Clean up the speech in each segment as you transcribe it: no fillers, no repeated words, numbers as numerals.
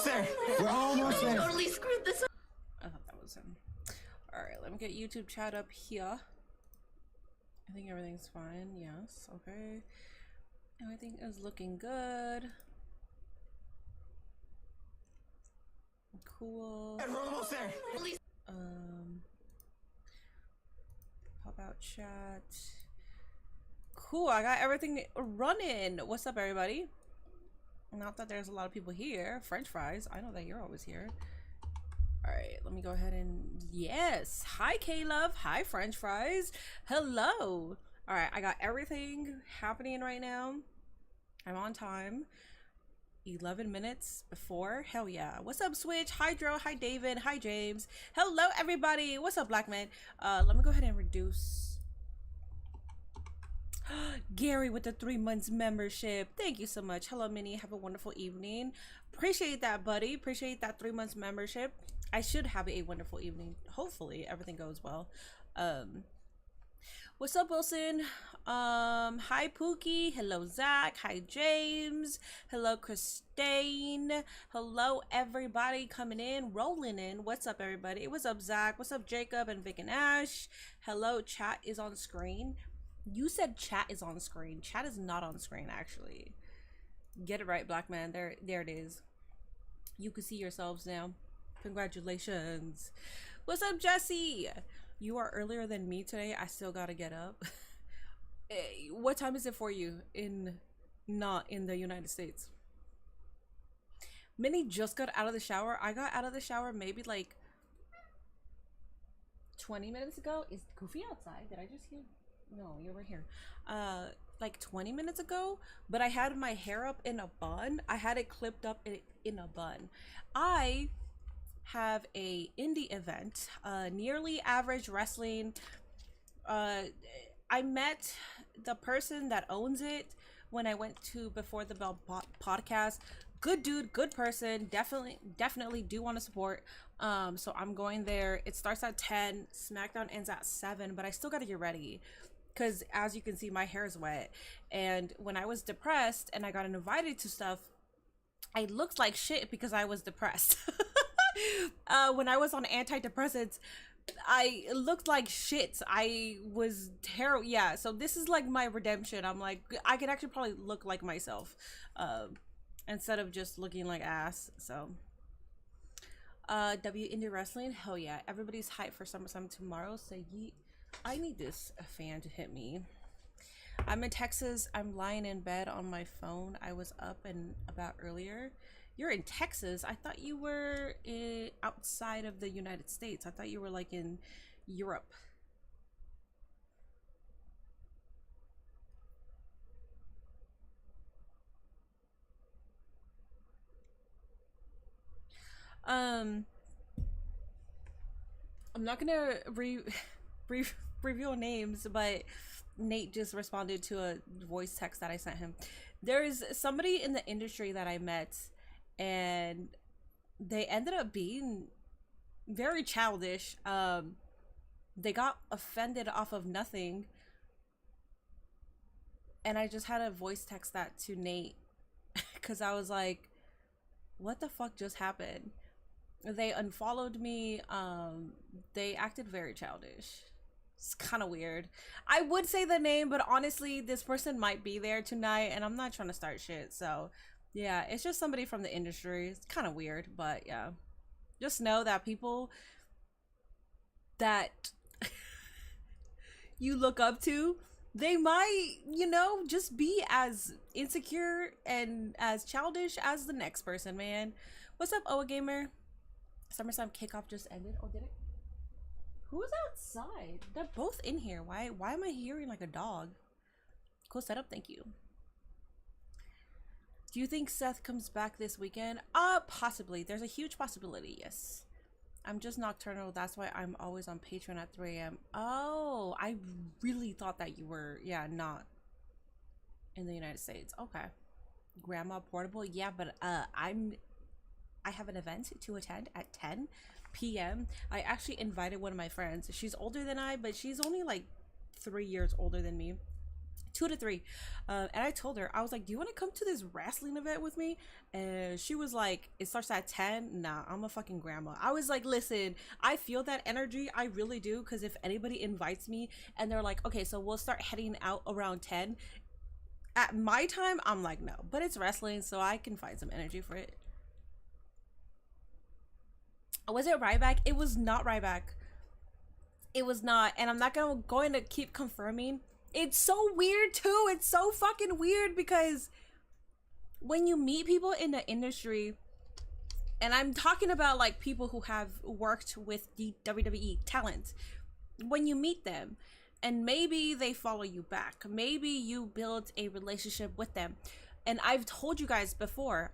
almost there. We're almost there. Totally screwed this up. I thought that was him. Alright, let me get YouTube chat up here. I think everything's fine. Yes, okay. Everything is looking good. Cool. We're almost there. Pop out chat. Cool, I got everything running. What's up, everybody? Not that there's a lot of people here. French fries. I know that you're always here. Alright, let me go ahead and... Yes! Hi, K-Love! Hi, French fries! Hello! Alright, I got everything happening right now. I'm on time. 11 minutes before. Hell yeah. What's up, Switch? Hi, Dro. Hi, David. Hi, James. Hello, everybody! What's up, Black Man? Let me go ahead and reduce... Gary with the 3 months membership. Thank you so much. Hello, Minnie. Have a wonderful evening. Appreciate that, buddy. Appreciate that 3 months membership. I should have a wonderful evening. Hopefully everything goes well. What's up, Wilson? Hi, Pookie. Hello, Zach. Hi, James. Hello, Christine. Hello, everybody coming in, rolling in. What's up, everybody? What's up, Zach? What's up, Jacob and Vic and Ash? Hello, chat is on screen. You said chat is on screen. Chat is not on screen, actually. Get it right, Black Man. There it is. You can see yourselves now. Congratulations. What's up, Jesse? You are earlier than me today. I still gotta get up. Hey, what time is it for you not in the United States? Minnie just got out of the shower. I got out of the shower maybe like 20 minutes ago. Is Goofy outside? Did I just hear? No, you're right here. Like 20 minutes ago, but I had my hair up in a bun. I had it clipped up in a bun. I have a indie event, Nearly Average Wrestling. I met the person that owns it when I went to Before the Bell podcast. Good dude, good person. Definitely do want to support. So I'm going there. It starts at 10. Smackdown ends at 7, but I still got to get ready. Because as you can see, my hair is wet. And when I was depressed and I got invited to stuff, I looked like shit because I was depressed. When I was on antidepressants, I looked like shit. I was terrible. Yeah, so this is like my redemption. I'm like, I could actually probably look like myself instead of just looking like ass. So W Indie Wrestling, hell yeah. Everybody's hyped for SummerSlam tomorrow, so I need this fan to hit me. I'm in Texas. I'm lying in bed on my phone. I was up and about earlier. You're in Texas? I thought you were outside of the United States. I thought you were like in Europe. I'm not gonna reveal names, but Nate just responded to a voice text that I sent him. There's somebody in the industry that I met, and they ended up being very childish. They got offended off of nothing, and I just had to voice text that to Nate because I was like, what the fuck just happened? They unfollowed me. They acted very childish. It's kind of weird. I would say the name, but honestly, this person might be there tonight, and I'm not trying to start shit. So, yeah, it's just somebody from the industry. It's kind of weird, but yeah. Just know that people that you look up to, they might, you know, just be as insecure and as childish as the next person, man. What's up, Oa Gamer? SummerSlam kickoff just ended. Oh, did it? Who's outside? They're both in here. Why am I hearing like a dog? Cool setup, thank you. Do you think Seth comes back this weekend? Possibly. There's a huge possibility, yes. I'm just nocturnal. That's why I'm always on Patreon at 3 a.m. Oh, I really thought that you were, yeah, not in the United States. Okay. Grandma Portable? Yeah, but I have an event to attend at 10 p.m. I actually invited one of my friends. She's older than I, but she's only like 3 years older than me, 2 to 3. And I told her, I was like, do you want to come to this wrestling event with me? And she was like, it starts at 10. Nah, I'm a fucking grandma. I was like, listen, I feel that energy. I really do. Because if anybody invites me and they're like, okay, so we'll start heading out around 10. At my time, I'm like, no. But it's wrestling, so I can find some energy for it. Was it Ryback? It was not Ryback. It was not. And I'm not going to keep confirming. It's so weird too. It's so fucking weird because when you meet people in the industry, and I'm talking about like people who have worked with the WWE talent, when you meet them and maybe they follow you back, maybe you build a relationship with them. And I've told you guys before,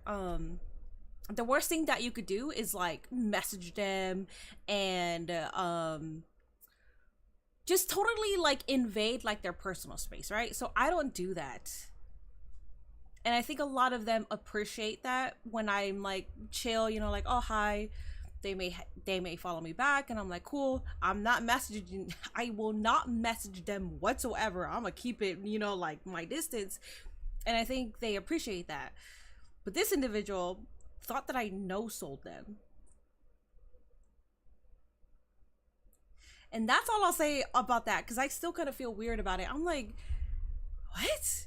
the worst thing that you could do is like message them and just totally like invade like their personal space, right? So I don't do that. And I think a lot of them appreciate that when I'm like chill, you know, like, oh hi, they may follow me back, and I'm like, cool, I'm not messaging, I will not message them whatsoever. I'm gonna keep it, you know, like my distance. And I think they appreciate that. But this individual thought that I no-sold them. And that's all I'll say about that, because I still kind of feel weird about it. I'm like, what?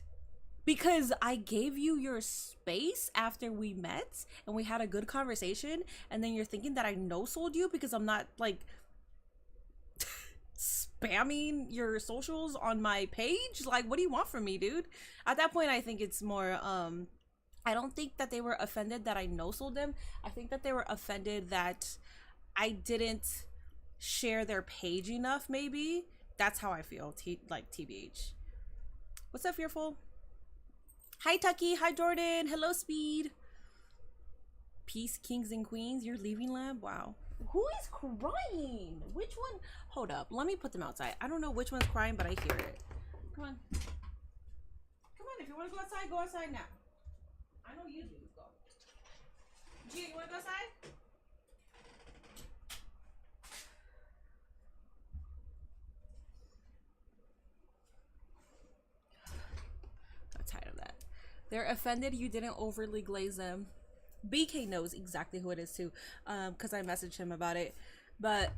Because I gave you your space after we met and we had a good conversation, and then you're thinking that I no-sold you because I'm not like spamming your socials on my page? Like, what do you want from me, dude? At that point, I think it's more, I don't think that they were offended that I no-sold them. I think that they were offended that I didn't share their page enough, maybe. That's how I feel, like TBH. What's up, Fearful? Hi, Tucky. Hi, Jordan. Hello, Speed. Peace, kings and queens. You're leaving lab? Wow. Who is crying? Which one? Hold up. Let me put them outside. I don't know which one's crying, but I hear it. Come on. Come on. If you want to go outside now. I know you do. Go. Gia, you want to go outside? I'm tired of that. They're offended you didn't overly glaze them. BK knows exactly who it is too, because I messaged him about it. But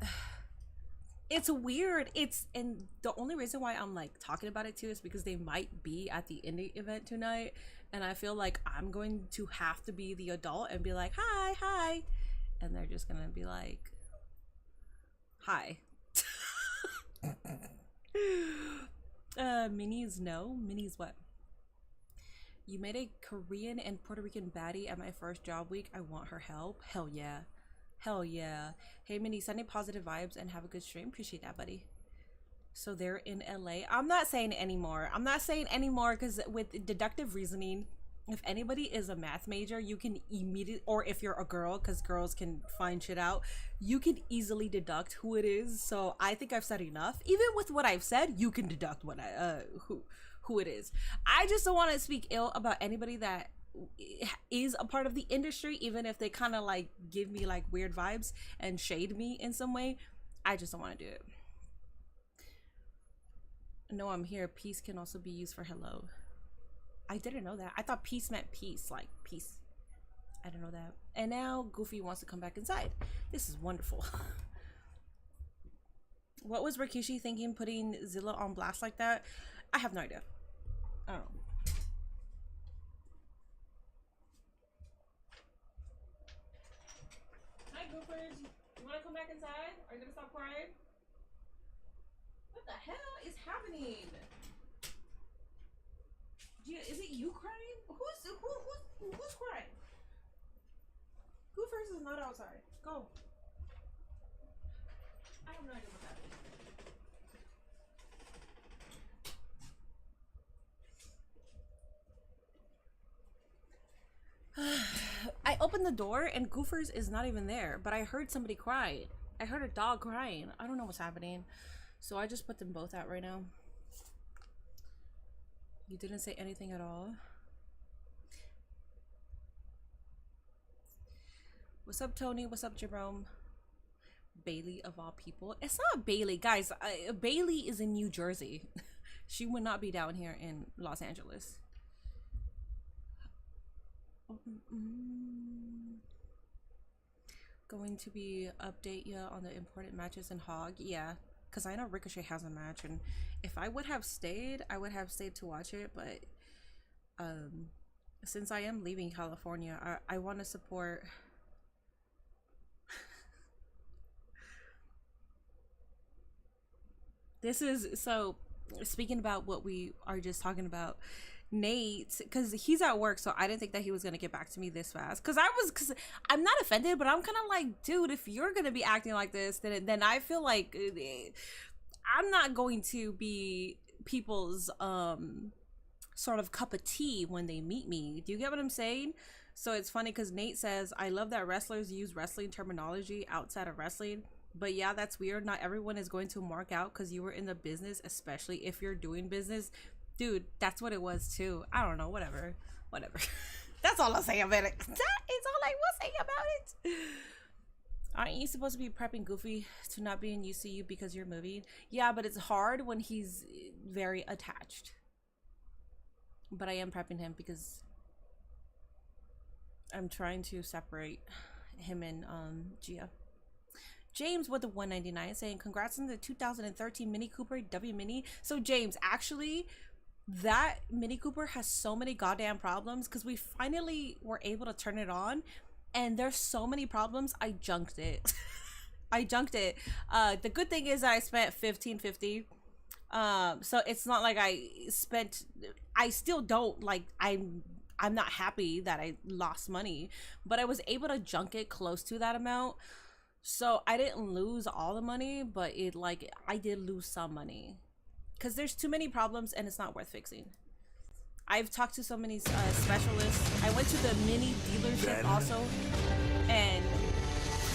it's weird. And the only reason why I'm like talking about it too is because they might be at the indie event tonight, and I feel like I'm going to have to be the adult and be like, hi, and they're just gonna be like, hi. Minis, no. Minis what? You made a Korean and Puerto Rican baddie at my first job week. I want her help. Hell yeah. Hell yeah. Hey, Minnie, sending positive vibes and have a good stream. Appreciate that, buddy. So they're in LA. I'm not saying anymore. I'm not saying anymore because with deductive reasoning, if anybody is a math major, you can immediately, or if you're a girl, because girls can find shit out, you can easily deduct who it is. So I think I've said enough. Even with what I've said, you can deduct what who it is. I just don't want to speak ill about anybody that is a part of the industry, even if they kind of like give me like weird vibes and shade me in some way. I just don't want to do it. No, I'm here. Peace can also be used for hello. I didn't know that. I thought peace meant peace, like peace. I didn't know that. And now Goofy wants to come back inside. This is wonderful. What was Rikishi thinking putting Zilla on blast like that? I have no idea. I don't know. Hi, Goofers. You want to come back inside? Are you going to stop crying? What the hell is happening? Is it you crying? Who's crying? Goofers is not outside. Go. I have no idea what's happening. I opened the door and Goofers is not even there, but I heard somebody cry. I heard a dog crying. I don't know what's happening. So I just put them both out right now. You didn't say anything at all. What's up, Tony? What's up, Jerome? Bailey of all people. It's not Bailey, guys. Bailey is in New Jersey. She would not be down here in Los Angeles. Going to be update you on the important matches in Hog. Yeah, because I know Ricochet has a match, and if I would have stayed, I would have stayed to watch it, but since I am leaving California, I want to support this is so speaking about what we are just talking about, Nate, because he's at work, so I didn't think that he was gonna get back to me this fast. Because I'm not offended, but I'm kind of like, dude, if you're gonna be acting like this, then I feel like I'm not going to be people's sort of cup of tea when they meet me. Do you get what I'm saying? So it's funny because Nate says, I love that wrestlers use wrestling terminology outside of wrestling. But yeah, that's weird. Not everyone is going to mark out because you were in the business, especially if you're doing business. Dude, that's what it was too. I don't know, whatever. That's all I'll say about it. That is all I will say about it. Aren't you supposed to be prepping Goofy to not being used to you because you're moving? Yeah, but it's hard when he's very attached. But I am prepping him because I'm trying to separate him and Gia. James with the 199 saying, congrats on the 2013 Mini Cooper W Mini. So James, actually, that Mini Cooper has so many goddamn problems because we finally were able to turn it on, and there's so many problems. I junked it. I junked it. The good thing is I spent $15.50. So it's not like I still don't like, I'm not happy that I lost money, but I was able to junk it close to that amount. So I didn't lose all the money, but I did lose some money because there's too many problems and it's not worth fixing. I've talked to so many specialists. I went to the mini dealership also, and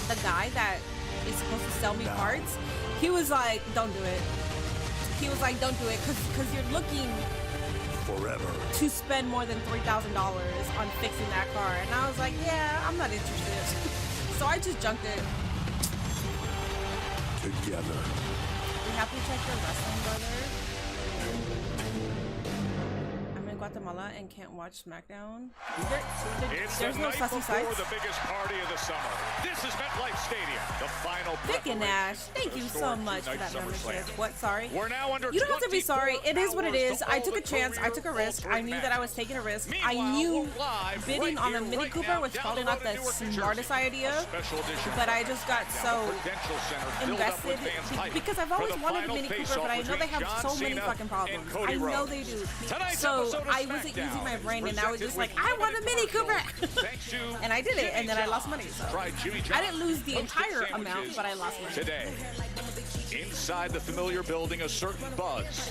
the guy that is supposed to sell me parts, he was like, don't do it. He was like, don't do it because you're looking forever to spend more than $3,000 on fixing that car. And I was like, yeah, I'm not interested. So I just junked it. Together. We have to check your wrestling, brother. I'm in Guatemala and can't watch Smackdown. There's no sussy sites. The biggest party of the summer. This is MetLife Stadium, the final. Vic and Ash, thank you so much for that membership. What? Sorry? We're now under. You don't have to be sorry. It is what it is. I took a chance. I took a risk. I knew that I was taking a risk. I knew bidding on a Mini Cooper was probably not the smartest idea, but I just got so invested because I've always wanted a Mini Cooper, but I know they have so many fucking problems. I know they do. So I wasn't using my brain, and I was just like, I want a Mini Cooper, and I did it, and then I lost money. So I didn't lose the entire amount, but I lost money. Today, inside the familiar building, a certain buzz,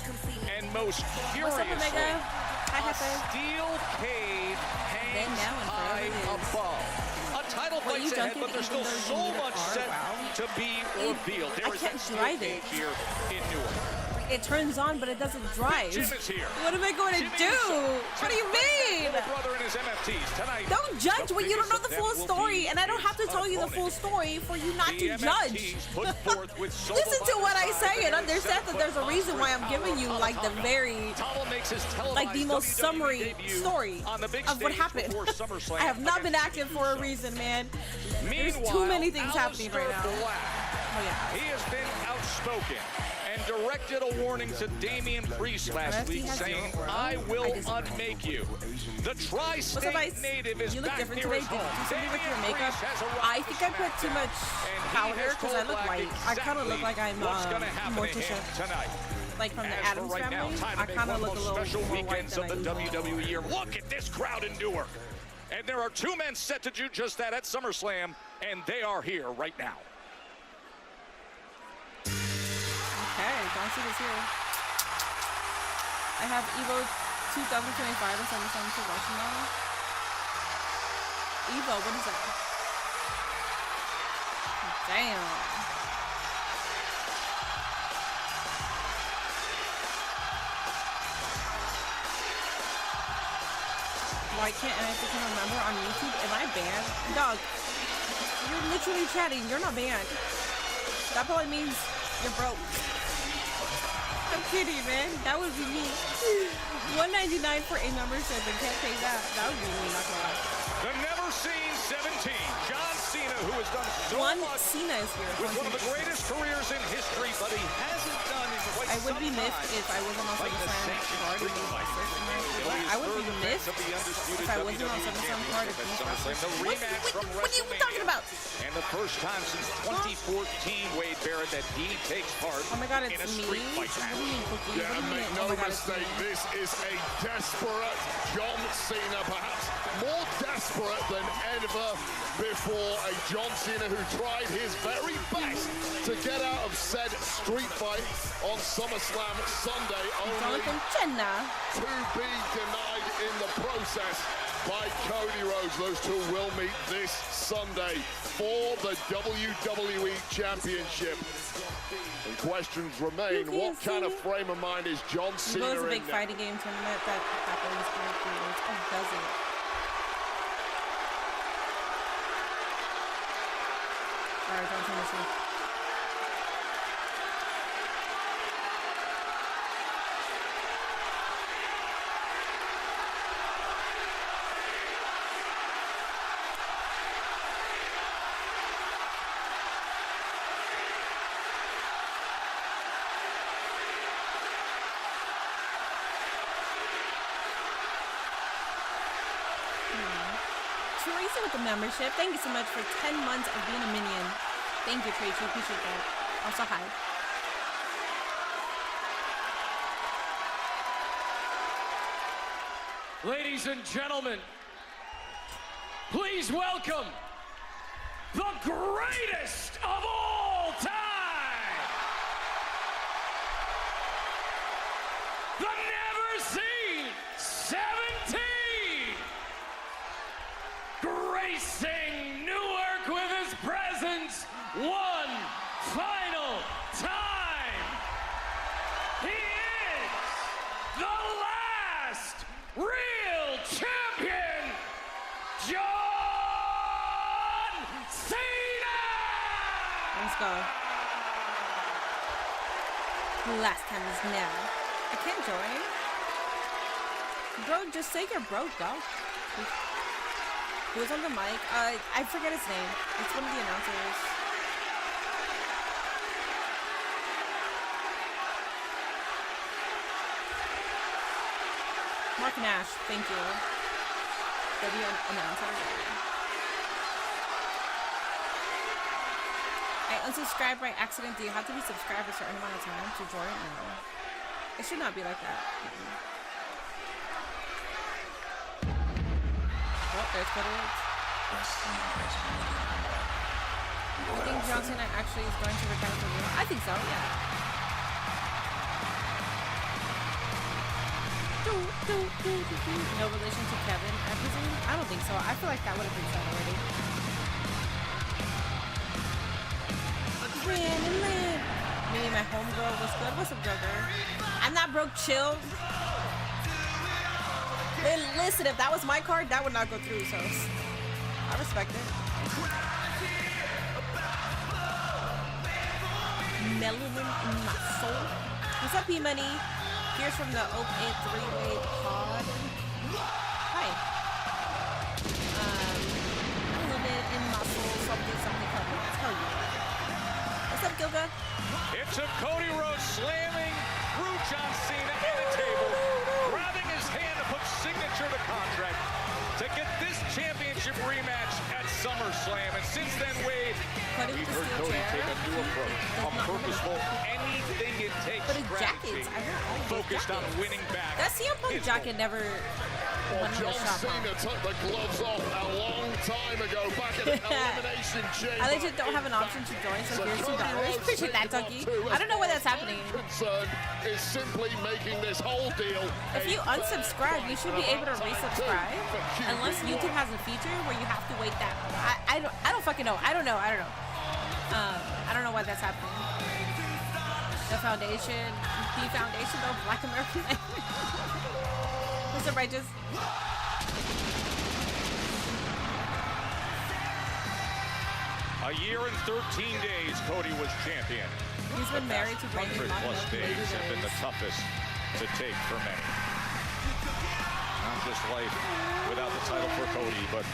and most curiously, a steel cage hangs high above. A title fight's ahead, but there's still so much set to be revealed. There is a steel cage here in Newark. It turns on, but it doesn't drive. What am I going to do? What do you mean? Don't judge when you don't know the full story, and I don't have to tell you the full story for you not to judge. Listen to what I say and understand that there's a reason why I'm giving you like the very, like the most summary story of what happened. I have not been active for a reason, man. There's too many things happening right now. Oh yeah. He has been outspoken and directed a warning to Damian Priest last week, saying, I will unmake you. The tri-state native is you look back different near today. his home. Do something with your makeup. I think I put too much powder because I look white. I kind of look like I'm Morticia. Like from the Addams Family. I kind of look a little more white than I WWE year. Look at this crowd in Newark. And there are two men set to do just that at SummerSlam, and they are here right now. Okay, John Cena's here. I have Evo 2025 and SummerSlam to watch now. Evo, what is that? Damn. Why can't I become a member on YouTube? Am I banned? Dog, you're literally chatting. You're not banned. That probably means you're broke. I'm kidding, man. That would be me. $199 for a membership and can't pay that. That would be me, not gonna lie. The never seen 17, John Cena, who has done so much Cena is here. with one of the greatest careers in history, but he hasn't done in quite I would some be time. miffed if I wasn't on SummerSlam card. I would be miffed if I wasn't on SummerSlam card. What are you talking about? And the first time since 2014, Wade Barrett, that he takes part oh my God, in a it's street me. fight What do match. you mean, Cookie? Yeah, make no mistake, this is a desperate John Cena, perhaps more desperate than ever before. A John Cena who tried his very best to get out of said street fight on SummerSlam Sunday, only to be denied in the process by Cody Rhodes. Those two will meet this Sunday for the WWE Championship. And questions remain, what kind of frame of mind is John Cena in? It was a big fighting game tournament that happens who doesn't. Alright, don't turn this off. Tracy with the membership. Thank you so much for 10 months of being a minion. Thank you, Tracy. Appreciate that. Also, hi. Ladies and gentlemen, please welcome the greatest of all time, the never-seen 17, gracing Newark with his presence one final time. He is the last real champion, John Cena! Let's go. Last time is now. I can't join. Bro, just say you're broke, dog. Who's on the mic? I forget his name. It's one of the announcers. Mark Nash, thank you. W announcer. I unsubscribed by accident. Do you have to be subscribed a certain amount of time to join? No. It should not be like that. Oh, there's Cody Rhodes. You think John Cena actually is going to retire for real? I think so, yeah. No relation to Kevin, I presume? I don't think so. I feel like that would have been said already. Maybe my homegirl was good. What's up, Joker? I'm not broke, chill. Listen, if that was my card, that would not go through, so I respect it. Melanin in my soul. What's up, P-Money? Here's from the Open 3-way pod. Hi. Melanin in my soul, something covered. Hell yeah. What's up, Gilga? It took Cody Rhodes slamming through John Cena at the table, grabbing his hand to put signature to contract to get this championship rematch at SummerSlam. And since then, Wade, we've heard Cody take a new approach, a purposeful, anything it takes strategy, focused on winning back. That CM Punk jacket never went on the John shop. Cena took the gloves off a long time ago, back at an elimination chamber. I legit don't have an option to join, so here's $2. Appreciate that, Tucky. I don't know why that's happening. Concern is simply making this whole deal. If you unsubscribe, you should be able to resubscribe, unless YouTube has a feature where you have to wait that. I don't fucking know. I don't know. I don't know why that's happening. The foundation, though, Black American. Mr. Righteous. A year and 13 days, Cody was champion. He's been married to Brandon 100+ days have been the toughest to take for many. Not just life without the title for Cody, but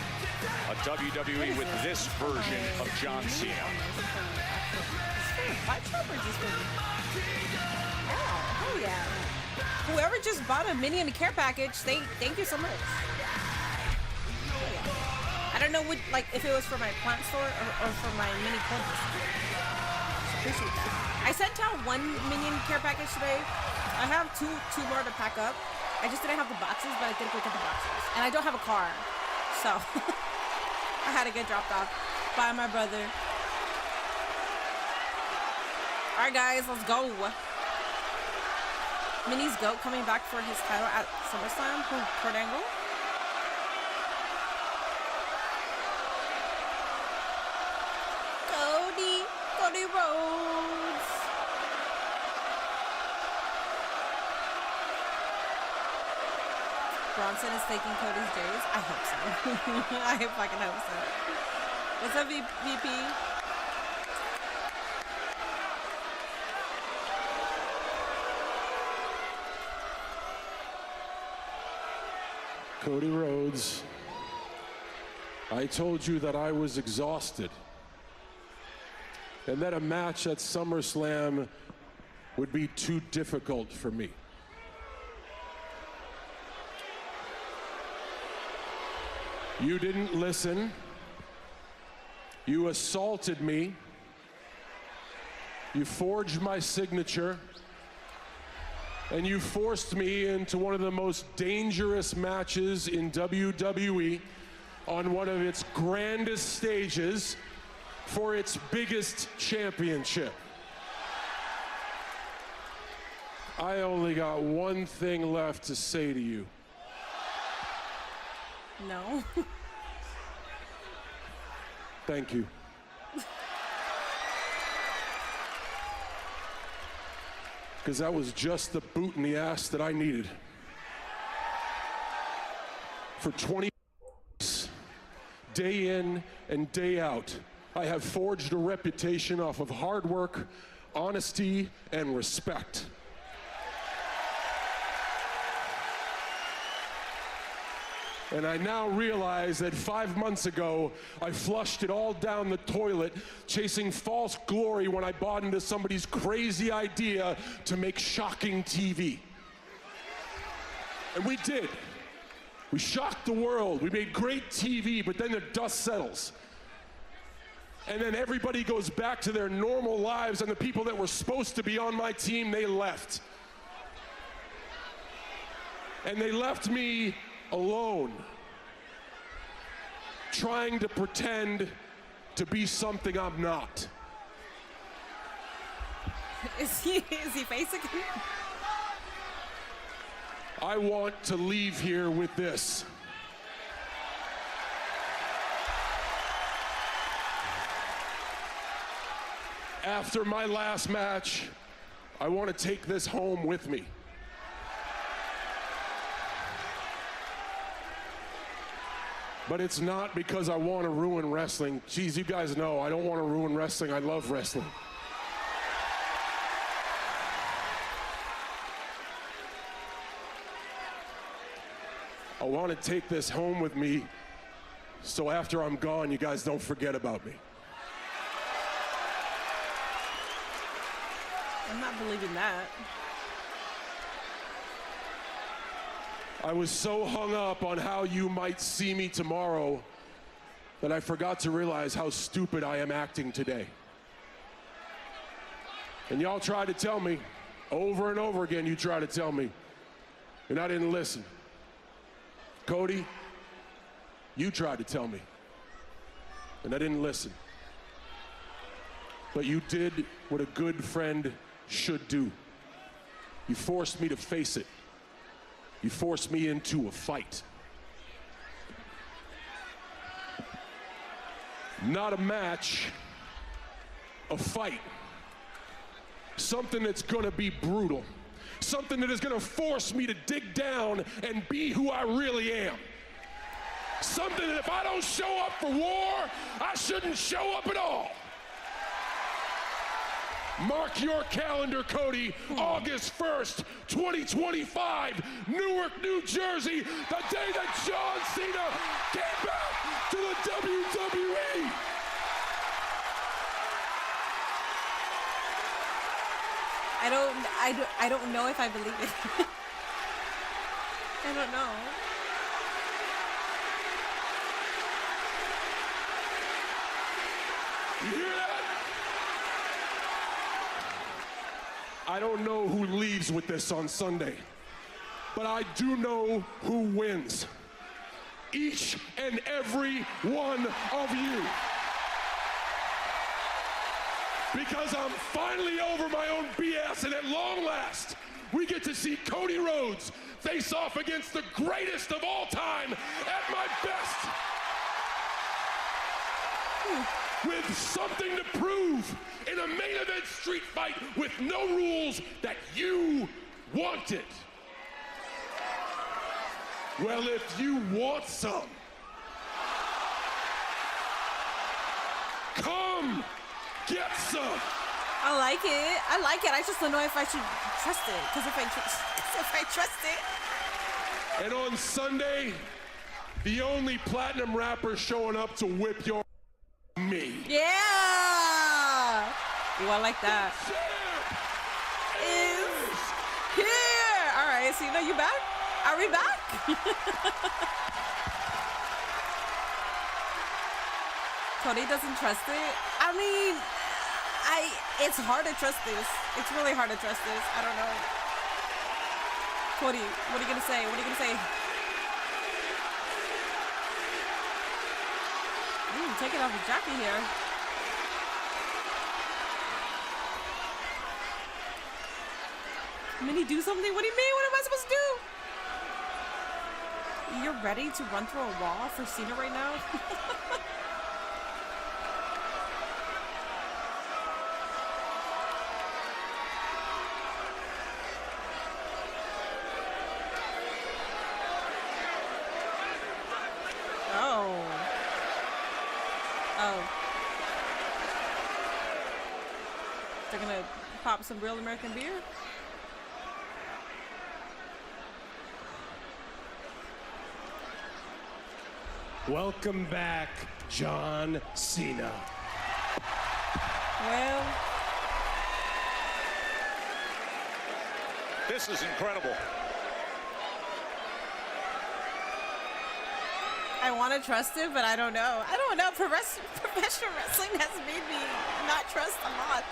a WWE with this version of John Cena. 5-star bridges for me. Oh yeah. Whoever just bought a mini and a care package, thank you so much. Oh, yeah. I don't know what, like, if it was for my plant store or for my mini corpus. Appreciate that. I sent out one minion care package today. I have two more to pack up. I just didn't have the boxes, but I did go get the boxes. And I don't have a car, so I had to get dropped off by my brother. All right, guys, let's go. Minnie's GOAT coming back for his title at SummerSlam. Kurt Angle. Cody Rhodes. Bronson is taking Cody's J's. I hope so. I fucking hope so. What's up, VP? Cody Rhodes, I told you that I was exhausted and that a match at SummerSlam would be too difficult for me. You didn't listen. You assaulted me. You forged my signature. And you forced me into one of the most dangerous matches in WWE on one of its grandest stages for its biggest championship. I only got one thing left to say to you. No. Thank you. Because that was just the boot in the ass that I needed. For 20 years, day in and day out, I have forged a reputation off of hard work, honesty, and respect. And I now realize that 5 months ago, I flushed it all down the toilet, chasing false glory when I bought into somebody's crazy idea to make shocking TV. And we did. We shocked the world. We made great TV, but then the dust settles. And then everybody goes back to their normal lives, and the people that were supposed to be on my team, they left. And they left me alone, trying to pretend to be something I'm not. Is he facing me? I want to leave here with this. After my last match, I want to take this home with me. But it's not because I want to ruin wrestling. Geez, you guys know I don't want to ruin wrestling. I love wrestling. I want to take this home with me so after I'm gone, you guys don't forget about me. I'm not believing that. I was so hung up on how you might see me tomorrow that I forgot to realize how stupid I am acting today. And y'all tried to tell me, over and over again, you tried to tell me, and I didn't listen. Cody, you tried to tell me, and I didn't listen. But you did what a good friend should do. You forced me to face it. You forced me into a fight. Not a match, a fight. Something that's gonna be brutal. Something that is gonna force me to dig down and be who I really am. Something that if I don't show up for war, I shouldn't show up at all. Mark your calendar, Cody. August 1st, 2025, Newark, New Jersey, the day that John Cena came back to the WWE. I don't know if I believe it. I don't know. You hear that? I don't know who leaves with this on Sunday, but I do know who wins. Each and every one of you. Because I'm finally over my own BS, and at long last, we get to see Cody Rhodes face off against the greatest of all time at my best. With something to prove in a main event street fight with no rules that you wanted. Well, if you want some, come get some. I like it. I like it. I just don't know if I should trust it. Because if I trust it. And on Sunday, the only platinum rapper showing up to whip your me. Yeah. Ooh, I like that. Is here. All right, Cena, you back? Are we back? Cody doesn't trust it. I mean, it's hard to trust this. It's really hard to trust this. I don't know. Cody, what are you gonna say? What are you gonna say? Taking off his jacket here. Minnie, do something? What do you mean? What am I supposed to do? You're ready to run through a wall for Cena right now? They're gonna pop some real American beer? Welcome back, John Cena. Well, this is incredible. I want to trust it, but I don't know. I don't know. Professional wrestling has made me not trust a lot.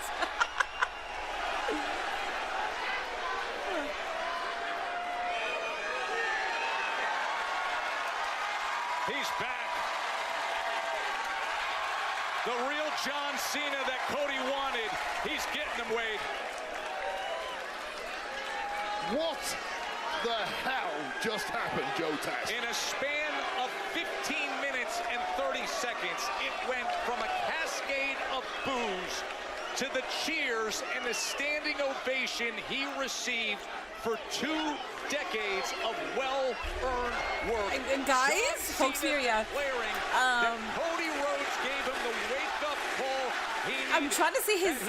He's back. The real John Cena that Cody wanted. He's getting him, Wade. What the hell just happened, Joe Tash? In a span of 15 minutes and 30 seconds, it went from a cascade of boos to the cheers and the standing ovation he received for 2 decades of well-earned work. And guys, folks here, yeah. Cody Rhodes gave him the wake-up call he needed. I'm trying to see his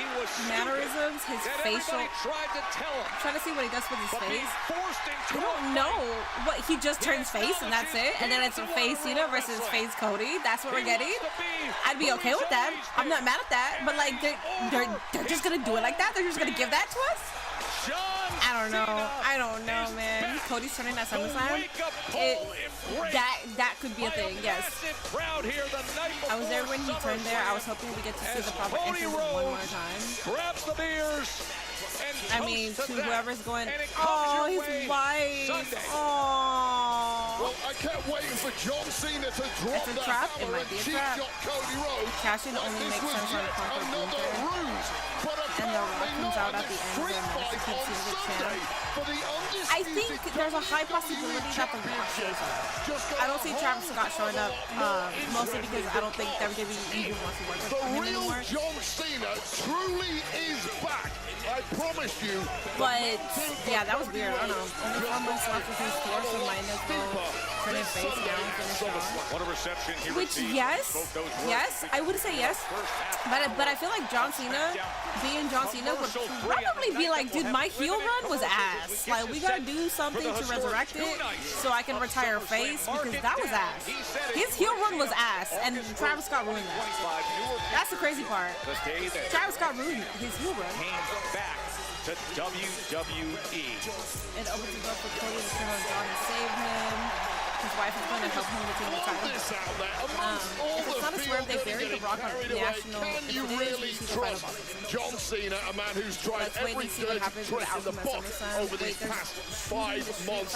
mannerisms, his facial. Tried to tell him. I'm trying to see what he does with his face. I don't know what he just turns face and that's it. And then it's a face Cena versus face Cody. That's what we're getting. I'd be okay with that. I'm not mad at that. But like they're just gonna do it like that. They're just gonna give that to us. I don't know, man. Cody's turning at SummerSlam. That could be a thing, yes. I was there when he turned there. I was hoping we get to see the proper entrance one more time. Grabs the beers. I mean, to whoever's going. Oh, his wife. Oh. Well, I kept waiting for John Cena to drop it's a trap. It might be a trap. Cody Rhodes. Cash-in only makes sense on a proper ruse. And the Rock comes out at the end of the match to consider the champ. I think there's a high possibility that the Rock shows up. I don't see Travis Scott showing up, mostly because I don't think WWE even wants to work with him anymore. John Cena truly is back. I promise you. But yeah, that was weird. I don't know. Only 4 months left with his tour, so might as well turning face now and finish off. What a reception he Which, received. yes, I would say yes. But I feel like John Cena, being John Cena, would probably be like, dude, my heel run was ass. Like, we gotta do something to resurrect it so I can retire face, because that was ass. His heel run was ass, and Travis Scott ruined that. That's the crazy part. Travis Scott ruined his heel run. Came back to WWE. It opens the door for Cody to turn on John and save him. His wife is going to help him retain the title. If it's not a swerve, they buried The Rock on national. Can you really trust John Cena, a man who's tried every dirty trick in the book over these past 5 months?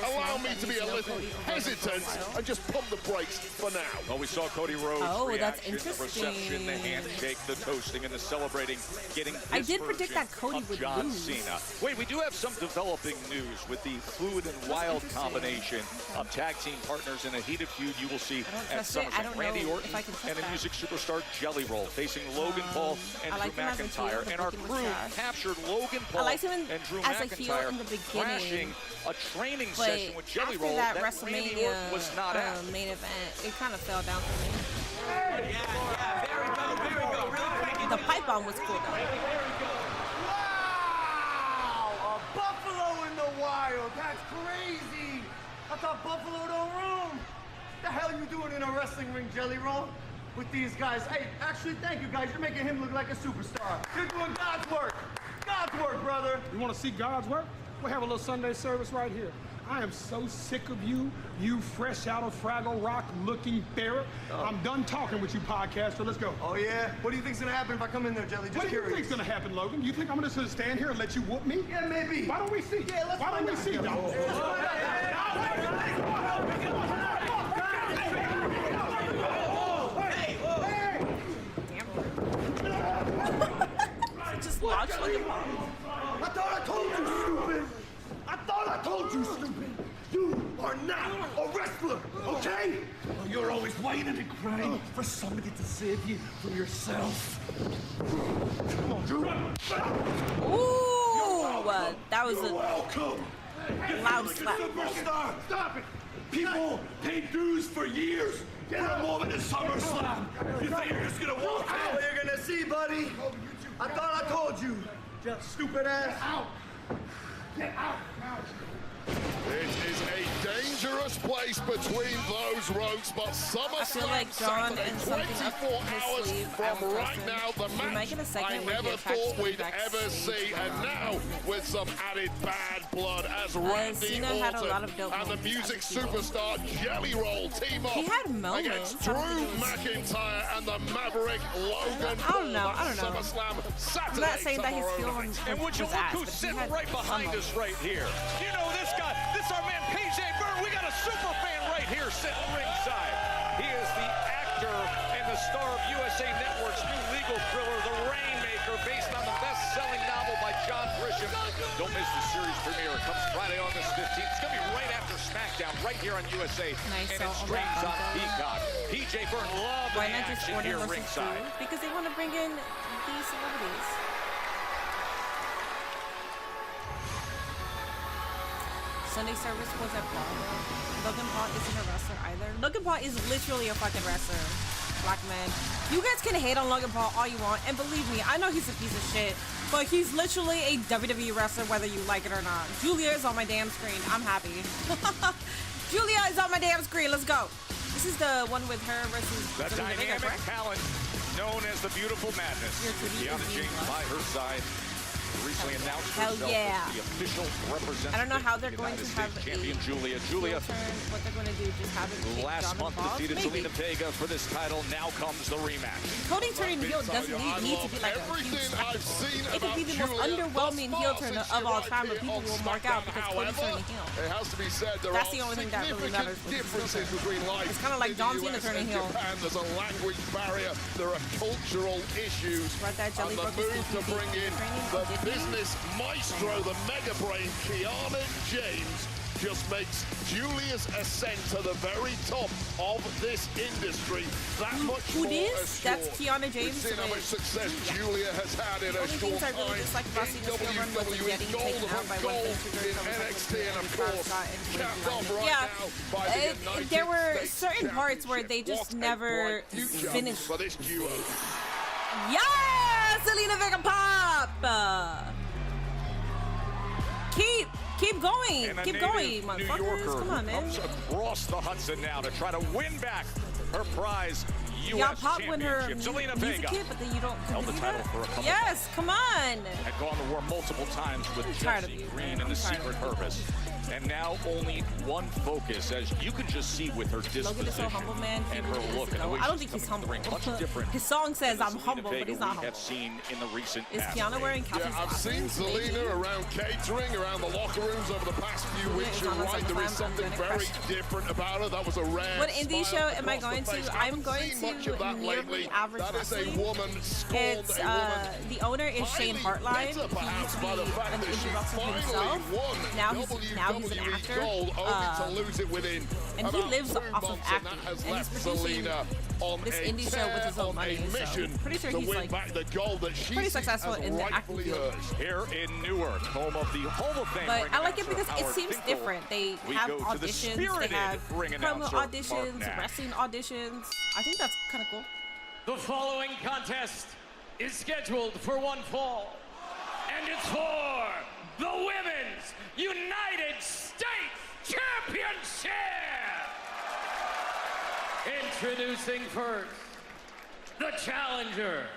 Allow me to be a little hesitant and just pump the brakes for now. Well, we saw Cody Rhodes' that's reaction, the reception, the handshake, the toasting, and the celebrating, getting this I did predict that Cody would John lose. Cena. Wait, we do have some developing news with the fluid and wild combination of tag team partners in a heated feud you will see at SummerSlam. Randy Orton and a music superstar Jelly Roll facing Logan Paul and Drew McIntyre. And our crew captured Logan Paul and Drew McIntyre crashing a training session with Jelly Roll that that Randy WrestleMania Orton was not at. main event, it kind of fell down for me. There we go. The pipe bomb was cool though. Wow! A buffalo in the wild. That's crazy. I thought Buffalo don't roam. What the hell are you doing in a wrestling ring, Jelly Roll? With these guys. Hey, actually, thank you guys. You're making him look like a superstar. You're doing God's work. God's work, brother. You want to see God's work? We'll have a little Sunday service right here. I am so sick of you, you fresh out of Fraggle Rock looking ferret. I'm done talking with you, podcaster. Let's go. Oh, yeah? What do you think's gonna happen if I come in there, Jelly? Just What do you curious. think's gonna happen, Logan? You think I'm gonna just stand here and let you whoop me? Yeah, maybe. Why don't we see? Yeah, let's Why don't we see? Just launched like a bomb. I thought I told you, stupid. I thought I told you, stupid. You are not a wrestler, okay? Well, you're always whining and crying for somebody to save you from yourself. Come on, Drew. Ooh, that was You're a welcome. loud slap. Superstar. Stop it. People paid dues for years for a moment in SummerSlam. You think you're just gonna walk out? Well, you're gonna see, buddy. I thought I told you. Just stupid ass. Get out. Get out. It is a dangerous place between those ropes, but SummerSlam like John Saturday, and something up 24 his hours sleeve, from I'm right trusting. now, the We might match get a I segment where he never attacks thought we'd Cena ever backstage. see, and now with some added bad blood as Randy Cena had a lot of Orton dope and the moments music as a heel. superstar Jelly Roll team up He had moments. against Drew McIntyre and the Maverick Logan I don't know, Paul. I don't know. SummerSlam Saturday I'm not saying that his tomorrow heel night. run And would you was look ass, who's but he sitting had right behind some us right here? You know this guy. This our man PJ Byrne. We got a super fan right here sitting ringside. He is the actor and the star of USA Network's new legal thriller, The Rainmaker, based on the best-selling novel by John Grisham. Don't miss the series premiere. It comes Friday, August 15th. It's going to be right after Smackdown, right here on USA. Nice, and so it all streams that on content. Peacock. PJ Byrne loved the Why not just action order here versus ringside. food? Because they want to bring in these celebrities. Sunday service was at Paul. Logan Paul isn't a wrestler either. Logan Paul is literally a fucking wrestler. Black man. You guys can hate on Logan Paul all you want, and believe me, I know he's a piece of shit, but he's literally a WWE wrestler whether you like it or not. Giulia is on my damn screen. I'm happy. Giulia is on my damn screen. Let's go. This is the one with her versus The Zelina Vega, dynamic correct? talent known as the Beautiful Madness. Your tribute Deanna is being James loved. by her side recently announced Hell herself yeah. as the official representative. I don't know how they're of the going United to have States champion a Julia. heel turn. What they're going to do, just have it take Last John month Paul? defeated Maybe. Zelina Vega for this title. Now comes the rematch. Cody turning heel doesn't I need to love be like a huge everything I've spectacle. seen It could be the about most Giulia underwhelming thus heel far turn since of all she time, but arrived people here will on mark out SmackDown. because Cody's However, turning heel. it has to be said there That's are the only thing that really significant matters with this differences heel turn. between life It's kinda like in John the Cena US turning and heel. Japan. There's a language barrier. There are cultural issues. Right, that Jelly And the broke his move to TV bring in training the and the business maestro, the mega brain, Kiana James, just makes Giulia's ascent to the very top of this industry that much more assured. That's Kiana James. We've seen how much success Giulia has had in a short time in WWE, gold from gold in NXT, and of course, capped off right now by the United there were States certain parts where they just never finished. For this duo. Yes! Zelina Vega pop! Keep going. Keep going, motherfuckers. Come on, man. Comes across the Hudson now to try to win back her prize U.S. Championship. Zelina Vega kid, but then you don't held the title for a couple Yes, come on. Had gone to war multiple times with Jesse Green and the Secret Service. And now only one focus, as you can just see with her disposition so humble, man. and her look. And the way I don't think he's humble. much different. His song says I'm humble, but he's not humble. Have seen in the recent Is Kiana wearing Calvin's I've seen Zelina around catering, around the locker rooms over the past few weeks. You're right, there is something very different about her. That was a rare. What indie show am I going to? I'm going to nearly average wrestling. That is a woman scorned. It's the owner is Shane Hartline. He used to be an indie wrestler himself. Now he's an actor. To lose it within and he lives off of acting, and he's producing this indie show with his own money, so pretty sure he's like pretty successful in the acting field. Here in Newark, home of Fame. But I like it because it seems different. They have auditions, they have promo auditions, wrestling auditions. I think that's kind of cool. The following contest is scheduled for one fall, and it's for the Women's United States Championship! Introducing first, the challenger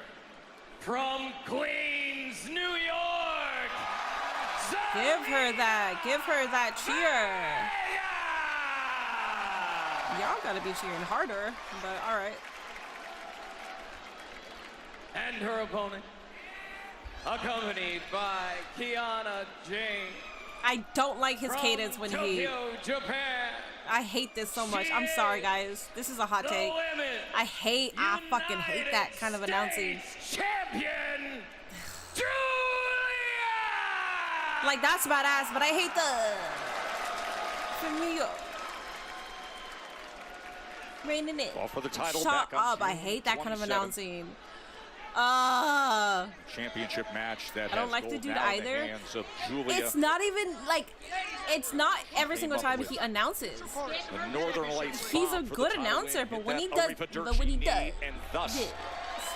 from Queens, New York, Give her that cheer. Y'all gotta be cheering harder, but all right. And her opponent, accompanied by Kiana James. I don't like his cadence when Tokyo, Japan. I hate this so much. I'm sorry, guys. This is a hot take. I fucking hate that kind of announcing. Champion, Giulia! Like, that's badass, but I hate from New York. Raining it. All for the title. Shut up. I hate that kind of announcing. Championship match that I don't like the dude either. It's not even like, it's not every single time he announces. The Northern Lights. He's a good announcer, but when he does, and thus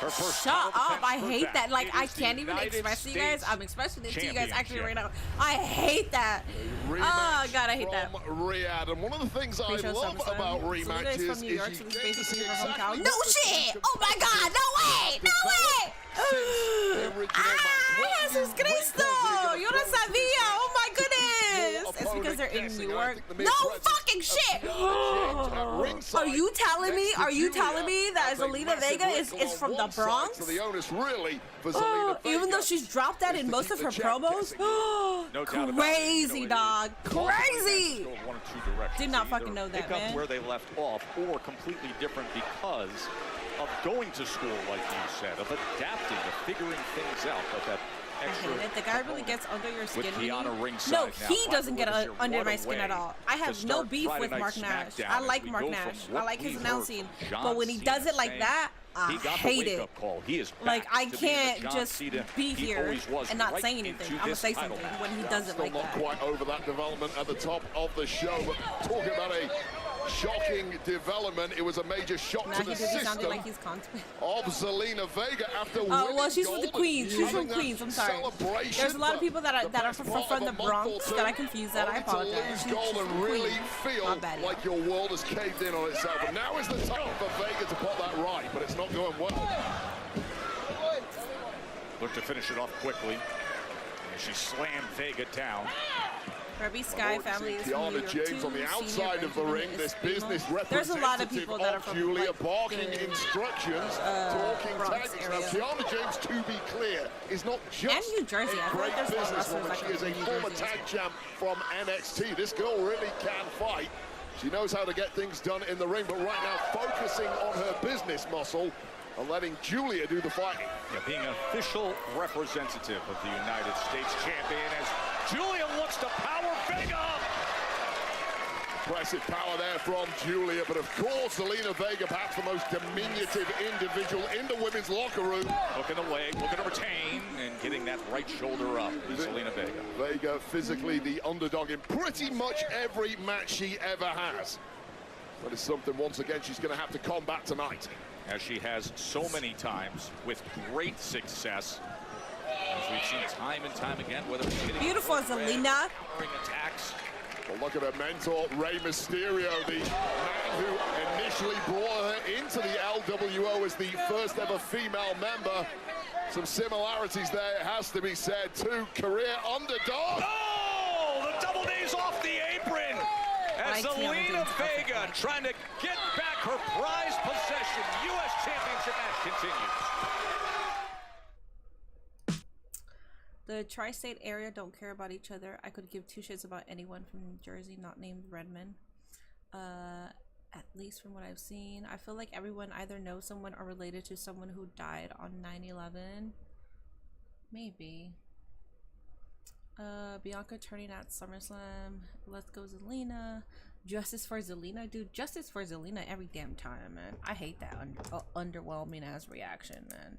her first shut up! I hate that. Like, I can't even express to you guys. I'm expressing it to you guys actually right now. I hate that. Oh God, I hate that. Riyadh, and one of the things I love about rematches is you get to see exactly no shit! Oh my God! No way! No way! Ah, Jesus Cristo! Yo no sabía! Oh my goodness! It's because they're in New York. No fucking shit! Are you telling me? Are you telling me that Zelina Vega is from the Bronx? Even though she's dropped that in most of her promos? Crazy, dog. Crazy! Did not fucking know that, man. Pick up where they left off, or completely different because of going to school, like you said, of adapting, of figuring things out, but that extra. I hate it. The guy really gets under your skin. No, he doesn't get under my skin at all. I have no beef with Mark Nash. I like Mark Nash. I like his announcing. But when he does it like that, I hate it. Like, I can't just be here and not say anything. I'm gonna say something when he does it like that. Still not quite over that development at the top of the show, but talking about a shocking development. It was a major shock to the system of Zelina Vega after winning. Oh, well, she's from the Queens. She's from Queens. I'm sorry. There's a lot of people that are from the Bronx that I confuse that. I apologize. She's and really feel like your world has caved in on itself. And now is the time for Vega to put that right, but it's not going well. Look to finish it off quickly. And she slammed Vega down. Rebby Sky family is from New York James too. on the outside of the ring, this business There's a lot of people that are from Giulia barking instructions, talking tactics. Now, Kiana James, to be clear, is not just New Jersey. a great businesswoman. She is a former tag champ from NXT. This girl really can fight. She knows how to get things done in the ring, but right now focusing on her business muscle and letting Giulia do the fighting. Yeah, being an official representative of the United States champion as Giulia looks to power Vega up. Impressive power there from Giulia, but of course, Zelina Vega, perhaps the most diminutive individual in the women's locker room. Hooking the leg, looking to retain, and getting that right shoulder up is Zelina Vega. Vega physically the underdog in pretty much every match she ever has. That is something, once again, she's going to have to combat tonight. As she has so many times with great success. As we've seen time and time again, whether it's hitting beautiful Zelina. Attacks. Well, look at her mentor, Rey Mysterio, the man who initially brought her into the LWO as the first ever female member. Some similarities there, it has to be said. Two career underdogs. Oh, the double knees off the apron. As Zelina Vega trying to get back her prized possession. U.S. Championship match continues. The tri-state area don't care about each other. I could give two shits about anyone from New Jersey not named Redmond. At least from what I've seen. I feel like everyone either knows someone or related to someone who died on 9/11. Maybe. Bianca turning at SummerSlam. Let's go Zelina. Justice for Zelina. Dude, justice for Zelina every damn time, man. I hate that underwhelming ass reaction, man.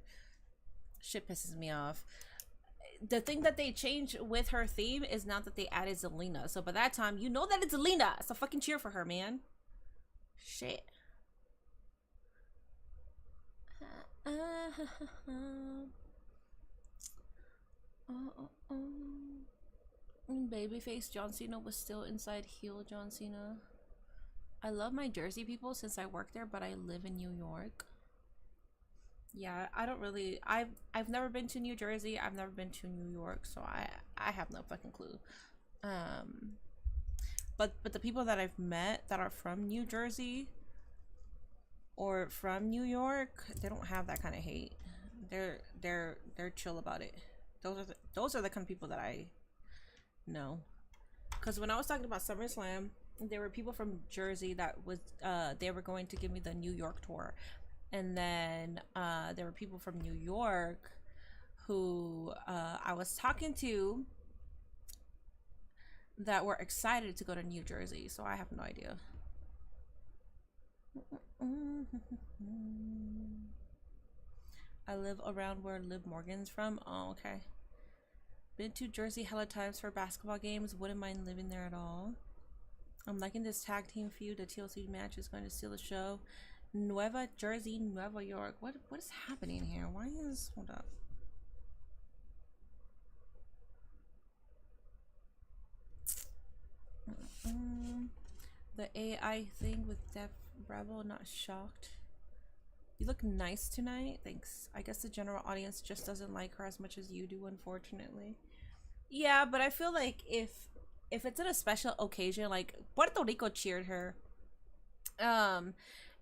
Shit pisses me off. The thing that they changed with her theme is now that they added Zelina. So by that time, you know that it's Zelina. So fucking cheer for her, man. Shit. Babyface John Cena was still inside heel John Cena. I love my Jersey people since I work there, but I live in New York. Yeah, I don't really. I've never been to New Jersey. I've never been to New York, so I have no fucking clue. But the people that I've met that are from New Jersey or from New York, they don't have that kind of hate. They're chill about it. Those are the kind of people that I know. Because when I was talking about SummerSlam, there were people from Jersey that was they were going to give me the New York tour. And then there were people from New York who I was talking to that were excited to go to New Jersey. So I have no idea. I live around where Liv Morgan's from. Oh, okay. Been to Jersey hella times for basketball games. Wouldn't mind living there at all. I'm liking this tag team feud. The TLC match is going to steal the show. Nueva Jersey, Nueva York. What is happening here? Why is... Hold up. The AI thing with Def Bravo, not shocked. You look nice tonight. Thanks. I guess the general audience just doesn't like her as much as you do, unfortunately. Yeah, but I feel like if it's in a special occasion, like Puerto Rico cheered her.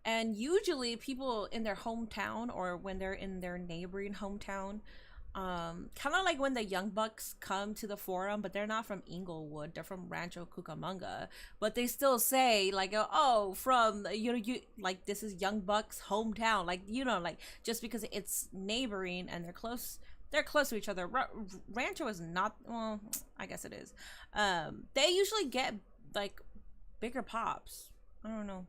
And usually people in their hometown or when they're in their neighboring hometown, kind of like when the Young Bucks come to the Forum, but they're not from Inglewood, they're from Rancho Cucamonga, but they still say like, oh, from, you like, this is Young Bucks hometown, like, like, just because it's neighboring and they're close to each other. Rancho is not, well, I guess it is. They usually get like bigger pops. I don't know.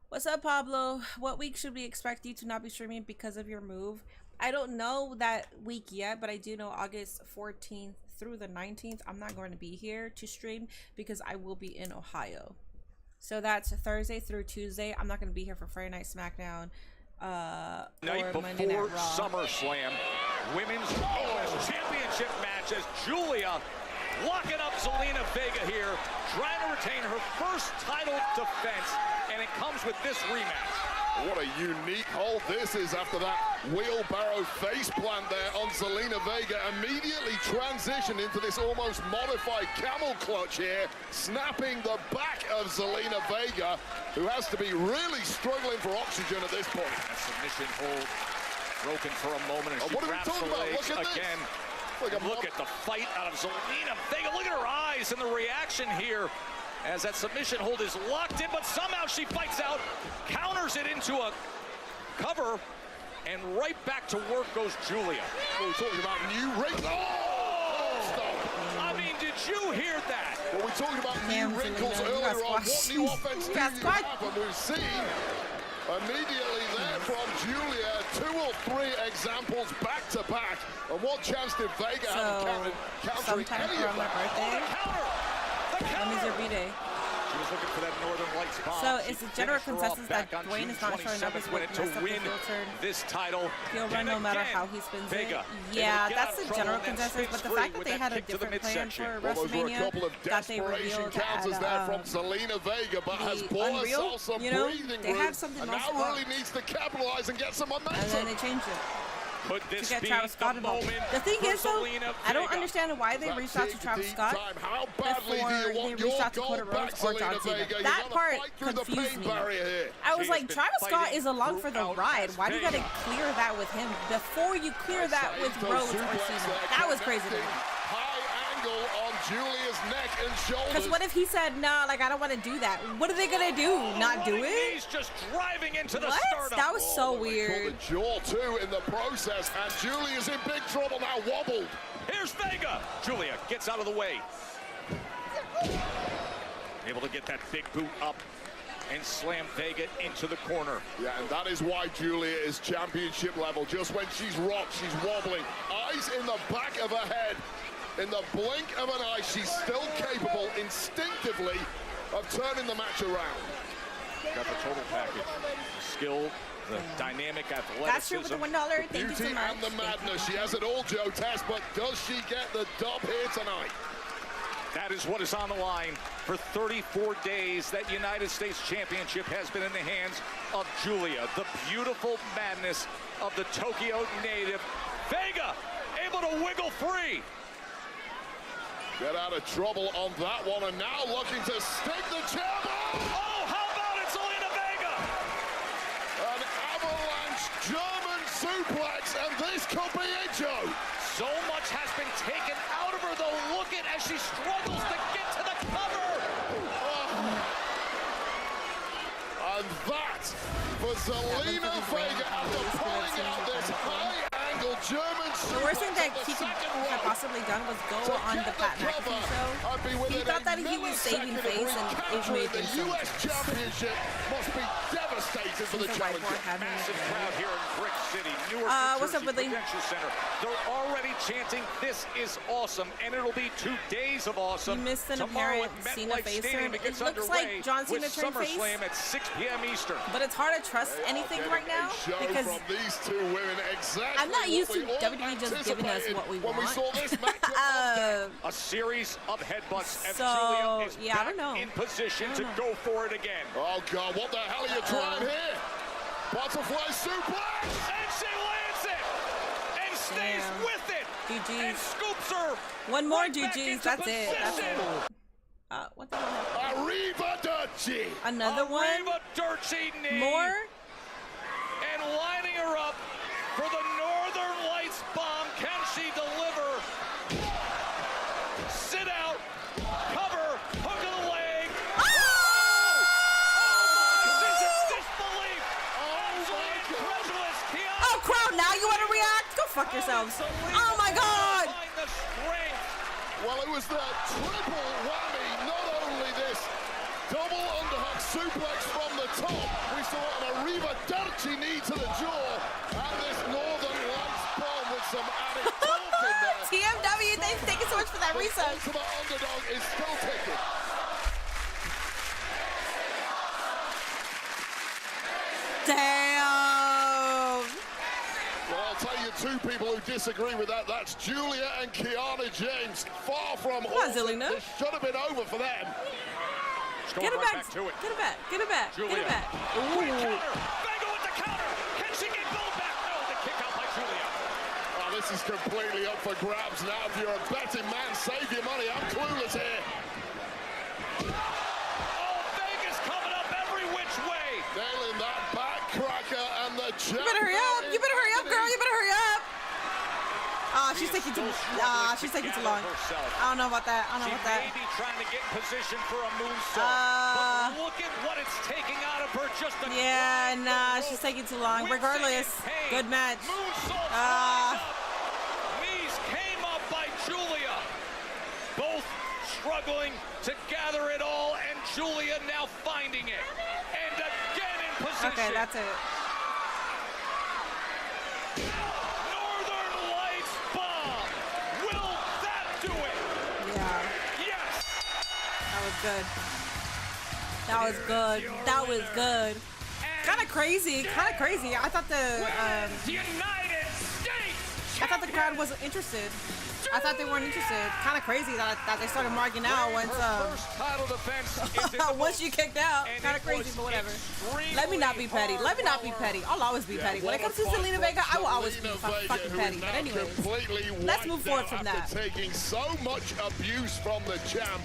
What's up, Pablo? What week should we expect you to not be streaming because of your move? I don't know that week yet, but I do know August 14th through the 19th I'm not going to be here to stream because I will be in Ohio. So that's Thursday through Tuesday. I'm not going to be here for Friday Night Smackdown night before SummerSlam. Women's US Championship match as Giulia locking up Zelina Vega here, trying to retain her first title defense, and it comes with this rematch. What a unique hold this is after that wheelbarrow face plant there on Zelina Vega. Immediately transitioned into this almost modified camel clutch here, snapping the back of Zelina Vega, who has to be really struggling for oxygen at this point. That submission hold broken for a moment, and she what are we wraps talking her about? legs Look at again. Like look at the fight out of Zelina Vega. Look at her eyes and the reaction here. as that submission hold is locked in, but somehow she fights out, counters it into a cover, and right back to work goes Giulia. We're talking about new wrinkles. Oh! Stop. I mean, did you hear that? Well, we're talking about new wrinkles earlier on. What new offense do you have? And we've seen immediately there from Giulia 2 or 3 examples back to back. And what chance did Vega have of countering any of that? Birthday. When is your B-Day? She was looking for that Northern Lights bomb. So it's a general consensus that Dwayne is not showing up as what to win this title. He'll run no matter how he spins it. Yeah, that's the general consensus. But the fact that they had a different plan for WrestleMania, that they revealed at from Zelina Vega, but has bought herself some breathing they had something and else now really needs to capitalize and get some momentum. And then they changed it. Could this to get be Travis Scott involved. The thing is, though, I don't understand why they reached out to Travis Scott before they reached out to Cody Rhodes or John Cena. That part confused me. I was like, Travis Scott is along for the ride. Why do you gotta clear that with him before you clear that with Rhodes or Cena? That was crazy to me. On Giulia's neck and shoulders. Because what if he said, nah, like, I don't want to do that? What are they going to do? Not do it? He's just driving into the stardom. That was so weird. The jaw, too, in the process. And Giulia's in big trouble now, wobbled. Here's Vega. Giulia gets out of the way. Able to get that big boot up and slam Vega into the corner. Yeah, and that is why Giulia is championship level. Just when she's rocked, she's wobbling. Eyes in the back of her head. In the blink of an eye, she's still capable instinctively of turning the match around. Got the total package. The skill, the dynamic athleticism. That's true with the $1. Thank you so much. And the madness. She has it all, Joe Tess, but does she get the dub here tonight? That is what is on the line. For 34 days, that United States Championship has been in the hands of Giulia, the beautiful madness of the Tokyo native. Vega able to wiggle free. Get out of trouble on that one, and now looking to stick the jab. Oh, how about it, Zelina Vega? An avalanche German suplex, and this could be it, Joe. So much has been taken out of her, though. Look at as she struggles to get to the cover. And that for Zelina Vega after pulling out this high-angle German suplex. The worst thing that he could have possibly done was go on the Pat McAfee show. He thought that he was saving face, and it made him so U.S. Championship must be devastated for the challenger. Massive crowd here in Brick City, Newark, what's up, Woodley? Convention Center. They're already chanting, "This is awesome," and it'll be 2 days of awesome. You missed an apparent Cena face turn. It looks like John Cena turned face. SummerSlam at 6 p.m. Eastern. But it's hard to trust anything right now because from these 2 women, exactly I'm not used to WWE just giving us what we want. When we saw this match, a series of headbutts as So, Giulia is yeah, I don't know. in position to go for it again. Oh, God, what the hell are you trying here? Butterfly suplex! And she lands it! And stays with it! GG's. And scoops her! One more GG's, that's it. That's it. What the hell? Arrivederci! Another one? Arrivederci knee! More? And lining her up for the Northern Lights bomb. Can she deliver? Sit out, cover, hook of the leg. Oh! This is disbelief. Absolutely incredulous. Oh, crowd, now you want to react? Go fuck yourselves. Oh, my God. Well, it was the triple whammy. Not only this double underhook suplex from the top, we saw an Arrivederci knee to the jaw, and this Northern Lights bomb with some added torque in there. TMW, thank you so much for that research. The ultimate underdog is still ticking. Damn. Well, I'll tell you 2 people who disagree with that. That's Giulia and Kiana James. Far from on, Zelina. This should have been over for them. Get it back. Get it back. Get it back. Giulia. Get it back. Ooh. Vega with the counter. Can she get gold back? No, the kick out by Giulia. Oh, this is completely up for grabs now. If you're a betting man, save your money. I'm clueless here. Oh, Vega's coming up every which way. Nailing that back cracker and the jump. You better hurry up. You better hurry up, girl. You better hurry up. Oh, she's taking too she's taking too long. I don't know about that. I don't know about that. She may be trying to get in position for a moonsault. But look at what it's taking out of her. Just a she's taking too long. Regardless, good match. Knees came up by Giulia. Both struggling to gather it all, and Giulia now finding it. And again in position. Okay, that's it. Northern Lights bomb. Will that do it? Yeah. Yes. That was good. That was good. That was good. Kind of crazy. Kind of crazy. I thought United States. I thought the crowd wasn't interested. I thought they weren't interested. Kind of crazy that they started marking out once once you kicked out. Kind of crazy, but whatever. Let me not be petty. Let me not be petty. I'll always be petty. When it comes to Zelina Vega, I will always be fucking petty. But anyways, let's move forward from that. Taking so much abuse from the champ.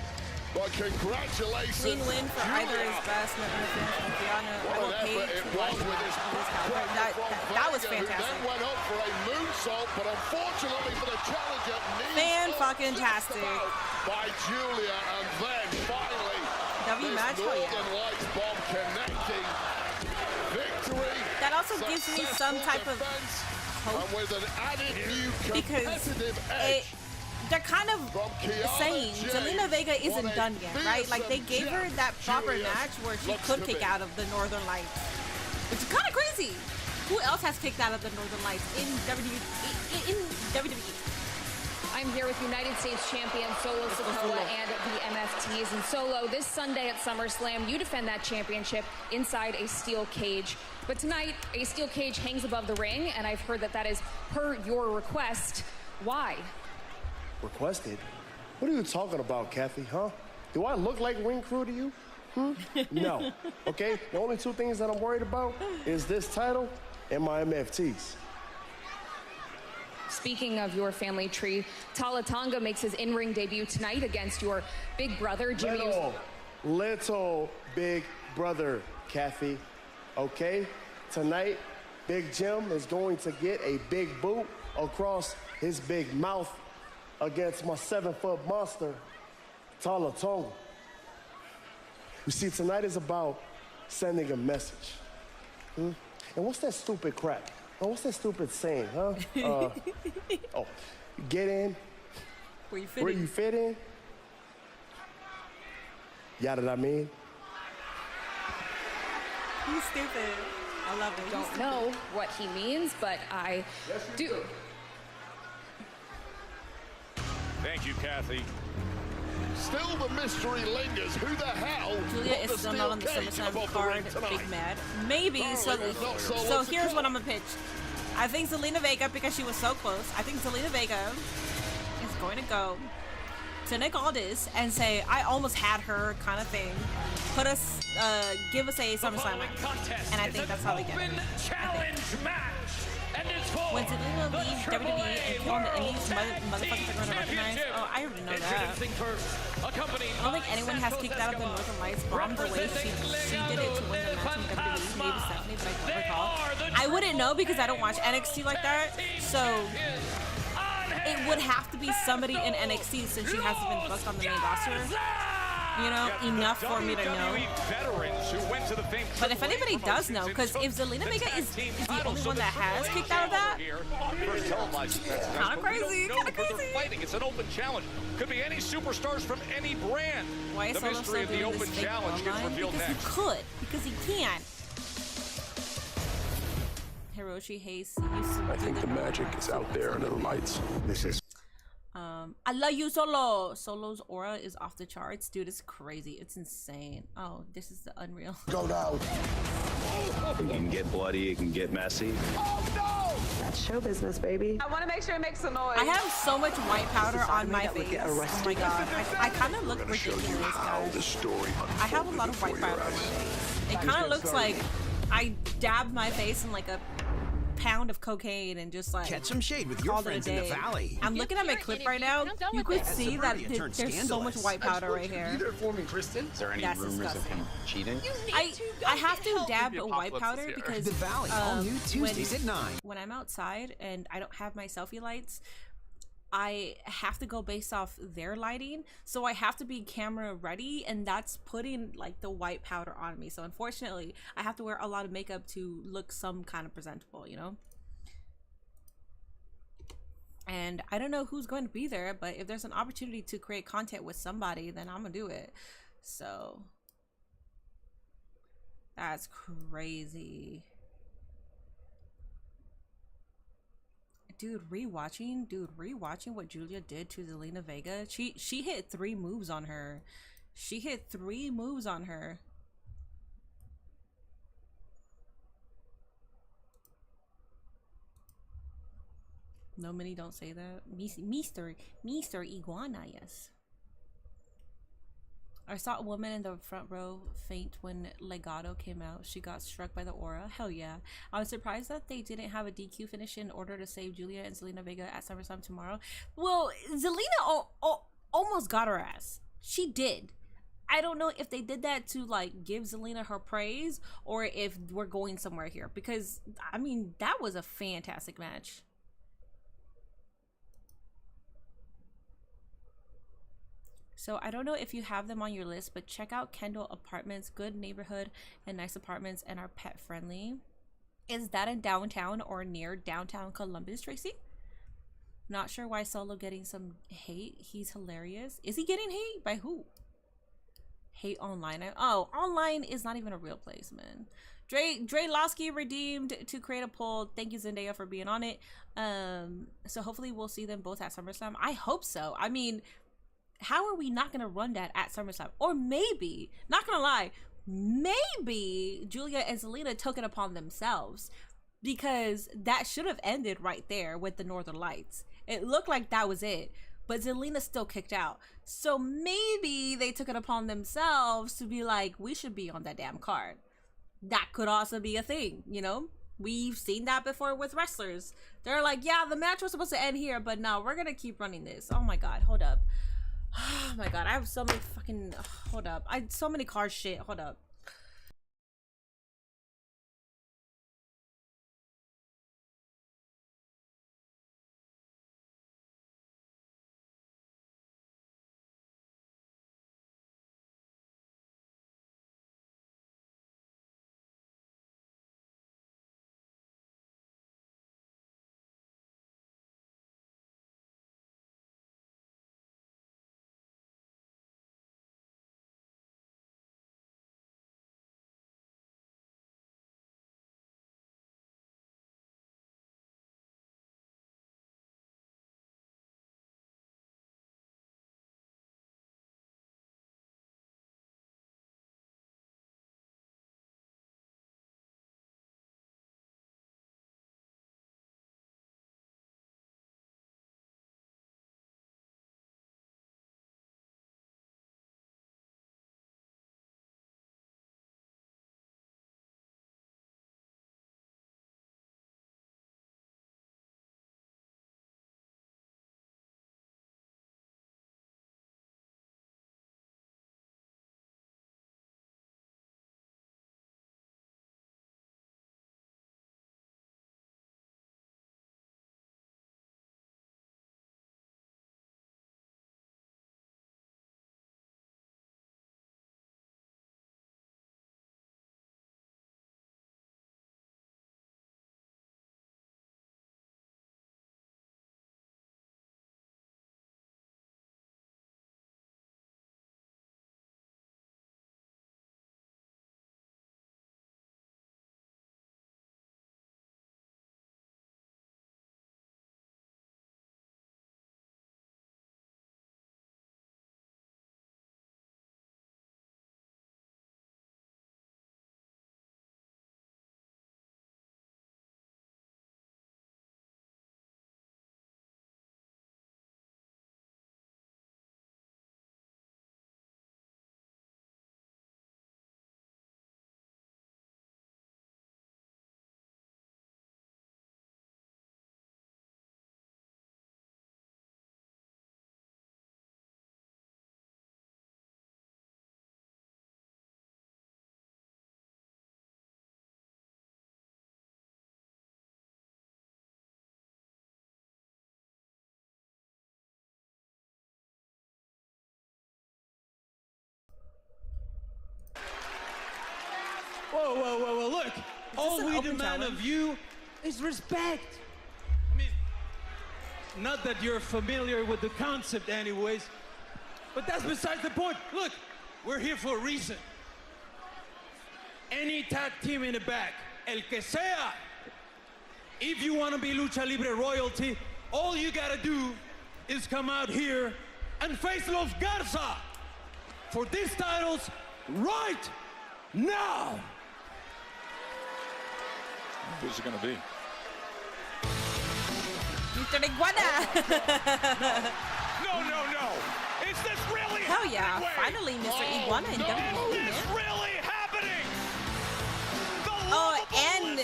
But congratulations. Clean win for either his best. That was fantastic. Then went up for a moonsault, but unfortunately for the challenger, fan-fucking-tastic by Giulia, and then finally match Northern Lights bomb connecting. Victory. That also gives me some type of hope, and with an added new competitive edge. They're kind of saying Zelina Vega isn't done yet, right? Like, they gave her that proper match where she could kick out of the Northern Lights, which is kind of crazy. Who else has kicked out of the Northern Lights in WWE? I'm here with United States champion Solo Sakoa and the MFTs. And Solo, this Sunday at SummerSlam, you defend that championship inside a steel cage. But tonight, a steel cage hangs above the ring, and I've heard that is per your request. Why? Requested? What are you talking about, Kathy, huh? Do I look like ring crew to you? No. Okay? The only two things that I'm worried about is this title and my MFTs. Speaking of your family tree, Tala Tonga makes his in-ring debut tonight against your big brother, Jimmy. Little big brother, Kathy. Okay? Tonight, Big Jim is going to get a big boot across his big mouth against my 7-foot monster, Tala Tonga. You see, tonight is about sending a message. And what's that stupid crap? Oh, what's that stupid saying, huh? Get in where you fit where you fit in. Yeah, that I mean. He's stupid. I love it. Don't know what he means, but I do. Thank you, Kathy. Still the mystery lingers. Who the hell? Giulia is still not on the SummerSlam card. Big mad. Maybe. So here's what I'm gonna pitch. I think Zelina Vega, because she was so close, I think Zelina Vega is going to go to Nick Aldis and say, I almost had her, kind of thing. Put us, give us a SummerSlam match. And I think that's how they get it. When Zelina leaves WWE and kill the Indies, motherfuckers are going to recognize. Oh, I already know that. I don't think anyone has kicked out of the Northern Lights bomb the way she did it to win the match in WWE. Maybe Stephanie, but I don't recall. I wouldn't know because I don't watch NXT like that. So it would have to be somebody in NXT since she hasn't been booked on the main roster. You know, enough for me to know. But if anybody does know, because if Zelina Vega is the only one that has kicked out of that, kind of crazy, kind of crazy. It's an open challenge. Could be any superstars from any brand. Why is Solo still doing this fake bloodline? Because he could, because he can. Hiroshi Hayes used to I think the magic is out there under the lights. This is. I love you, Solo. Solo's aura is off the charts. Dude, it's crazy. It's insane. Oh, this is the unreal. Go down. It can get bloody. It can get messy. Oh, no! That's show business, baby. I want to make sure it makes some noise. I have so much white powder on my face. Oh my god. I kind of look ridiculous, guys. I have a lot of white powder on my face. It kind of looks like I dabbed my face in like a pound of cocaine and just like catch some shade with your friends in the valley. I'm looking at my clip right now. You could see that there's so much white powder right here. Is there any rumors of him cheating? I have to dab white powder because the valley all new Tuesdays at 9. When I'm outside and I don't have my selfie lights, I have to go based off their lighting, so I have to be camera ready, and that's putting like the white powder on me. So unfortunately, I have to wear a lot of makeup to look some kind of presentable, you know? And I don't know who's going to be there, but if there's an opportunity to create content with somebody, then I'm gonna do it. So that's crazy. Dude, rewatching what Giulia did to Zelina Vega. She hit 3 moves on her. She hit 3 moves on her. No, many don't say that. Mr. Iguana, yes. I saw a woman in the front row faint when Legado came out. She got struck by the aura. Hell yeah. I was surprised that they didn't have a DQ finish in order to save Giulia and Zelina Vega at SummerSlam tomorrow. Well, Zelina almost got her ass. She did. I don't know if they did that to like give Zelina her praise or if we're going somewhere here. Because, I mean, that was a fantastic match. So I don't know if you have them on your list, but check out Kendall Apartments. Good neighborhood and nice apartments and are pet friendly. Is that in downtown or near downtown Columbus, Tracy? Not sure why Solo getting some hate. He's hilarious. Is he getting hate? By who? Hate online. Oh, online is not even a real place, man. Dre Losky redeemed to create a poll. Thank you, Zendaya, for being on it. So hopefully we'll see them both at SummerSlam. I hope so. I mean, how are we not gonna run that at SummerSlam? Or maybe, not gonna lie, maybe Giulia and Zelina took it upon themselves, because that should have ended right there with the Northern Lights. It looked like that was it, but Zelina still kicked out. So maybe they took it upon themselves to be like, we should be on that damn card. That could also be a thing, you know? We've seen that before with wrestlers. They're like, yeah, the match was supposed to end here, but no, we're gonna keep running this. Oh my god, hold up. Oh my god, I have so many fucking, hold up. So many car shit, hold up. Whoa, look. All we demand of you is respect. I mean, not that you're familiar with the concept anyways, but that's besides the point. Look, we're here for a reason. Any tag team in the back, el que sea, if you want to be Lucha Libre royalty, all you gotta do is come out here and face Los Garza for these titles right now. Who's it gonna be? Mr. Iguana. No. Is this really Hell yeah. happening? Finally, Mr. Iguana in WWE. Is this really happening? And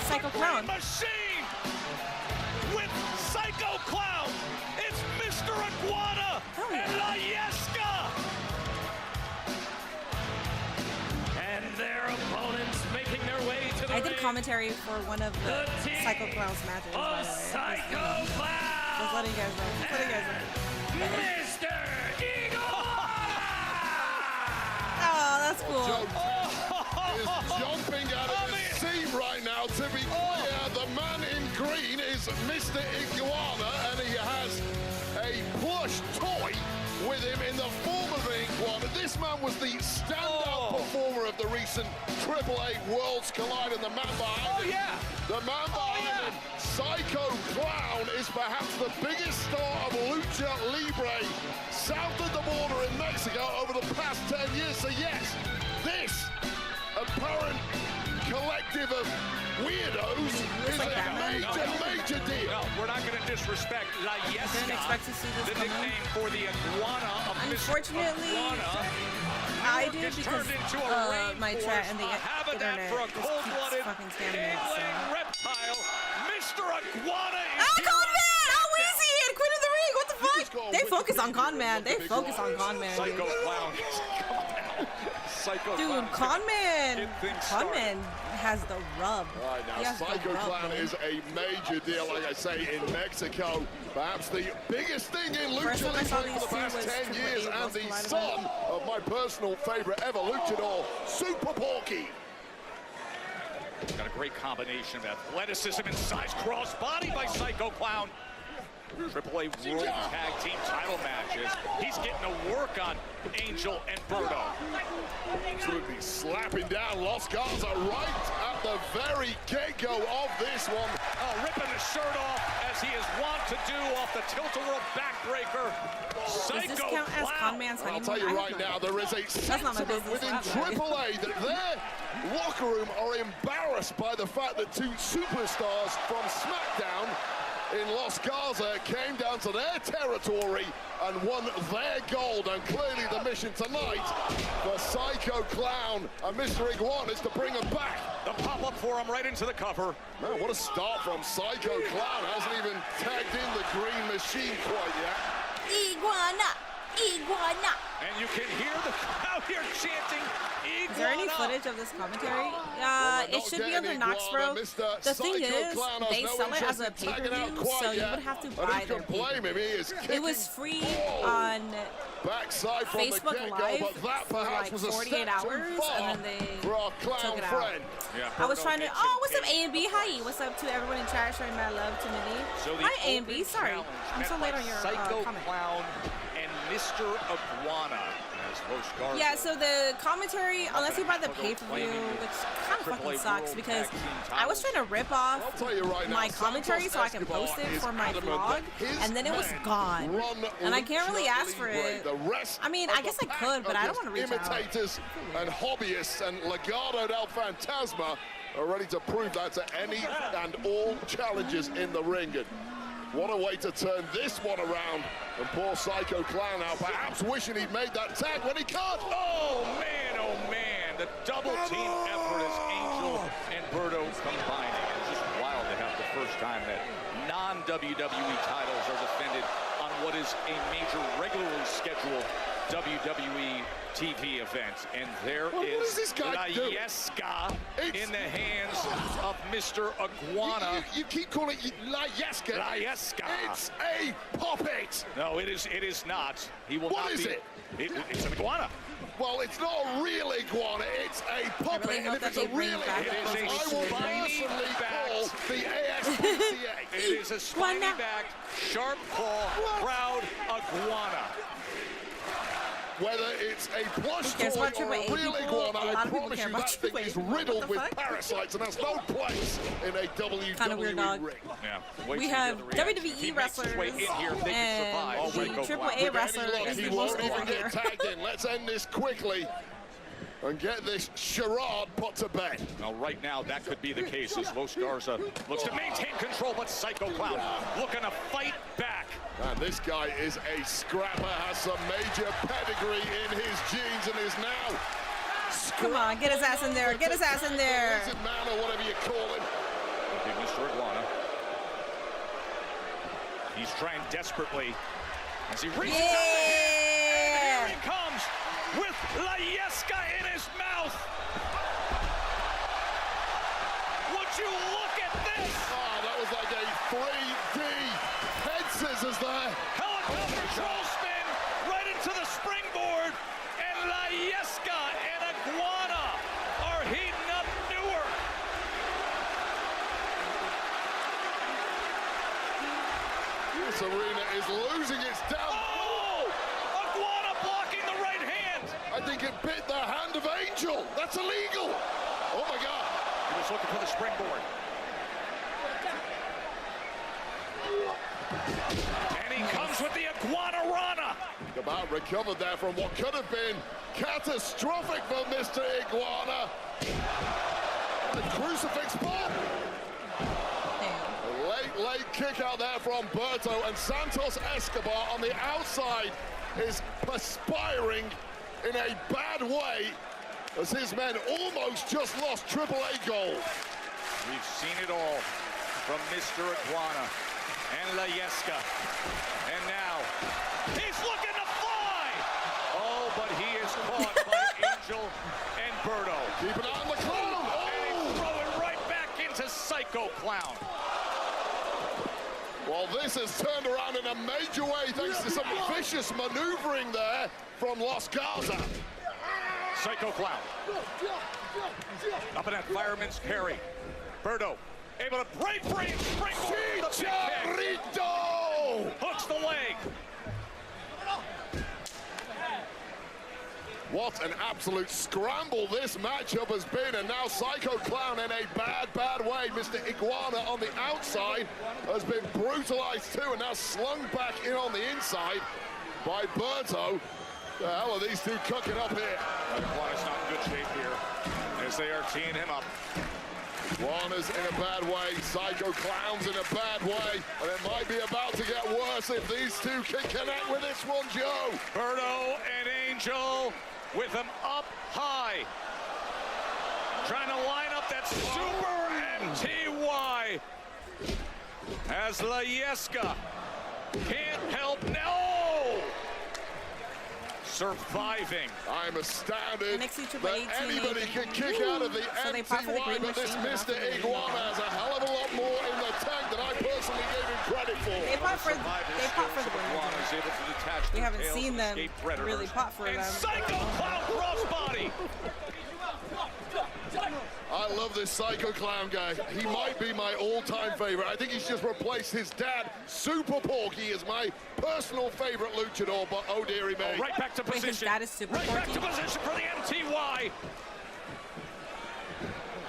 Psycho Clown. Machine with Psycho Clown. It's Mr. Iguana and La Yesca. And their opponents making their way to the I did commentary for one of the Psycho Clown's matches, by the way. Psycho Clown. Just letting you guys know. Mr. Iguana. Oh, that's cool. Is jumping out of his seat right now. To be clear, the man in green is Mr. Iguana, and he has a plush toy with him in the form of an iguana. This man was the standout performer of the recent AAA Worlds Collide, and the man behind him. The man behind him, Psycho Clown, is perhaps the biggest star of Lucha Libre south of the border in Mexico over the past 10 years. So yes, this apparent collective of weirdos is a major deal. No, we're not going to disrespect La Yesca, Didn't expect to see this the nickname for the iguana of Unfortunately, I did because my chat and the internet for a just cold-blooded, keeps fucking scamming me. So. reptile. Mr. Iguana is Conman! How easy! And Queen of the Ring! What the fuck? They focus on Conman. They focus on Conman. Psycho Clown. Psycho Dude, Conman has the rub. Right now, Psycho Clown is a major deal, like I say, in Mexico. Perhaps the biggest thing in Lucha Libre for the past 10 years, and the son of my personal favorite ever luchador, Super Porky. Got a great combination of athleticism and size, cross-body by Psycho Clown. AAA World Tag Team title matches. He's getting to work on Angel and Berto. Absolutely slapping down Los Garza right at the very get-go of this one. Oh, ripping the shirt off as he is wont to do off the tilt-a-whirl backbreaker. Does this count as Conman's honeymoon? I'll tell you right now, there is a sentiment within AAA that their locker room are embarrassed by the fact that two superstars from Smackdown in Los Garza came down to their territory and won their gold. And clearly the mission tonight for Psycho Clown and Mr. Iguana is to bring them back. The pop-up for him right into the cover. Man, what a start from Psycho Clown. Hasn't even tagged in the green machine quite yet. Iguana! Iguana! And you can hear the crowd here chanting Iguana. Is there any footage of this commentary? It should be under Knox, bro. The thing is, they sell it as a pay-per-view, so you would have to buy their pay-per-view. It was free on Facebook Live for like 48 hours, and then they took it out. I was trying to, what's up, A and B? Hi, what's up to everyone in chat showing my love to Minnie? Hi, A and B. Sorry, I'm so late on your comment. Clown and Mr. Iguana as host Garza. Yeah, so the commentary, unless you buy the pay-per-view, which kind of fucking sucks because I was trying to rip off my commentary so I can post it for my vlog, and then it was gone. And I can't really ask for it. I mean, I guess I could, but I don't want to reach out. Imitators and hobbyists and Legado del Fantasma are ready to prove that to any and all challenges in the ring. And what a way to turn this one around. And poor Psycho Clown now perhaps wishing he'd made that tag when he can't. Oh man, the double team effort as Angel and Berto combining. It's just wild to have the first time that non-WWE titles are defended on what is a major regularly scheduled WWE TV event. And there is La Yesca in the hands of of Mr. Iguana. You keep calling it Layeska. Layeska. It's a puppet. No, it is not. He will What not is be. it? It's an iguana. Well, it's not a real iguana, it's a puppet, really and if it's a real iguana, It is a I will personally call the ASPCA. It is a spiny-backed, sharp claw, proud iguana. Whether it's a plush cares toy about or a AAA real people? iguana, A I lot of people promise care you about that thing AAA is people. What riddled the with fuck? parasites and has no place in a WWE Kinda weird, dog. ring. Yeah. We have WWE wrestlers and the AAA wrestler is the most over here. Tagged in. Let's end this quickly and get this charade put to bed. Now, right now, that could be the case as Los Garza looks to maintain control, but Psycho Clown looking to fight back. And this guy is a scrapper, has some major pedigree in his genes, and is now... Come on, get his ass in there. Get his ass in there. Man or whatever you call him. Okay, Mr. Iguana. He's trying desperately as he reaches out the hand. And here he comes with Layeska in his mouth. Would you look at this? Oh, that was like a 3D head scissors there. Helicopter troll spin right into the springboard. And Layeska and Iguana are heating up Newark. This arena is losing its down. Oh! Iguana blocking the right hand. I think it bit the hand of Angel. That's illegal. Oh my God. He was looking for the springboard. And he comes with the Iguana Rana. About recovered there from what could have been catastrophic for Mr. Iguana. The crucifix bomb. Late kick out there from Berto, and Santos Escobar on the outside is perspiring in a bad way as his men almost just lost AAA gold. We've seen it all from Mr. Iguana and Layeska. And now he's looking to fly. Oh, but he is caught by Angel and Berto. Keep an eye on the clown. Oh! And he's throwing right back into Psycho Clown. Well, this has turned around in a major way thanks to some vicious maneuvering there from Los Garza. Psycho Clown. Up in that fireman's carry. Berto able to break free and springboard. Chicharito! Hooks the leg. What an absolute scramble this matchup has been, and now Psycho Clown in a bad way. Mr. Iguana on the outside has been brutalized too, and now slung back in on the inside by Berto. The hell are these two cooking up here? Iguana's not in good shape here as they are teeing him up. Iguana's in a bad way, Psycho Clown's in a bad way, and it might be about to get worse if these two can connect with this one, Joe. Berto and Angel with him up high. Trying to line up that super MTY. As Layeska can't help, no! Surviving. I'm astounded NXT that anybody can kick out of the MTY, but this Mr. Iguana has a hell of a lot more in the tank than I personally gave him credit for. They fought for the win. We haven't seen them really pot for them. Psycho Clown crossbody. I love this Psycho Clown guy. He might be my all-time favorite. I think he's just replaced his dad, Super Porky, as my personal favorite luchador, but oh dearie me. Oh, right back to position. His dad is Super right Porky. back to position for the MTY.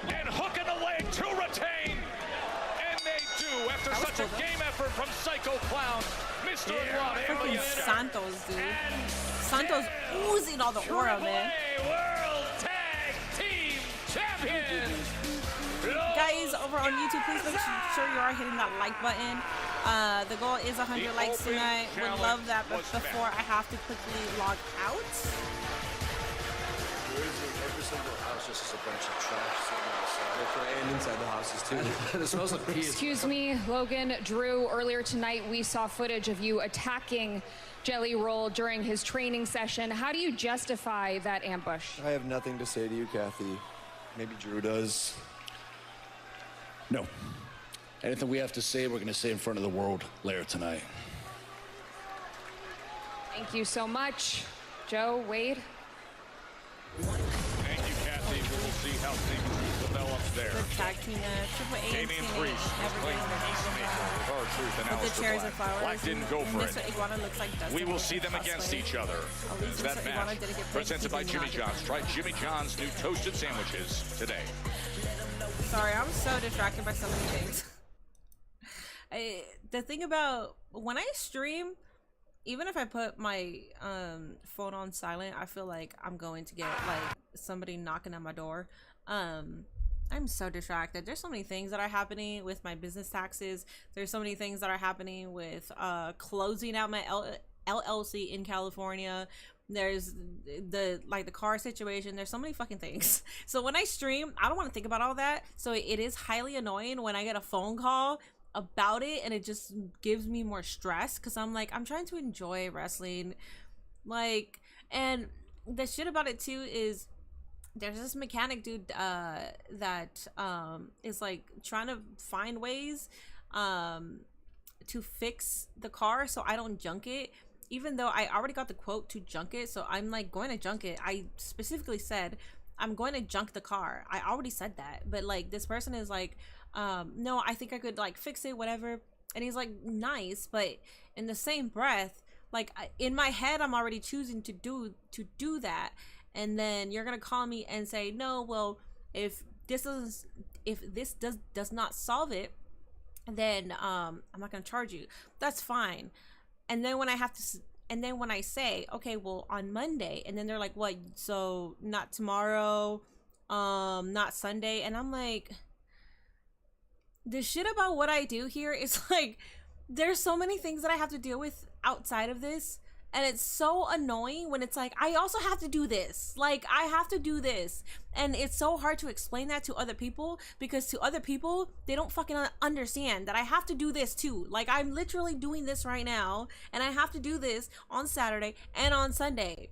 And hooking the leg to retain. And they do after such a game effort from Psycho Clown. Mr. Iguana and Freaking Layeska. Santos, dude. Santos oozing all the aura, man. World Tag Team Champions. Guys, over on YouTube, please make sure you are hitting that like button. The goal is 100 likes tonight. Would love that, but before I have to quickly log out. Every single house just is a bunch of trash sitting outside. And inside the houses too. It smells like pee. Excuse me, Logan, Drew, earlier tonight we saw footage of you attacking Jelly Roll during his training session. How do you justify that ambush? I have nothing to say to you, Kathy. Maybe Drew does. No. Anything we have to say, we're going to say in front of the world later tonight. Thank you so much, Joe, Wade. Thank you, Kathy. We will see how things develop there. The tag team match, Triple A and Damian Cena Priest playing Peacemaker with our truth and with the chairs and flowers. Black didn't go for it. Mr. Iguana looks like Dustin. We will see them against each other. As that match presented by Jimmy John's. Try Jimmy John's new toasted sandwiches today. Sorry, I'm so distracted by so many things. The thing about when I stream, even if I put my phone on silent, I feel like I'm going to get like somebody knocking at my door. I'm so distracted. There's so many things that are happening with my business taxes. There's so many things that are happening with closing out my LLC in California. There's the car situation. There's so many fucking things. So when I stream, I don't want to think about all that. So it is highly annoying when I get a phone call about it, and it just gives me more stress because I'm like, I'm trying to enjoy wrestling. Like, and the shit about it too is there's this mechanic dude that is like trying to find ways to fix the car so I don't junk it, even though I already got the quote to junk it. So I'm like going to junk it. I specifically said I'm going to junk the car. I already said that, but like this person is like, no, I think I could like fix it, whatever. And he's like, nice, but in the same breath, like in my head, I'm already choosing to do that. And then you're gonna call me and say, no, well, if this does not solve it, then I'm not gonna charge you. That's fine. And then when I say, okay, well, on Monday, and then they're like, what? So not tomorrow, not Sunday, and I'm like, the shit about what I do here is like, there's so many things that I have to deal with outside of this. And it's so annoying when it's like, I also have to do this. Like, I have to do this. And it's so hard to explain that to other people because to other people, they don't fucking understand that I have to do this too. Like, I'm literally doing this right now. And I have to do this on Saturday and on Sunday.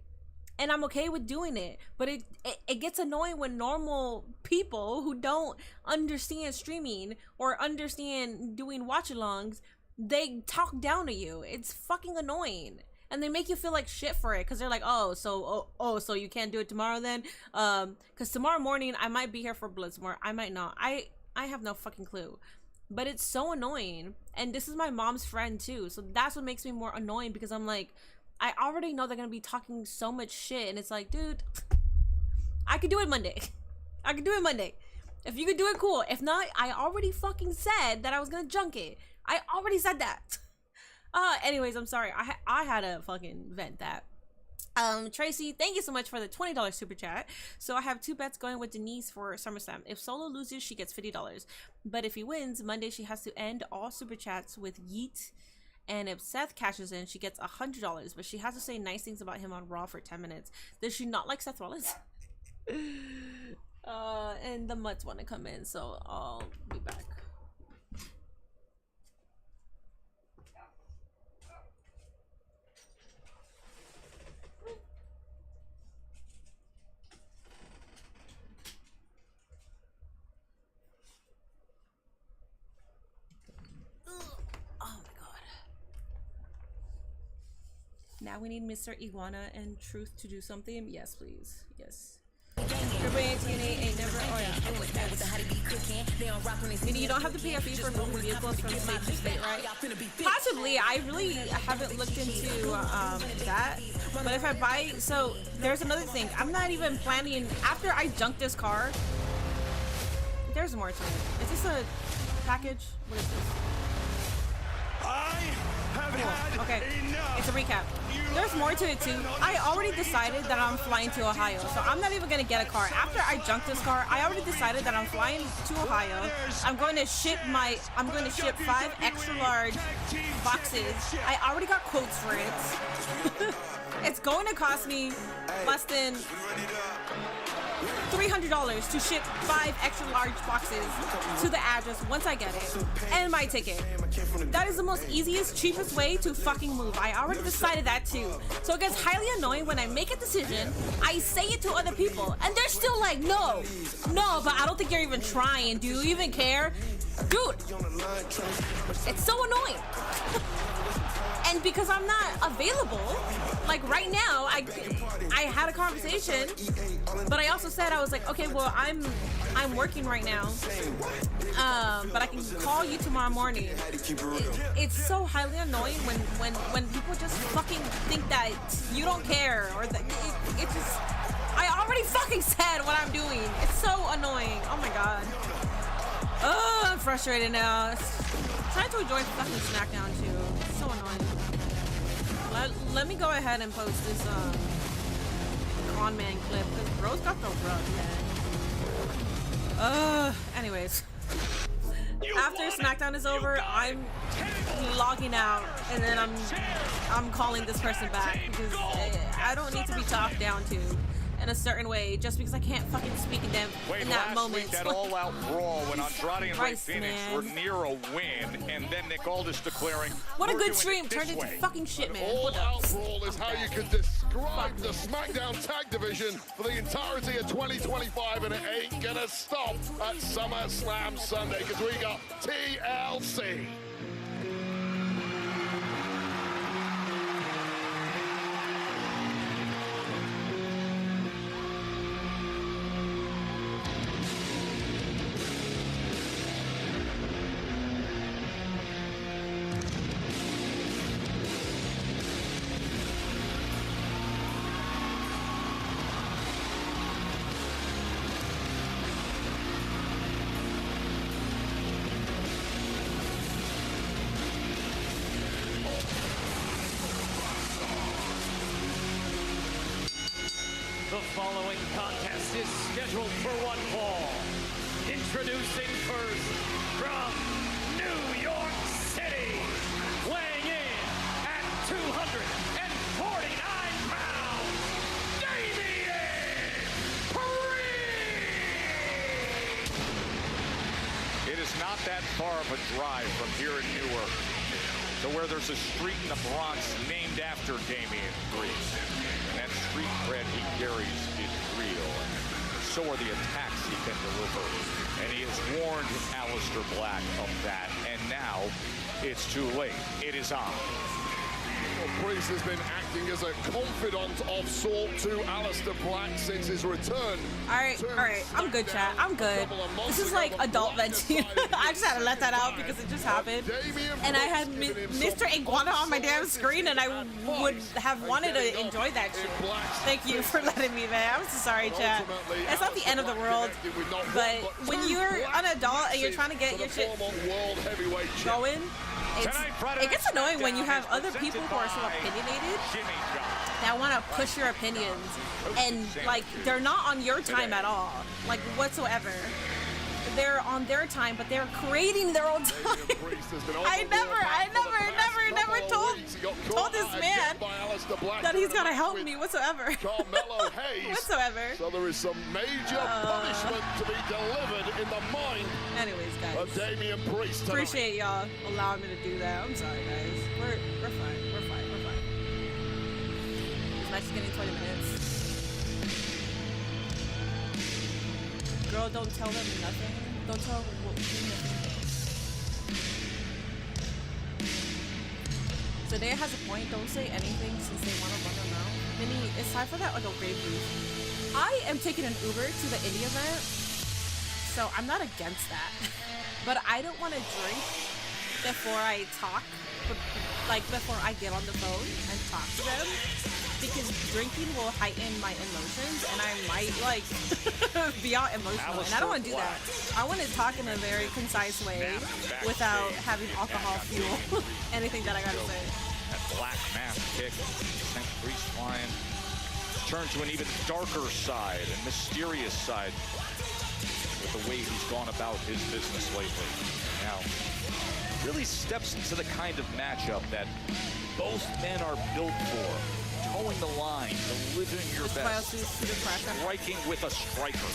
And I'm okay with doing it. But it gets annoying when normal people who don't understand streaming or understand doing watch-alongs, they talk down to you. It's fucking annoying. And they make you feel like shit for it because they're like, so you can't do it tomorrow then? Because tomorrow morning I might be here for Bloodsport. I might not. I have no fucking clue. But it's so annoying. And this is my mom's friend too. So that's what makes me more annoying because I'm like, I already know they're going to be talking so much shit. And it's like, dude, I could do it Monday. I could do it Monday. If you could do it, cool. If not, I already fucking said that I was going to junk it. I already said that. Anyways, I'm sorry. I had to fucking vent that. Tracy, thank you so much for the $20 super chat. So I have 2 bets going with Denise for SummerSlam. If Solo loses, she gets $50. But if he wins, Monday she has to end all super chats with Yeet. And if Seth cashes in, she gets $100. But she has to say nice things about him on Raw for 10 minutes. Does she not like Seth Rollins? And the Mutts want to come in, so I'll be back. Now we need Mr. Iguana and Truth to do something. Yes, please. Yes. Meaning you don't have to pay a fee for moving vehicles from state to state, right? Possibly. I really haven't looked into that. But if I buy... So, there's another thing. I'm not even planning... After I junk this car... There's more to it. Is this a package? What is this? Okay, it's a recap. There's more to it too. I already decided that I'm flying to Ohio, so I'm not even gonna get a car. After I junk this car, I already decided that I'm flying to Ohio. I'm going to ship 5 extra large boxes. I already got quotes for it. It's going to cost me less than $300 to ship 5 extra large boxes to the address once I get it, and my ticket. That is the most easiest, cheapest way to fucking move. I already decided that too. So it gets highly annoying when I make a decision, I say it to other people, and they're still like, no, but I don't think you're even trying. Do you even care? Dude, it's so annoying. And because I'm not available, like right now, I had a conversation, but I also said, I was like, okay, well, I'm working right now, but I can call you tomorrow morning. It's so highly annoying when people just fucking think that you don't care, or that it just, I already fucking said what I'm doing. It's so annoying. Oh my god. Oh, I'm frustrated now. It's time to enjoy fucking Smackdown too. It's so annoying. Let me go ahead and post this con man clip, because bro's got the rub, man. Anyways. After Smackdown is over, I'm logging out, and then I'm calling this person back, because I don't need to be talked down to in a certain way just because I can't fucking speak to them in that moment. That all-out brawl when Andrade and Rey Fenix were near a win, and then Nick Aldis declaring, what a good stream turned into fucking shit, man. All-out brawl is how you could describe the SmackDown Tag Division for the entirety of 2025, and it ain't gonna stop at SummerSlam Sunday, because we got TLC. The following contest is scheduled for one fall. Introducing first from New York City, weighing in at 249 pounds, Damian Priest! It is not that far of a drive from here in Newark to where there's a street in the Bronx named after Damian Priest. And that street cred he carries is real, and so are the attacks he can deliver. And he has warned Alistair Black of that, and now it's too late. It is on. Well, Priest has been acting as a confidant of sort to Alistair Black since his return. All right, I'm good, chat. I'm good. This is like adult venting. I just had to let that out because it just happened. And I had Mr. Iguana on my damn screen, and I would have wanted to enjoy that shit. Thank you for letting me, man. I'm so sorry, chat. It's not the end of the world, but when you're an adult and you're trying to get your shit going, it gets annoying when you have other people who are so opinionated that want to push your opinions, and like they're not on your time at all, like whatsoever. They're on their time, but they're creating their own time. I never told this man that he's gonna help me whatsoever. Whatsoever. So there is some major punishment to be delivered in the mind. Anyways, guys. Of Damian Priest. Appreciate y'all allowing me to do that. I'm sorry, guys. We're fine. We're fine. This match is getting 20 minutes. Girl, don't tell them nothing. Don't tell them what we do. Zendaya has a point. Don't say anything since they want to run them out. Minnie, it's time for that like a grave booth. I am taking an Uber to the indie event, so I'm not against that. But I don't want to drink before I talk, like before I get on the phone and talk to them, because drinking will heighten my emotions, and I might like be out emotional, and I don't want to do that. I want to talk in a very concise way without having alcohol fuel anything that I gotta say. That black mask kick sent Priest flying. Turned to an even darker side and mysterious side with the way he's gone about his business lately. Now, really steps into the kind of matchup that both men are built for. Towing the line, delivering your best, striking with a striker.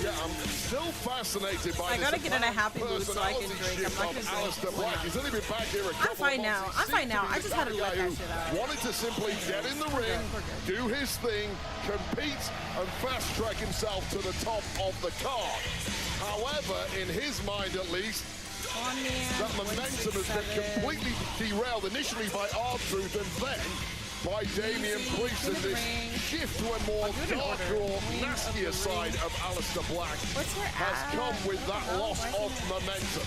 Yeah, I'm still fascinated by I gotta get in a happy mood so I can drink. I'm not gonna drink. Alistair Black. He's only been back here a couple I'm fine of now. months. I'm fine now. I just had to let that Who shit out. wanted to simply get in the ring, do his thing, compete, and fast-track himself to the top of the card. However, in his mind at least, that momentum has been completely derailed initially by R-Truth and then by Damian Priest, and this shift to a more darker or nastier side of Alistair Black has come with that loss of momentum.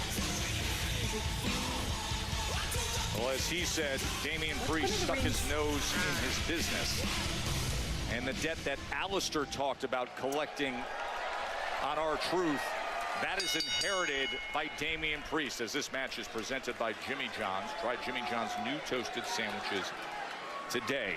Well, as he said, Damian Priest stuck his nose in his business. And the debt that Alistair talked about collecting on R-Truth, that is inherited by Damian Priest, as this match is presented by Jimmy John's. Try Jimmy John's new toasted sandwiches today.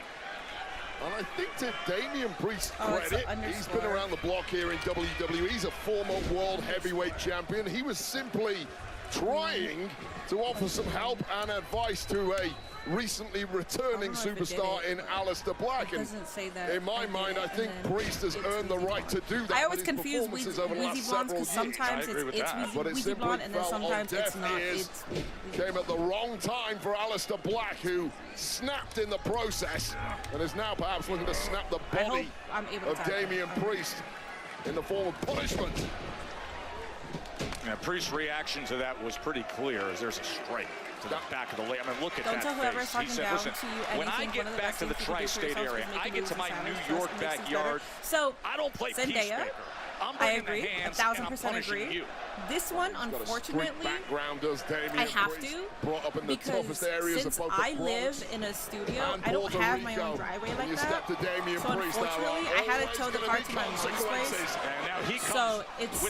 And I think to Damian Priest's credit, he's been around the block here in WWE. He's a former world heavyweight champion. He was simply trying to offer some help and advice to a recently returning superstar in Alistair Black. And in my mind, I think Priest has earned the right to do that. I always confuse Weezy Blondes because sometimes it's Weezy Blonde and then sometimes it's not. Came at the wrong time for Alistair Black, who snapped in the process and is now perhaps looking to snap the body of Damian Priest in the form of punishment. Yeah, Priest's reaction to that was pretty clear, as there's a strike to the back of the leg. I mean, look at that face. He said, listen, when I get back to the tri-state area, I get to my New York backyard, so I don't play peacemaker. I agree, 1,000% agree. You. This one, unfortunately, I have to, because since I live in a studio, I don't have my own driveway like that. So unfortunately, I had to tow the car to my mom's place. So it's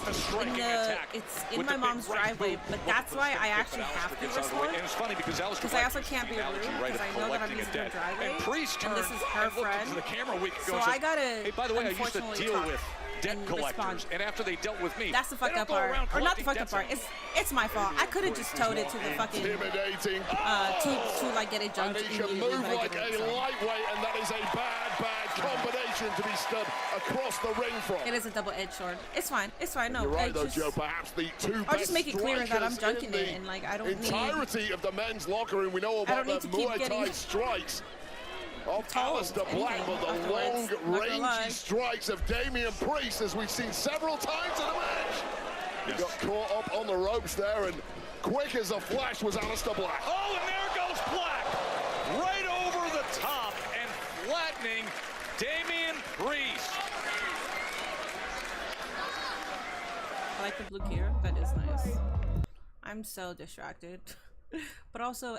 in my mom's driveway, but that's why I actually have to this one. And it's funny because I also can't be rude because I know that I'm using her driveway, and this is her friend. So I gotta, hey, by the way, I used to deal with debt collectors, and after they dealt with me, that's the fucked up part, or not the fucked up part. It's my fault. I could have just towed it to the fucking to like get it junked. And he can move like a lightweight, and that is a bad combination to be stood across the ring from. It is a double-edged sword. It's fine. It's fine. No, you're right though, Joe. Perhaps the two I'll just make it clear that I'm junking it, and like I don't entirety of the men's locker room. We know about the Muay Thai strikes of Alistair Black, but the long, rangy strikes of Damian Priest, as we've seen several times in the match. He got caught up on the ropes there, and quick as a flash was Alistair Black. Oh, and there goes Black, right over the top and flattening Damian Priest. I like the blue gear. That is nice. I'm so distracted. But also,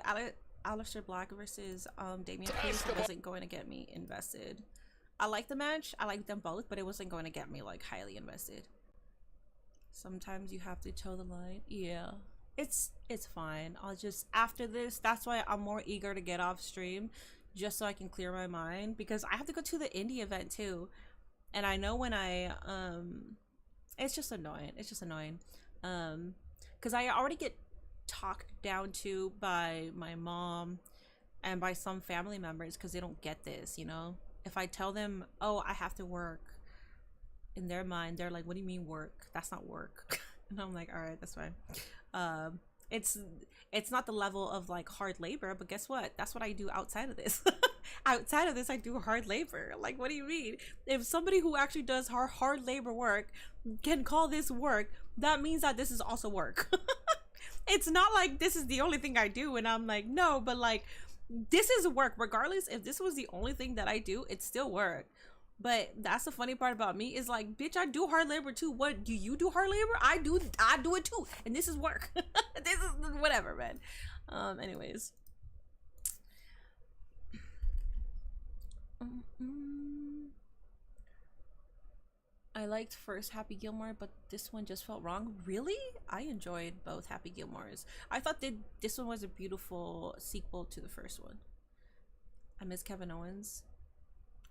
Alistair Black versus Damian Priest wasn't going to get me invested. I like the match. I like them both, but it wasn't going to get me like highly invested. Sometimes you have to toe the line. Yeah, it's fine. I'll just, after this, that's why I'm more eager to get off stream, just so I can clear my mind, because I have to go to the indie event too, and I know when I it's just annoying. It's just annoying because I already get talked down to by my mom and by some family members because they don't get this, you know. If I tell them, oh, I have to work, in their mind they're like, what do you mean work? That's not work. And I'm like, all right, that's fine. It's not the level of like hard labor, but guess what, that's what I do outside of this. Outside of this I do hard labor. Like, what do you mean? If somebody who actually does hard labor work can call this work, that means that this is also work. It's not like this is the only thing I do and I'm like, no, but like this is work. Regardless if this was the only thing that I do, it's still work. But that's the funny part about me, is like, bitch, I do hard labor too. What, do you do hard labor? I do it too, and this is work. This is whatever, man. Anyways, I liked first Happy Gilmore, but this one just felt wrong. Really? I enjoyed both Happy Gilmores. I thought that this one was a beautiful sequel to the first one. I miss Kevin Owens.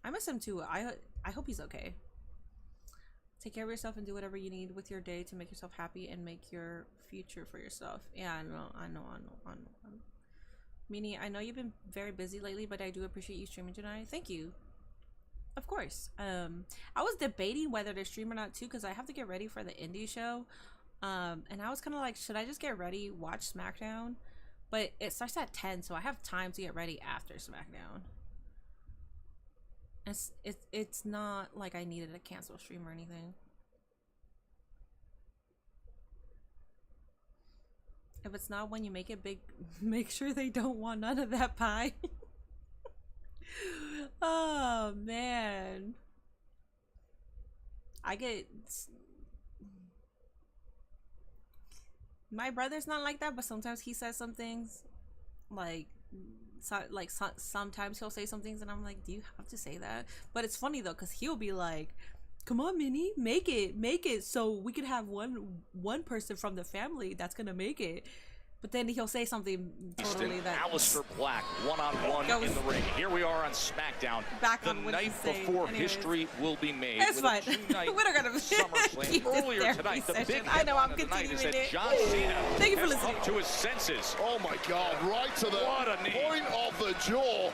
I miss him too. I hope he's okay. Take care of yourself and do whatever you need with your day to make yourself happy and make your future for yourself. Yeah, I know. Meanie, I know you've been very busy lately, but I do appreciate you streaming tonight. Thank you. Of course. I was debating whether to stream or not too, because I have to get ready for the indie show. And I was kind of like, should I just get ready, watch Smackdown? But it starts at 10, so I have time to get ready after Smackdown. It's not like I needed to cancel stream or anything. If it's not when you make it big, make sure they don't want none of that pie. Oh man, my brother's not like that, but sometimes he says some things sometimes he'll say some things and I'm like, do you have to say that? But it's funny though, because he'll be like, come on Minnie, make it so we could have one person from the family that's gonna make it. But then he'll say something totally that... Alistair Black, one-on-one in the ring. Here we are on SmackDown. The night before history will be made. It's fine. We're not going to SummerSlam. Earlier tonight, the big I know, I'm continuing it. John Cena Thank you for listening. Come to his senses. Oh my God, right to the point of the jaw.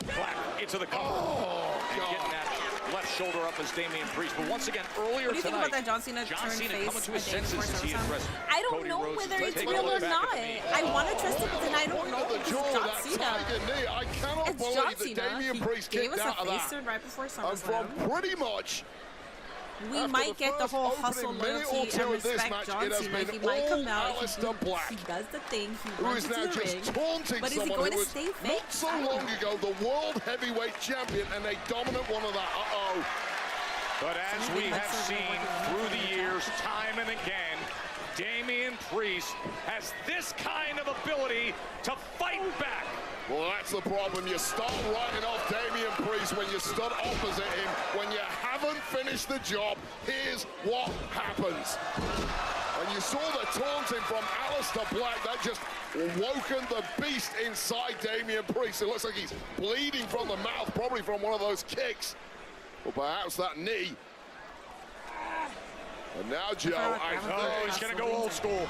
Black into the cover. Oh, and getting that left shoulder up as Damian Priest. But once again, earlier what do you think tonight, about that John Cena turned face coming to his a day before senses as he addressed I don't Cody know Rhodes whether it's taking real a or look back not. at the knee. I want to trust it, but then I don't know The because jaw it's John that Cena. tiger knee. I cannot It's believe John that Cena. Damian He Priest gave kicked us out a of face that. turn right before And from SummerSlam. pretty much We after might the get the first whole opening hustle, minute or loyalty, two and of this respect match, John it has Cena. been He might come all out, Alistair Black. he does the thing, he who runs is now into the ring. just taunting But is he someone going who to was stay fake? not so long ago the world heavyweight champion and a dominant one of that. But as we have seen through the years, time and again, Damian Priest has this kind of ability to fight back. Well, that's the problem. You start writing off Damian Priest when you stood opposite him. When you haven't finished the job, here's what happens. And you saw the taunting from Alistair Black. That just woken the beast inside Damian Priest. It looks like he's bleeding from the mouth, probably from one of those kicks. Or perhaps that knee. And now, Joe, I think he's going to go old school.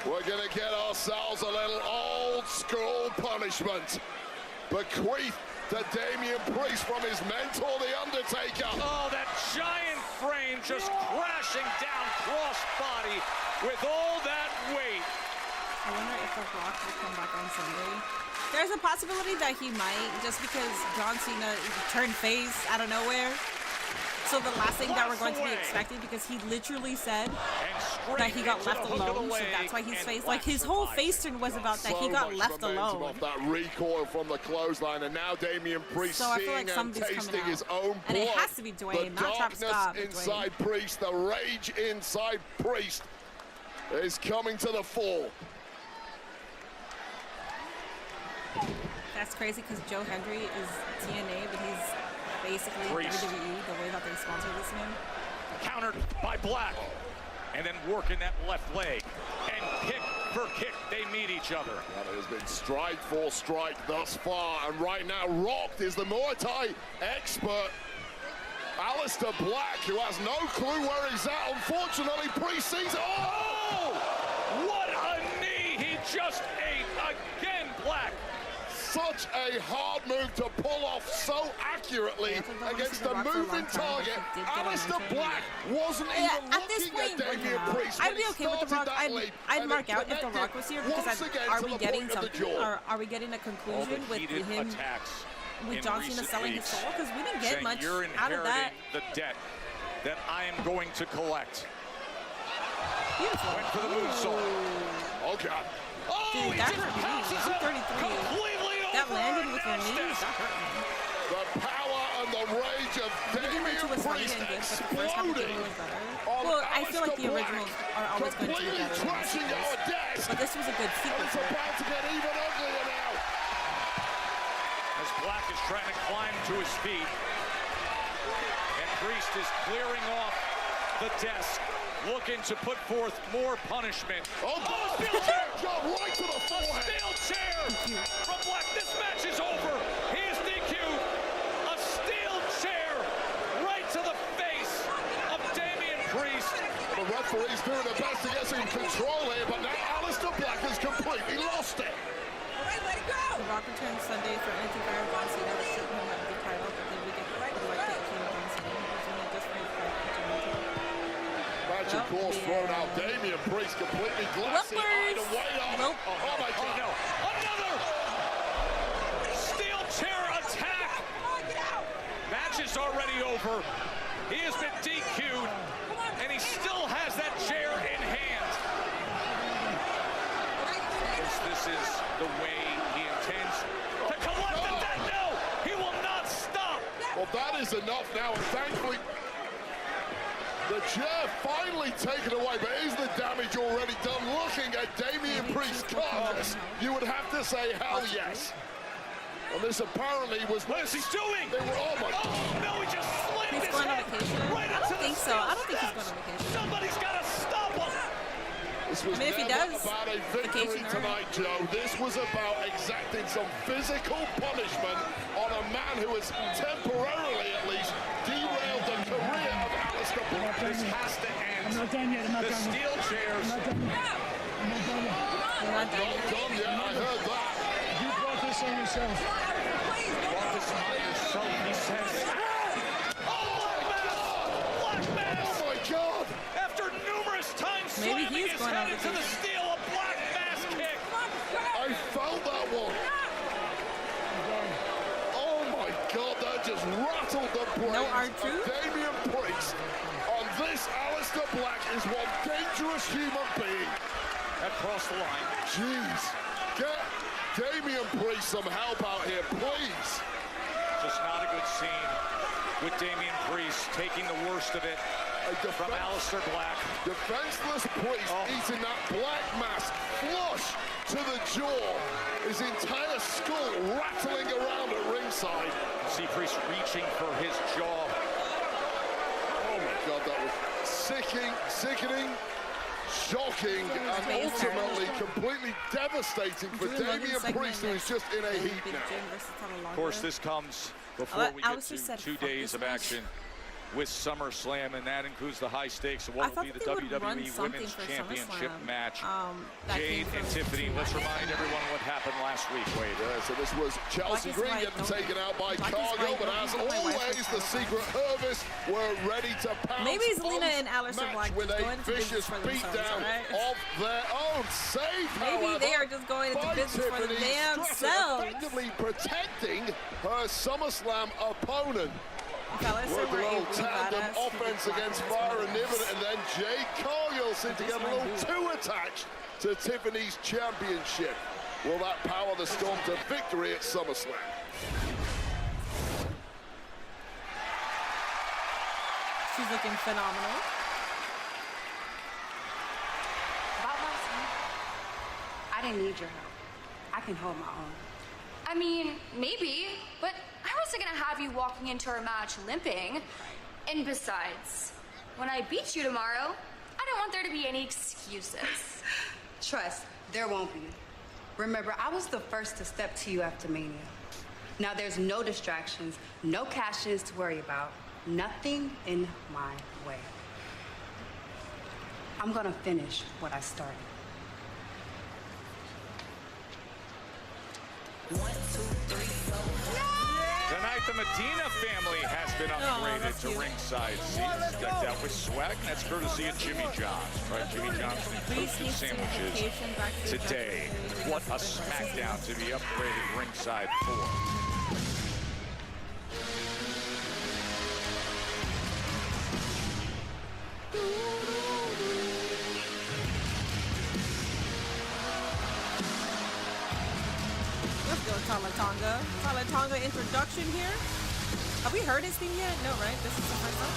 We're going to get ourselves a little old school punishment. Bequeath to Damian Priest from his mentor, The Undertaker. Oh, that giant frame just crashing down cross body with all that weight. I wonder if The Rock will come back on Sunday. There's a possibility that he might, just because John Cena turned face out of nowhere. So the last thing that we're going to be expecting, because he literally said that he got left alone, so that's why he's face. Like his whole face turn was about that he got left alone. Off that recoil from the clothesline, and now Damian Priest seeing and tasting his own blood. And it has to be Dwayne, not Trap Scott. The darkness inside Priest, the rage inside Priest is coming to the fore. That's crazy because Joe Hendry is TNA, but he's basically Priest. WWE, the way that they sponsor this man. Countered by Black. And then working that left leg. And kick for kick, they meet each other. Well, it has been strike for strike thus far. And right now, Rocked is the Muay Thai expert. Alistair Black, who has no clue where he's at. Unfortunately, Priest sees it. Oh! What a knee he just ate again, Black. Such a hard move to pull off so accurately against a moving target. Alistair Black wasn't even looking at Damian Priest. I'd be okay with The Rock. I'd mark out if The Rock was here, because are we getting something? Or are we getting a conclusion with him, with John Cena selling his soul? Because we didn't get much out of that. The debt that I am going to collect. Beautiful. Went for the moonsault. Oh, God. Oh, dude, that hurt me. I'm 33. That landed with your knees, that hurt me. The power and the rage of Damian Priest exploding. Well, I feel like the originals are always going to be better than the sequels. But this was a good sequel. It's about to get even uglier now. As Black is trying to climb to his feet. And Priest is clearing off the desk, looking to put forth more punishment. Oh, steel chair! Job right to the forehead. Steel chair from Black. This match is over. He is DQ'd. A steel chair right to the face of Damian Priest. The referee's doing the best to get some control here, but now Alistair Black has completely lost it. The Rock returns Sunday for anti-fire John Cena to shoot him at the title, but then we get match, of course, thrown out. Damian Priest completely glassy eyed and way off. Nope. Oh my God. No. Another steel chair attack. Match is already over. He has been DQ'd, and he still has that chair in hand. This is the way he intends to collect the debt. No, he will not stop. Well, that is enough now, and thankfully, the chair finally taken away, but is the damage already done? Looking at Damian Priest's carcass, you would have to say, hell yes. And this apparently was... What is he doing? They were, oh my God. Oh, no, he just slammed He's his going on head vacation? right I into don't the think so. steel I don't think he's steps. going on vacation. Somebody's got to stop him. This was if he never does, about a victory tonight, Joe. This was about exacting some physical punishment on a man who has temporarily, at least, derailed the career of Alistair Black. This has to end. I'm not done yet. I'm not The done steel yet. chairs. I'm not done yet. I'm not done yet. Not done yet, I heard that. You brought this on yourself. Brought this on yourself, he says. Oh my God! After numerous times Maybe slamming he's his going head on into the vacation. steel, a black mass kick. I felt that one. Oh my God, that just rattled the brains of Damian Priest. And this Alistair Black is one dangerous human being. That crossed the line. Jeez. Get Damian Priest some help out here, please. Just not a good scene with Damian Priest taking the worst of it from Alistair Black. Defenseless Priest eating that black mass flush to the jaw. His entire skull rattling around at ringside. See Priest reaching for his jaw. Oh my God, that was sickening, shocking, and ultimately completely devastating for Damian Priest, who is just in a heat now. Of course, this comes before we get to 2 days of action with SummerSlam, and that includes the high stakes of what will be the WWE Women's Championship match. Jade and Tiffany. Let's remind everyone what happened last week, Wade. Yeah, so this was Chelsea Green getting taken out by Cargo, but as always, the Secret Service were ready to pounce. Maybe Zelina and Alistair Black with a vicious beatdown of their own. Save, maybe they are just going into business for the damn selves. Effectively protecting her SummerSlam opponent. Work a little tandem offense against Fire and Niven, and then Jade Cargill seemed to get a little too attached to Tiffany's championship. Will that power the Storm to victory at SummerSlam? She's looking phenomenal. About last week, I didn't need your help. I can hold my own. I mean, maybe, but I wasn't gonna have you walking into our match limping. And besides, when I beat you tomorrow, I don't want there to be any excuses. Trust, there won't be. Remember, I was the first to step to you after Mania. Now there's no distractions, no cash-ins to worry about, nothing in my way. I'm gonna finish what I started. 1, 2, 3, 4. Tonight, the Medina family has been upgraded to ringside seats, decked out with swag, and that's courtesy of Jimmy John's. Right, Jimmy John's toasted sandwiches today. What a Smackdown to be upgraded ringside for. Let's go, Tala Tonga. Tala Tonga introduction here. Have we heard his theme yet? No, right? This is the first time?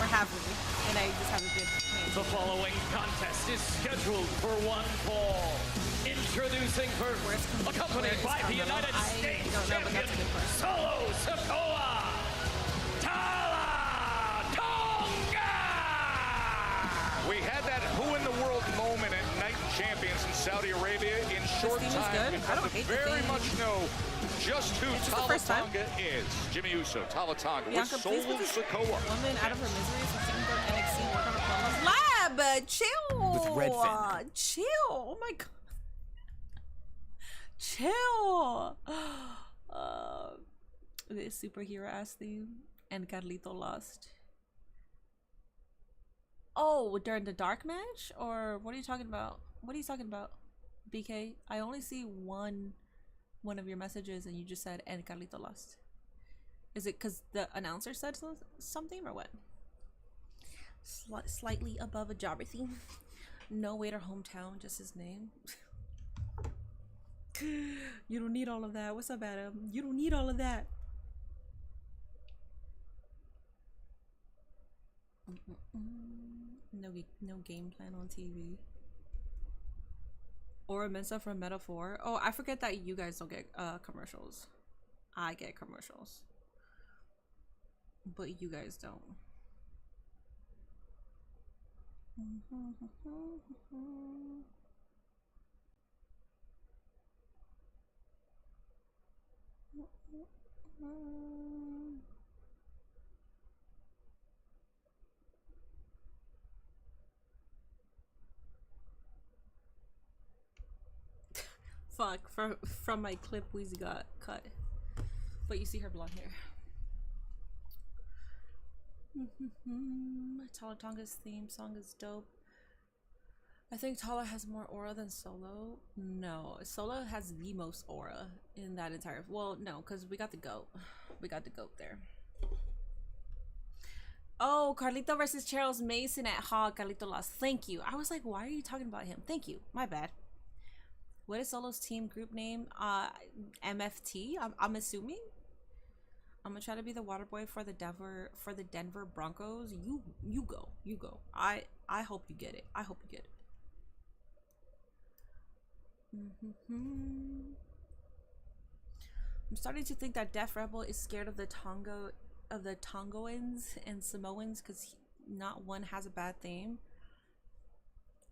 Or have we? And I just haven't been. The following contest is scheduled for one fall. Introducing first, accompanied by the United States champion, Solo Sakoa, Tala Tonga! We had that who in the world moment at Night Champions in Saudi Arabia in short time. We come to very much know just who Tala Tonga is. Jimmy Uso, Tala Tonga, with Solo Sakoa. Woman out of her misery, so she can go to NXT, work on her promos. Lab, chill. With Redfin. Chill. Oh my God. Chill. This superhero ass theme and Carlito lost. Oh, during the dark match? Or what are you talking about? What are you talking about, BK? I only see one of your messages and you just said, and Carlito lost. Is it because the announcer said something or what? Slightly above a geography. No waiter hometown, just his name. You don't need all of that. What's up, Adam? You don't need all of that. No game plan on TV. Or Mensa from Metaphor. Oh, I forget that you guys don't get commercials. I get commercials. But you guys don't. Fuck, from my clip Weezy got cut. But you see her blonde hair. Tala Tonga's theme song is dope. I think Tala has more aura than Solo. No, Solo has the most aura in that entire... Well, no, because we got the GOAT. We got the GOAT there. Oh, Carlito versus Charles Mason at Hog. Carlito lost. Thank you. I was like, why are you talking about him? Thank you. My bad. What is Solo's team group name? MFT. I'm assuming. I'm gonna try to be the water boy for the Denver Broncos. You go. I hope you get it. I hope you get it. I'm starting to think that Def Rebel is scared of the Tongoans and Samoans because not one has a bad theme.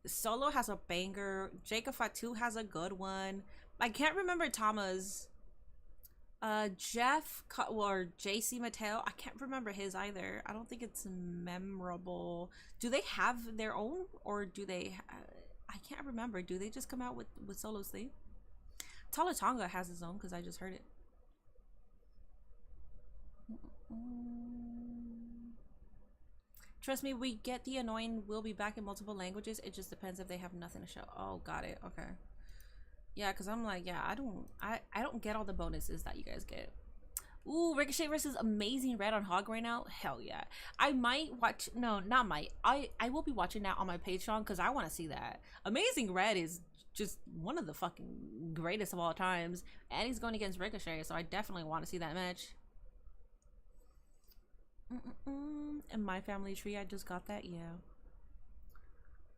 Solo has a banger. Jacob Fatu has a good one. I can't remember Tama's. Jeff or JC Mateo, I can't remember his either. I don't think it's memorable. Do they have their own, or do they? I can't remember. Do they just come out with Solo's theme? Tala Tonga has his own because I just heard it. Trust me, we get the annoying. We'll be back in multiple languages. It just depends if they have nothing to show. Oh, got it. Okay. Yeah, because I'm like, yeah, I don't get all the bonuses that you guys get. Ooh, Ricochet versus Amazing Red on Hog right now. Hell yeah. I might watch. No, not might. I will be watching that on my Patreon because I want to see that. Amazing Red is just one of the fucking greatest of all times. And he's going against Ricochet, so I definitely want to see that match. And My Family Tree, I just got that, yeah.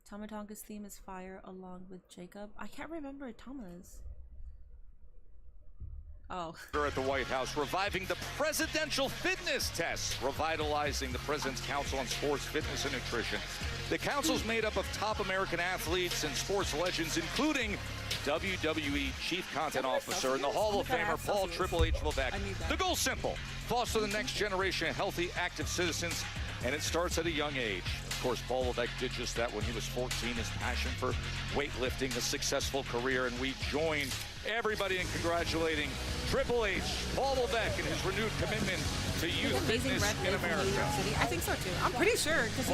Tama Tonga's theme is fire along with Jacob. I can't remember Tama's. Oh. We're at the White House reviving the presidential fitness test, revitalizing the President's Council on Sports Fitness and Nutrition. The council's made up of top American athletes and sports legends, including WWE Chief Content Officer and the Hall of Famer Paul Triple H Levesque. The goal's simple: foster the next generation of healthy, active citizens, and it starts at a young age. Of course, Paul Levesque did just that when he was 14. His passion for weightlifting, a successful career, and we join everybody in congratulating Triple H, Paul Levesque, and his renewed commitment to youth fitness in America. I think so too. I'm pretty sure because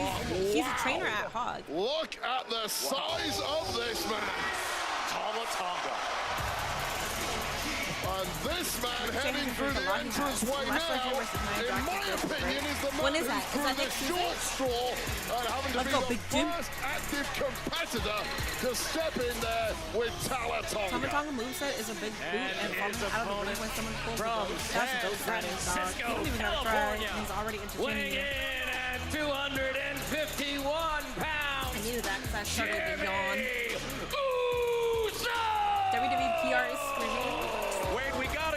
he's a trainer at Hog. Look at the size of this man, Tala Tonga. And this man heading through the entranceway now, in my opinion, is the man who's through the short straw and having to be the first active competitor to step in there with Tala Tonga. Tama Tonga moveset is a big boot and falling out of the way when someone pulls the boot. That's dope, dog. He don't even have to try. He's already entertaining you. Weighing in at 251 pounds. I needed that because I started to yawn. WWE PR is screaming.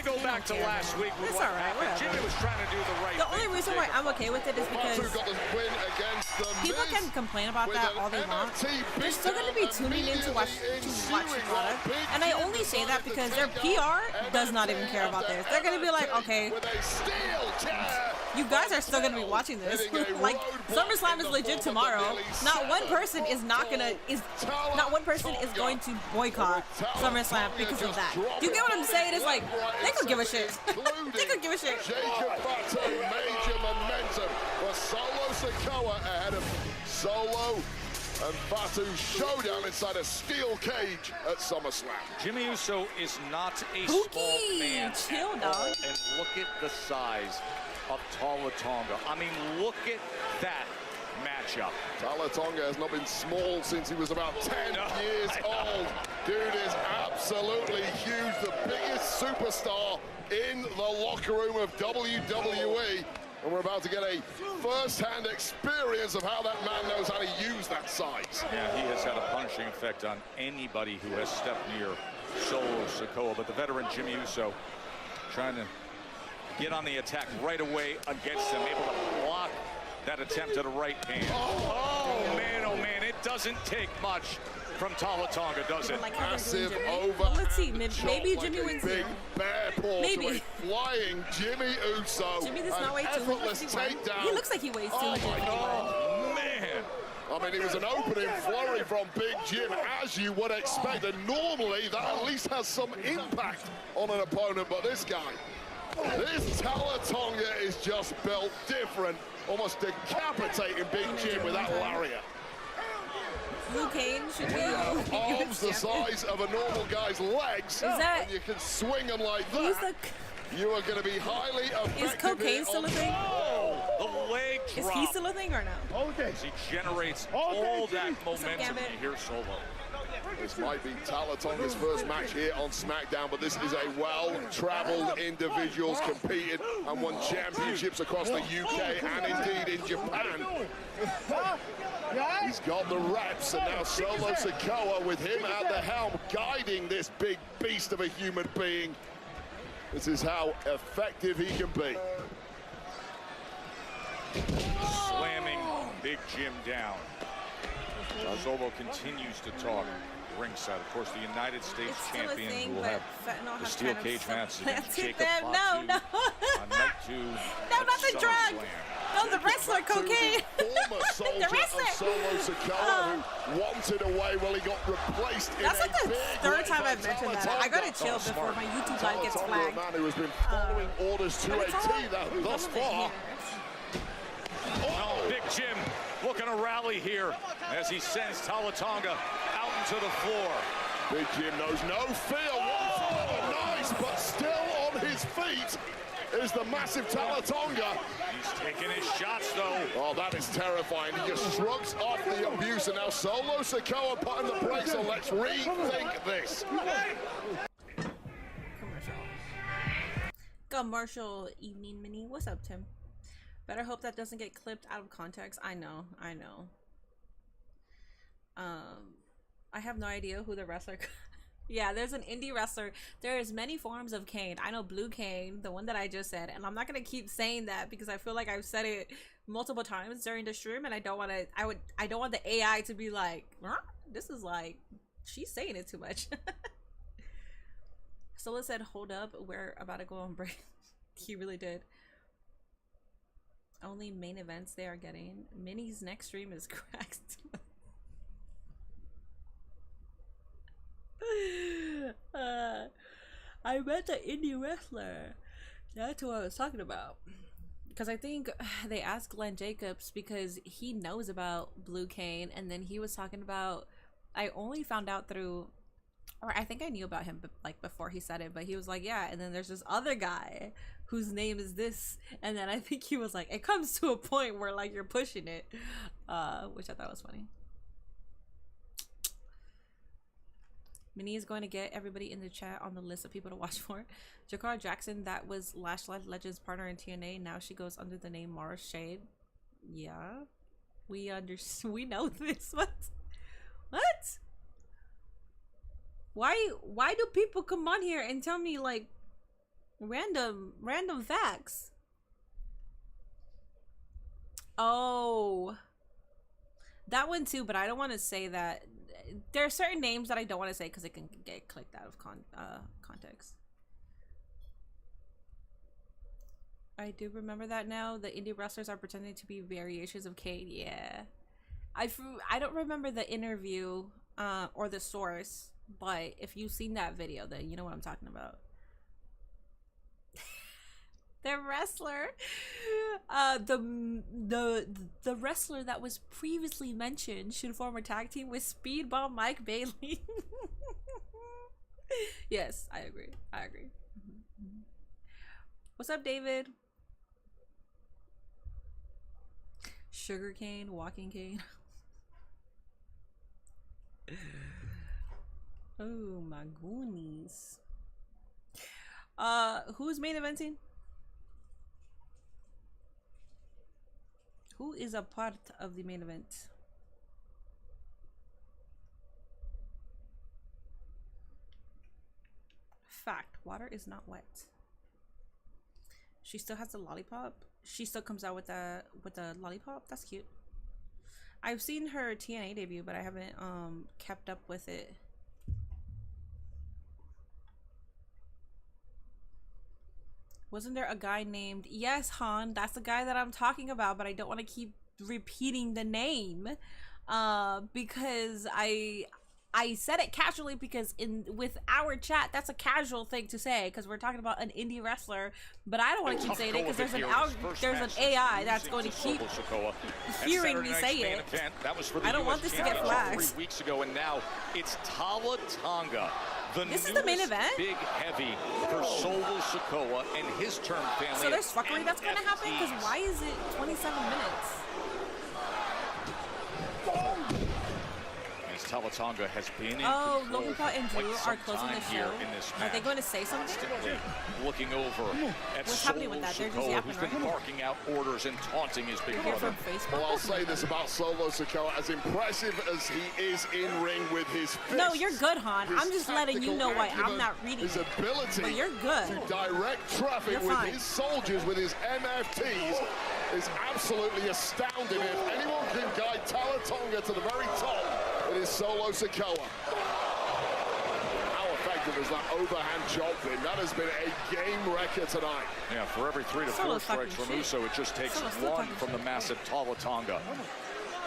Go back to last week with what happened. Jimmy was trying to do the right thing. The only reason why I'm okay with it is because people can complain about that all they want. They're still going to be tuning in to watch the product. And I only say that because their PR does not even care about this. They're going to be like, okay, you guys are still going to be watching this. Like, SummerSlam is legit tomorrow. Not one person is going to boycott SummerSlam because of that. Do you get what I'm saying? It's like, they could give a shit. They could give a shit. Jacob Fatu, major momentum for Solo Sakoa ahead of Solo and Fatu's showdown inside a steel cage at SummerSlam. Jimmy Uso is not a small man. Chill, dog. And look at the size of Tala Tonga. I mean, look at that matchup. Tala Tonga has not been small since he was about 10 years old. Dude is absolutely huge, the biggest superstar in the locker room of WWE. And we're about to get a first-hand experience of how that man knows how to use that size. Yeah, he has had a punishing effect on anybody who has stepped near Solo Sakoa. But the veteran Jimmy Uso trying to get on the attack right away against him, able to block that attempt to the right hand. Oh man, it doesn't take much from Tala Tonga, does it? Massive over. Let's see, maybe Jimmy wins big here. bear paw to a flying Jimmy Uso. Jimmy does not weigh 250. Takedown. He looks like he weighs 250. Oh man. I mean, it was an opening flurry from Big Jim, as you would expect, and normally that at least has some impact on an opponent, but this guy, this Tala Tonga is just built different, almost decapitating Big Jim with that lariat. Blue Cane should be arms the size of a normal guy's legs, and you can swing them like that. You are going to be highly effective. Is cocaine still a thing? The leg drop. Is he still a thing or no? Okay. He generates all that momentum. You hear Solo. This might be Tala Tonga's first match here on SmackDown, but this is a well-traveled individuals competing and won championships across the UK and indeed in Japan. He's got the reps, and now Solo Sakoa with him at the helm, guiding this big beast of a human being. This is how effective he can be. Slamming Big Jim down. Solo continues to talk ringside. Of course, the United States champion will have the steel cage match against Jacob Fatu on night 2. No, not the drug. No, the wrestler, cocaine. Former soldier of Solo Sakoa who wanted away. Well, he got replaced. That's like the third time I've mentioned that. I gotta chill before my YouTube live gets flagged. A man who has been following orders to a T thus far. Oh, Big Jim looking to rally here as he sends Tala Tonga out into the floor. Big Jim knows no fear. Nice, but still on his feet is the massive Tala Tonga. He's taking his shots, though. Oh, that is terrifying. He just shrugs off the abuse, and now Solo Sakoa putting the brakes on. Let's rethink this. Commercial evening mini. What's up, Tim? Better hope that doesn't get clipped out of context. I know. I have no idea who the wrestler. Yeah, there's an indie wrestler. There's many forms of cane. I know Blue Cane, the one that I just said, and I'm not gonna keep saying that because I feel like I've said it multiple times during the stream, and I don't want to. I don't want the AI to be like, huh? This is like, she's saying it too much. Sola said, "Hold up, we're about to go on break." He really did. Only main events they are getting. Minnie's next stream is cracked. I met the indie wrestler. That's what I was talking about. Because I think they asked Glenn Jacobs because he knows about Blue Cane, and then he was talking about, I only found out through, or I think I knew about him like before he said it, but he was like, yeah, and then there's this other guy whose name is this, and then I think he was like, it comes to a point where like you're pushing it, which I thought was funny. Minnie is going to get everybody in the chat on the list of people to watch for. Jakara Jackson, that was Lash Legend's partner in TNA. Now she goes under the name Mara Shade. Yeah, we know this. What? Why do people come on here and tell me like random facts? Oh, that one too, but I don't want to say that. There are certain names that I don't want to say because it can get clicked out of context. I do remember that now. The indie wrestlers are pretending to be variations of Kane. Yeah, I don't remember the interview or the source, but if you've seen that video, then you know what I'm talking about. The wrestler, the wrestler that was previously mentioned should form a tag team with Speedball Mike Bailey. Yes, I agree. What's up, David? Sugarcane, walking cane. Oh my goonies. Who's main eventing? Who is a part of the main event? Fact, water is not wet. She still has the lollipop. She still comes out with the lollipop. That's cute. I've seen her TNA debut, but I haven't kept up with it. Wasn't there a guy named... Yes, Han, that's the guy that I'm talking about, but I don't want to keep repeating the name because I said it casually because with our chat, that's a casual thing to say because we're talking about an indie wrestler, but I don't want to keep saying it because there's an AI that's going to keep hearing me say it. I don't want this to get flagged. 3 weeks ago, and now it's Tala Tonga. This is the main event? Big heavy for Solo Sakoa and his turn family. So there's fuckery that's going to happen? Because why is it 27 minutes? Tala Tonga has been in Logan and Drew are closing the show. Are they going to say something? Looking over at What's happening with that? They're just yapping, who's been barking out orders and taunting his big You're brother. Well, I'll say this about Solo Sakoa: as impressive as he is in ring with his fists, no, you're good, Han. I'm just letting you know why I'm not reading his it. ability But you're good. to direct traffic with his soldiers, with his MFTs, is absolutely astounding. If anyone can guide Tala Tonga to the very top, it is Solo Sakoa. How effective is that overhand chop pin? That has been a game wrecker tonight. Yeah, for every 3 to 4 strikes from Uso, it just takes one from the massive Tala Tonga.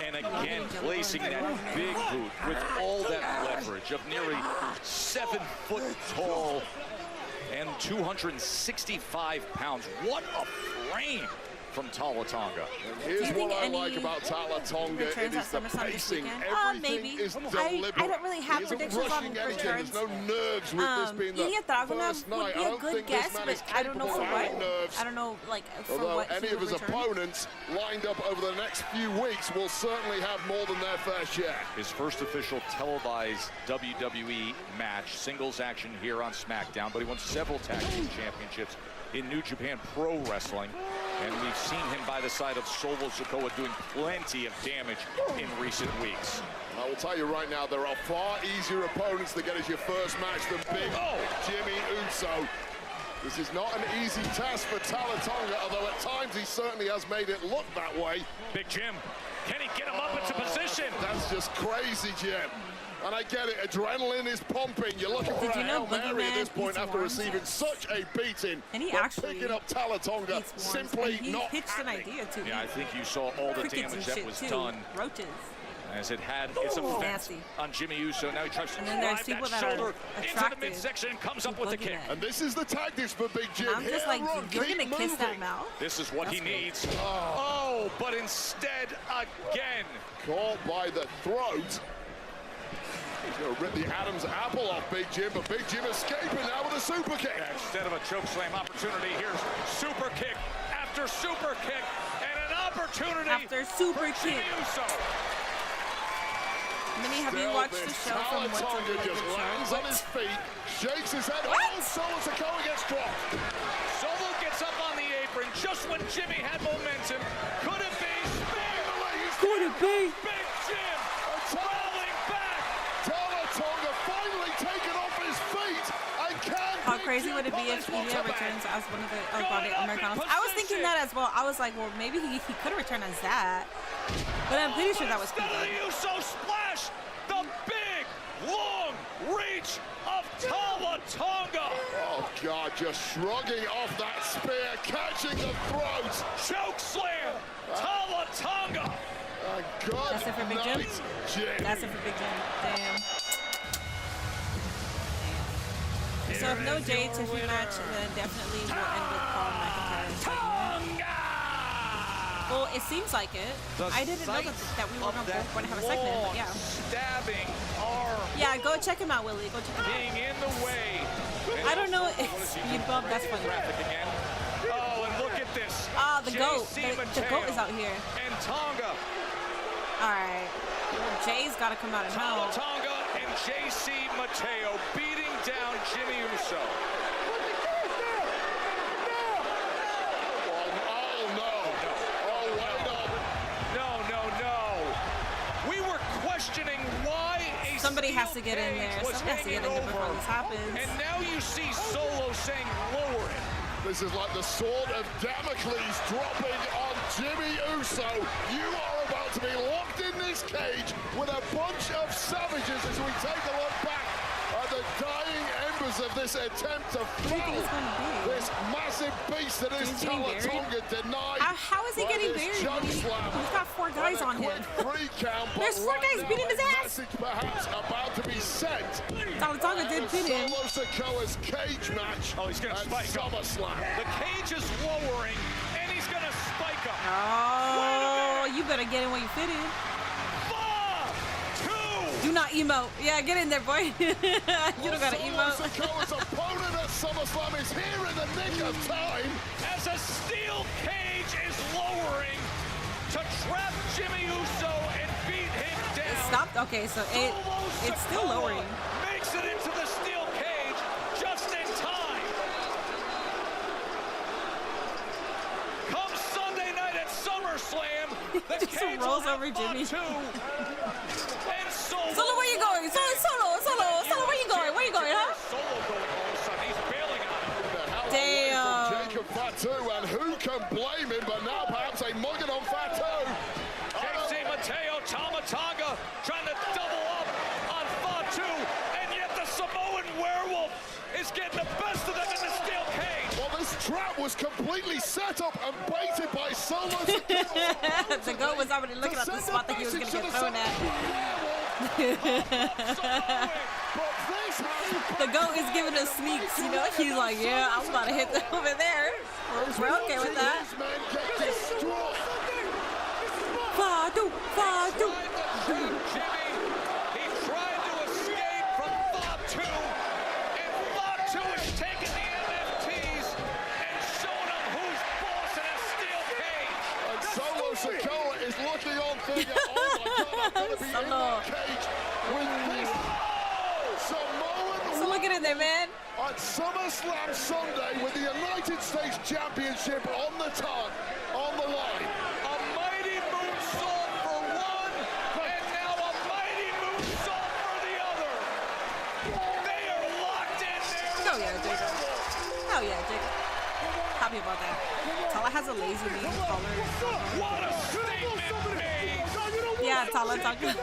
And again, placing that big boot with all that leverage of nearly 7 foot tall and 265 pounds. What a frame from Tala Tonga. Here's what I like about Tala Tonga. It is the pacing. Everything is deliberate. I don't really have predictions on returns. There's no nerves with this being the first night. Would be a good guess, but I don't know for what. I don't know, like, for although what any of his opponents lined up over the next few weeks will certainly have more than their fair share. His first official televised WWE match, singles action here on SmackDown, but he won several tag team championships in New Japan Pro Wrestling. And we've seen him by the side of Solo Sakoa doing plenty of damage in recent weeks. I will tell you right now, there are far easier opponents to get as your first match than Big Jimmy Uso. This is not an easy task for Tala Tonga, although at times he certainly has made it look that way. Big Jim, can he get him up into position? That's just crazy, Jim. And I get it, adrenaline is pumping. You're looking for a Hail Mary at this point after receiving such a beating. And he actually picking up Tala Tonga simply not pitched an idea to Yeah, I think you saw all the damage that was done. Roaches. As it had its effect on Jimmy Uso. Now he tries to drive that shoulder into the midsection and comes up with the kick. And this is the tactics for Big Jim. I'm just like, you're going to kiss that mouth? This is what he needs. Oh, but instead, again. Caught by the throat. He's going to rip the Adam's apple off Big Jim, but Big Jim escaping now with a super kick. Yeah, instead of a chokeslam opportunity, here's super kick after super kick, and an opportunity after super for Jimmy Uso. Minnie, have you watched the show from What's a Really just Good lands Show? on his feet, shakes his head. What? Oh, Solo Sakoa gets dropped. Solo gets up on the apron just when Jimmy had momentum. Could it be? Could it be? Big Jim rolling back. Tala Tonga finally taken off his feet. How crazy would it be if Ilya returns as one of the Americanos? I was thinking that as well. I was like, well, maybe he could have returned as that. But I'm pretty sure that was people. Uso splash! The big, long reach of Tala Tonga! Oh, God, just shrugging off that spear, catching the throat. Choke slam! Tala Tonga! Good That's it for Big Jim? Jim. That's it for Big Jim. Damn. So if no Jade Tiffany match, then definitely we'll end with Paul McIntyre's segment. Well, it seems like it. I didn't know that we were going to have a segment, but yeah. Stabbing arm. Yeah, go check him out, Willie. Go check him out. Being in the way. I don't know if you bump. That's funny. Oh, and look at this. Ah, the goat. The goat is out here. And Tonga. All right. Well, Jay's got to come out and help. Tala Tonga and JC Mateo beating down Jimmy Uso. Somebody has to get in there. Somebody has to get in there before this happens. And now you see Solo saying lower it. This is like the sword of Damocles dropping on Jimmy Uso. You are about to be locked in this cage with a bunch of savages as we take a look back at the dying embers of this attempt to foul this massive beast that is Tala Tonga denied. How is he getting buried? He's got 4 guys on him. There's 4 guys beating his ass. Perhaps about to be sent. Tala Tonga did pin him. Solo Sakoa's cage match. Oh, he's going to spike SummerSlam. The cage is lowering, and he's going to spike him. Oh, you better get in where you fit in. Do not emote. Yeah, get in there, boy. You don't gotta emote. Sakoa's opponent at SummerSlam is here in the nick of time. As a steel cage is lowering to trap Jimmy Uso and beat him down. It stopped. Okay, so it's still lowering. Makes it into the steel cage just in time. Come Sunday night at SummerSlam, the just cage rolls over Jimmy. Solo, where you going? Solo, where you going? Where you going, huh? Solo going all of a sudden. He's bailing on him. Damn. Jacob Fatu, and who can blame him? But now perhaps a mugging on Fatu. JC Mateo, Tala Tonga trying to double up on Fatu, and yet the Samoan werewolf is getting the best of them in the steel cage. Well, this trap was completely set up and baited by Solo. The goat was already looking at the spot that he was going to get thrown at. The goat is giving us sneaks, you know? He's like, yeah, I'm about to hit them over there. We're okay with that. Fatu. Jimmy, he tried to escape from Fatu, and Fatu is taking the MFTs and showing them who's boss in a steel cage. And Solo Sakoa is looking on thinking, oh my God, I'm going to be in that cage with this Samoan. So look at it there, man. At SummerSlam Sunday with the United States Championship on the line. A mighty moonsault for one, and now a mighty moonsault for the other. They are locked in there. Hell yeah, Jacob. Happy about that. Tala has a lazy lean collar. What a statement made. Yeah, Tala Tonga.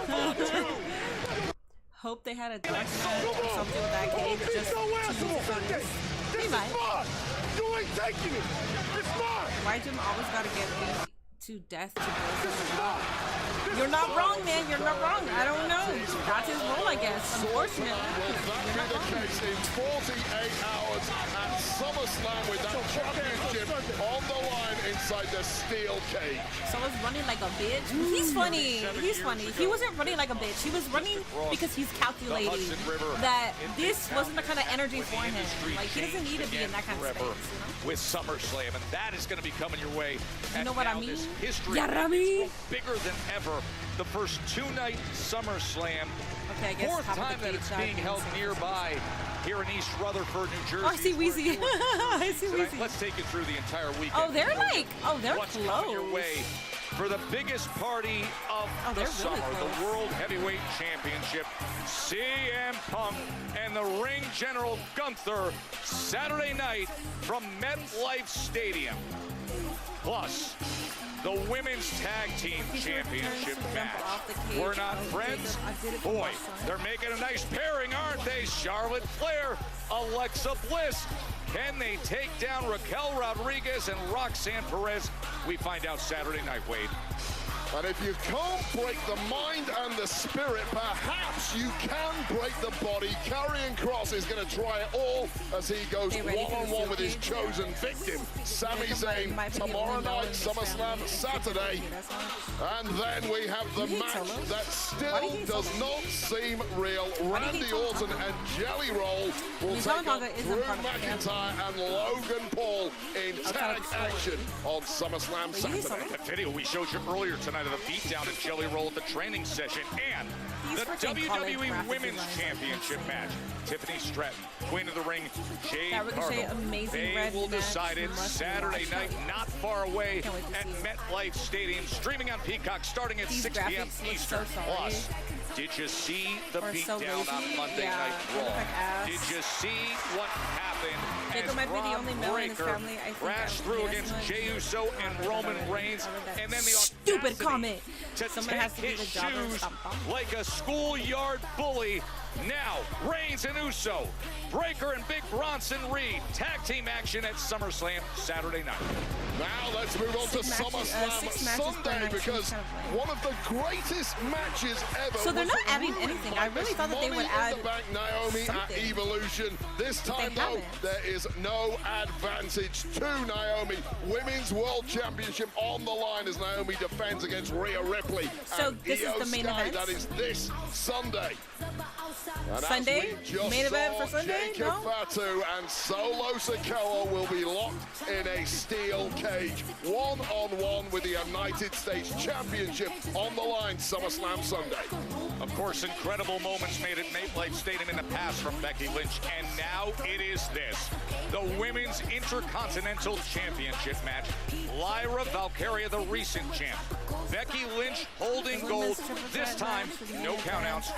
Hope they had a dark match or something with that cage just to use it on this. He might. You ain't taking it. It's mine. Why Jim always gotta get beat to death to go? You're not wrong, man. You're not wrong. I don't know. That's his role, I guess. Unfortunately. Will that be the case in 48 hours at SummerSlam with that championship on the line inside the steel cage? Someone's running like a bitch. He's funny. He wasn't running like a bitch. He was running because he's calculating that this wasn't the kind of energy for him. Like, he doesn't need to be in that kind of space, you know? With SummerSlam, and that is going to be coming your way. You know what I mean? History bigger than ever. The first 2-night SummerSlam. Okay, I guess fourth time that it's being held nearby here in East Rutherford, New Jersey. Oh, I see Weezy. I see Weezy. Let's take you through the entire weekend. Oh, they're What's close. coming your way for the biggest party of the summer, the World Heavyweight Championship. CM Punk and the ring general Gunther, Saturday night from MetLife Stadium. Plus, the Women's Tag Team Championship match. We're not friends? Boy, they're making a nice pairing, aren't they? Charlotte Flair, Alexa Bliss. Can they take down Raquel Rodriguez and Roxanne Perez? We find out Saturday night, Wade. And if you can't break the mind and the spirit, perhaps you can break the body. Karrion Kross is going to try it all as he goes one-on-one with his chosen victim, Sami Zayn, tomorrow night, SummerSlam Saturday. And then we have the match that still does not seem real. Randy Orton and Jelly Roll will take on Drew McIntyre and Logan Paul in tag action on SummerSlam Saturday. The video we showed you earlier tonight of the beatdown of Jelly Roll at the training session and the WWE Women's Championship match. Tiffany Stratton, Queen of the Ring, Jade Cargill. They will decide it Saturday night, not far away at MetLife Stadium, streaming on Peacock starting at 6 p.m. Eastern. Plus, did you see the beatdown on Monday Night Raw? Did you see what happened as Braun Breaker crashed through against Jey Uso and Roman Reigns, and then the stupid comment to take his shoes like a schoolyard bully? Now, Reigns and Uso, Breaker and Big Bronson Reed, tag team action at SummerSlam Saturday night. Now let's move on to SummerSlam Sunday, because one of the greatest matches ever. So they're not adding anything. I really thought that they would add Naomi something. At Evolution. This time, though, there is no advantage to Naomi. Women's World Championship on the line as Naomi defends against Rhea Ripley. So and this Io is the main Sky. event? That is this Sunday. And Sunday? Main event for Sunday? Jacob Fatu and Solo Sikoa will be locked in a steel cage, one-on-one with the United States Championship on the line, SummerSlam Sunday. Of course, incredible moments made at MetLife Stadium in the past from Becky Lynch, and now it is this, the Women's Intercontinental Championship match. Lyra Valkyria, the recent champ. Becky Lynch holding gold. This time, no countouts,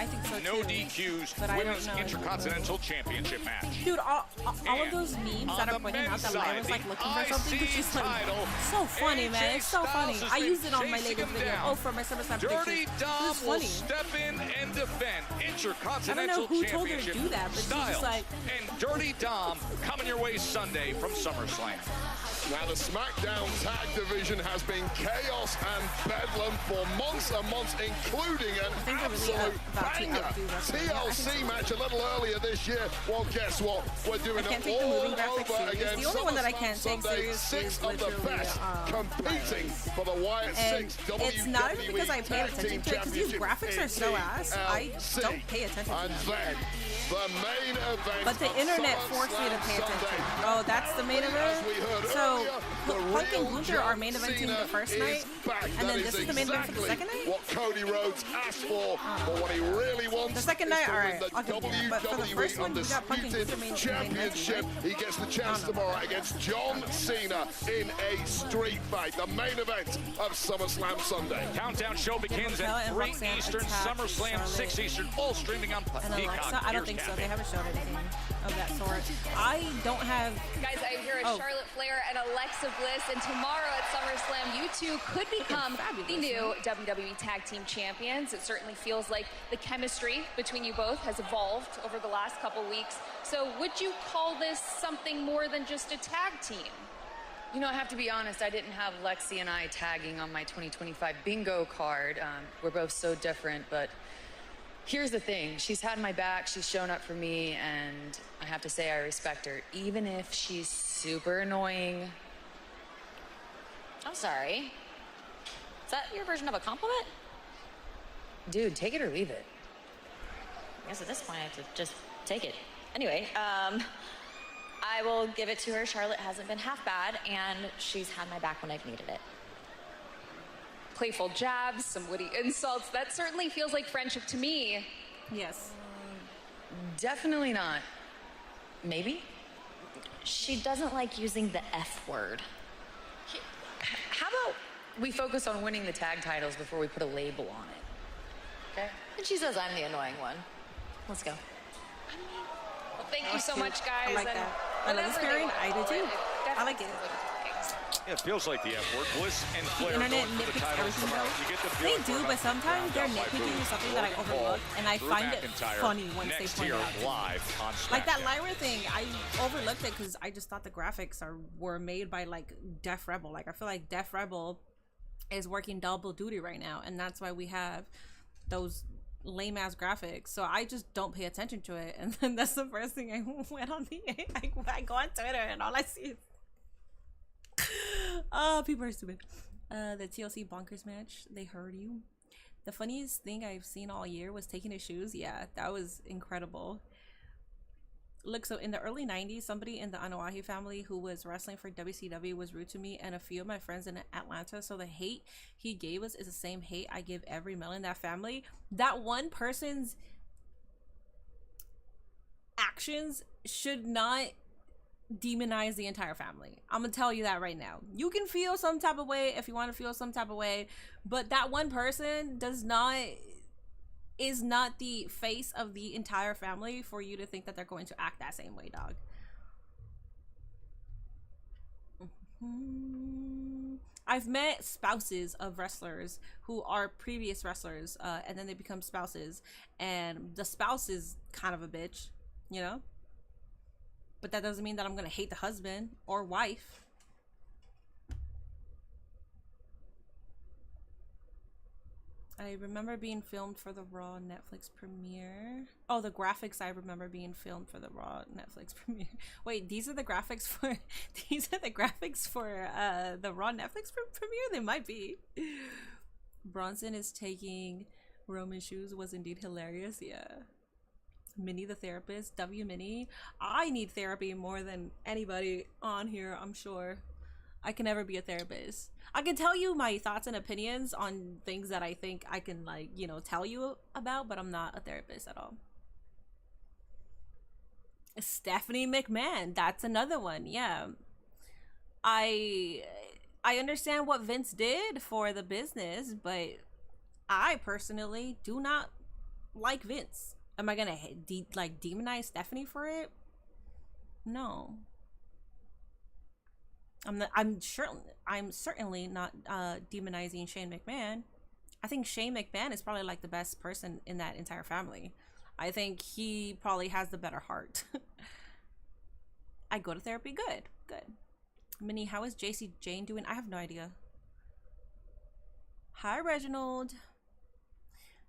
no DQs. Women's Intercontinental Championship match. Dude, all of those memes that are pointing out that Lyra's like looking for something, because she's like, so funny, man. It's so funny. I used it on my latest video. Oh, for my SummerSlam Dirty Dom will step in and defend Intercontinental Championship do that, but Styles like... and Dirty Dom coming your way Sunday from SummerSlam. Now the SmackDown tag division has been chaos and bedlam for months and months, including an absolute banger. TLC match a little earlier this year. Well, guess what? We're doing it all over again. The only one that I can't take seriously is 6 of the best competing for the Wyatt 6 WWE it's not even because I pay attention to it, because these graphics are so ass. I don't pay attention to them. Then the main event. But the internet forced me to pay attention. Oh, that's the main event? So, Punk and Gunther are main eventing the first night, and then this is the main event for the second night? What Cody Rhodes asked for, but what he really wants the second night, is to win the WWE Undisputed Championship. He gets the chance tomorrow against John Cena in a street fight. The main event of SummerSlam Sunday. Countdown show begins at 3 Eastern, SummerSlam 6 Eastern, all streaming on Peacock. I don't think so. They haven't shown anything of that sort. I don't have... Guys, I hear Charlotte Flair and Alexa Bliss, and tomorrow at SummerSlam, you two could become the new WWE Tag Team Champions. It certainly feels like the chemistry between you both has evolved over the last couple weeks. So would you call this something more than just a tag team? You know, I have to be honest, I didn't have Lexi and I tagging on my 2025 bingo card. We're both so different, but here's the thing. She's had my back, she's shown up for me, and I have to say I respect her, even if she's super annoying. I'm sorry. Is that your version of a compliment? Dude, take it or leave it. I guess at this point I have to just take it. Anyway, I will give it to her. Charlotte hasn't been half bad, and she's had my back when I've needed it. Playful jabs, some witty insults. That certainly feels like friendship to me. Yes. Definitely not. Maybe? She doesn't like using the F word. How about we focus on winning the tag titles before we put a label on it? Okay? And she says I'm the annoying one. Let's go. Well, thank you so much, guys. I like that. I love this pairing. I do too. I like it. Yeah, it feels like the F word. Bliss and The Flair internet going for the nitpicks titles everything tomorrow. though. You get the They feeling do, we're but about sometimes their round out by nitpicking is something that I Logan overlook, Paul, and I Drew find it McIntyre funny once they next point here it out. live on SmackDown. Like that Lyra thing, I overlooked it because I just thought the graphics were made by like Def Rebel. Like I feel like Def Rebel is working double duty right now, and that's why we have those lame ass graphics. So I just don't pay attention to it, and then that's the first thing I went on the I go on Twitter and all I see is people are stupid. The TLC Bonkers match, they heard you. The funniest thing I've seen all year was taking his shoes. Yeah, that was incredible. Look, so in the early 90s, somebody in the Anoa'i family who was wrestling for WCW was rude to me and a few of my friends in Atlanta. So the hate he gave us is the same hate I give every male in that family. That one person's actions should not demonize the entire family. I'm gonna tell you that right now. You can feel some type of way if you want to feel some type of way, but that one person is not the face of the entire family for you to think that they're going to act that same way, dog. I've met spouses of wrestlers who are previous wrestlers, and then they become spouses, and the spouse is kind of a bitch, you know? But that doesn't mean that I'm gonna hate the husband or wife. I remember being filmed for the Raw Netflix premiere. Oh, the graphics I remember being filmed for the Raw Netflix premiere. Wait, these are the graphics for the Raw Netflix premiere? They might be. Bronson is taking Roman shoes was indeed hilarious. Yeah. Minnie the therapist, W Minnie. I need therapy more than anybody on here, I'm sure. I can never be a therapist. I can tell you my thoughts and opinions on things that I think I can, like, you know, tell you about, but I'm not a therapist at all. Stephanie McMahon, that's another one. Yeah. I understand what Vince did for the business, but I personally do not like Vince. Am I gonna demonize Stephanie for it? No. I'm certainly not demonizing Shane McMahon. I think Shane McMahon is probably like the best person in that entire family. I think he probably has the better heart. I go to therapy. Good. Minnie, how is JC Jane doing? I have no idea. Hi, Reginald.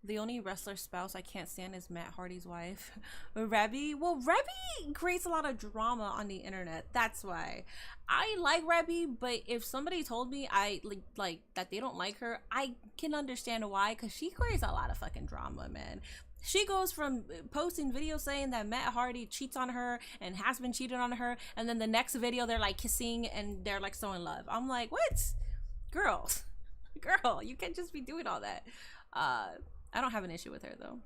The only wrestler spouse I can't stand is Matt Hardy's wife. Rebby? Well, Rebby creates a lot of drama on the internet. That's why. I like Rebby, but if somebody told me I like that they don't like her, I can understand why, because she creates a lot of fucking drama, man. She goes from posting videos saying that Matt Hardy cheats on her and has been cheating on her, and then the next video they're like kissing and they're like so in love. I'm like, what? Girl, you can't just be doing all that. I don't have an issue with her though.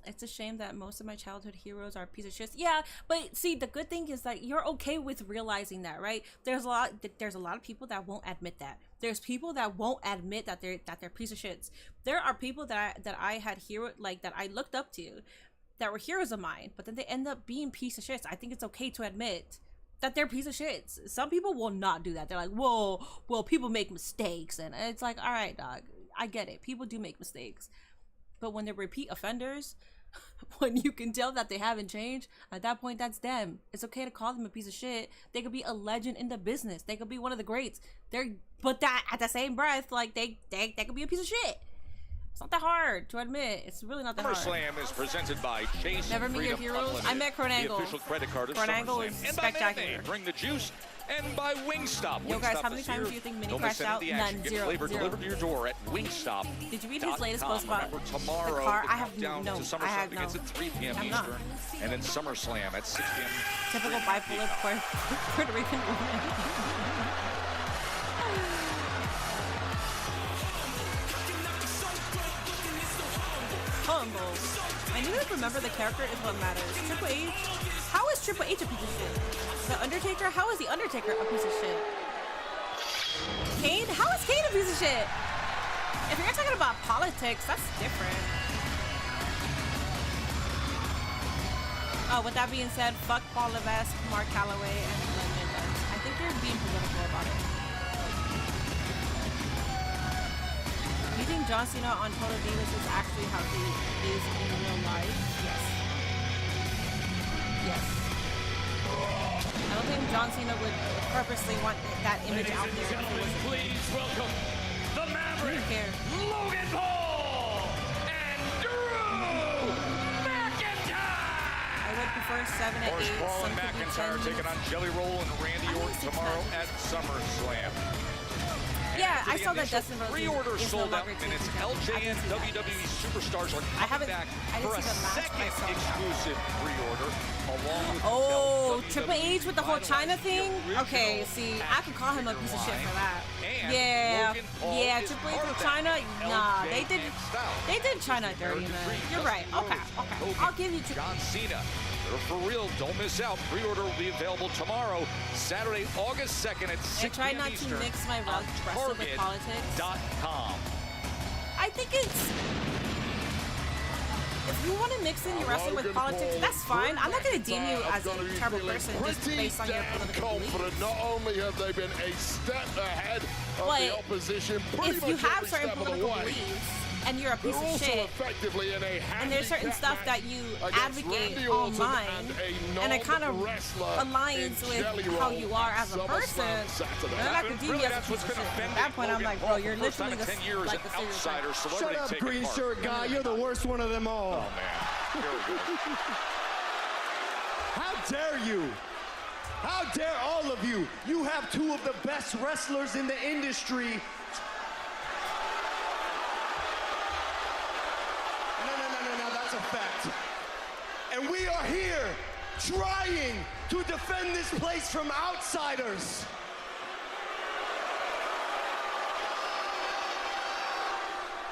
It's a shame that most of my childhood heroes are a piece of shit. Yeah, but see, the good thing is that you're okay with realizing that, right? There's a lot of people that won't admit that. There's people that won't admit that they're piece of shits. There are people that I had that I looked up to, that were heroes of mine, but then they end up being piece of shits. I think it's okay to admit that they're piece of shits. Some people will not do that. They're like, whoa, well, people make mistakes, and it's like, all right, dog, I get it. People do make mistakes, but when they're repeat offenders, when you can tell that they haven't changed, at that point, that's them. It's okay to call them a piece of shit. They could be a legend in the business. They could be one of the greats. But that at the same breath, like they could be a piece of shit. It's not that hard to admit. It's really not that hard. SummerSlam is presented by Chase. Never meet your heroes. I met Kronangle. The official credit card of Kronangle is spectacular. Bring the juice, and by Wingstop. Yo guys, how many times do you think Minnie crashed out? None. Zero. Flavor delivered to your door at Wingstop. Did you read his latest post about the car? I have no. I have no. Begins at 3 p.m. Eastern, and then SummerSlam at 6 p.m. Typical bipolar Puerto Rican woman. Humble. I need to remember the character is what matters. Triple H? How is Triple H a piece of shit? The Undertaker? How is the Undertaker a piece of shit? Kane? How is Kane a piece of shit? If you're talking about politics, that's different. Oh, with that being said, fuck Paul Levesque, Mark Calloway, and Glenn Mendes. I think they're being political about it. You think John Cena on Total Divas is actually how he is in real life? Yes. Yes. I don't think John Cena would purposely want that image out there. Gentlemen, please welcome the Maverick, Logan Paul, and Drew McIntyre. I would prefer 7 to 8. Paul and McIntyre taking on Jelly Roll and Randy Orton tomorrow at SummerSlam. Yeah, I saw that Dustin Rhodes pre-order sold out minutes. LJN WWE Superstars are coming back for a second exclusive pre-order along with Triple H with the whole China thing? Okay, see, I could call him a piece of shit for that. Yeah, Triple H with China? Nah, they did China dirty, man. You're right. Okay. I'll give you Triple John Cena. They're for real. Don't miss out. Pre-order will be available tomorrow, Saturday, August 2nd at 6 p.m. I try not to mix my wrestling with politics. I think it's... If you want to mix in your wrestling with politics, that's fine. I'm not going to deem you as a terrible person just based on your political beliefs. Not only have they been a step ahead of the opposition, if you have certain political beliefs, and you're a piece of shit, and there's certain stuff that you advocate online, and it kind of aligns with how you are as a person, then I could deem you as a piece of shit. At that point, I'm like, bro, you're literally the stereotype. Shut up, green shirt guy. You're the worst one of them all. Oh, man. How dare you? How dare all of you? You have two of the best wrestlers in the industry. Fact. And we are here trying to defend this place from outsiders.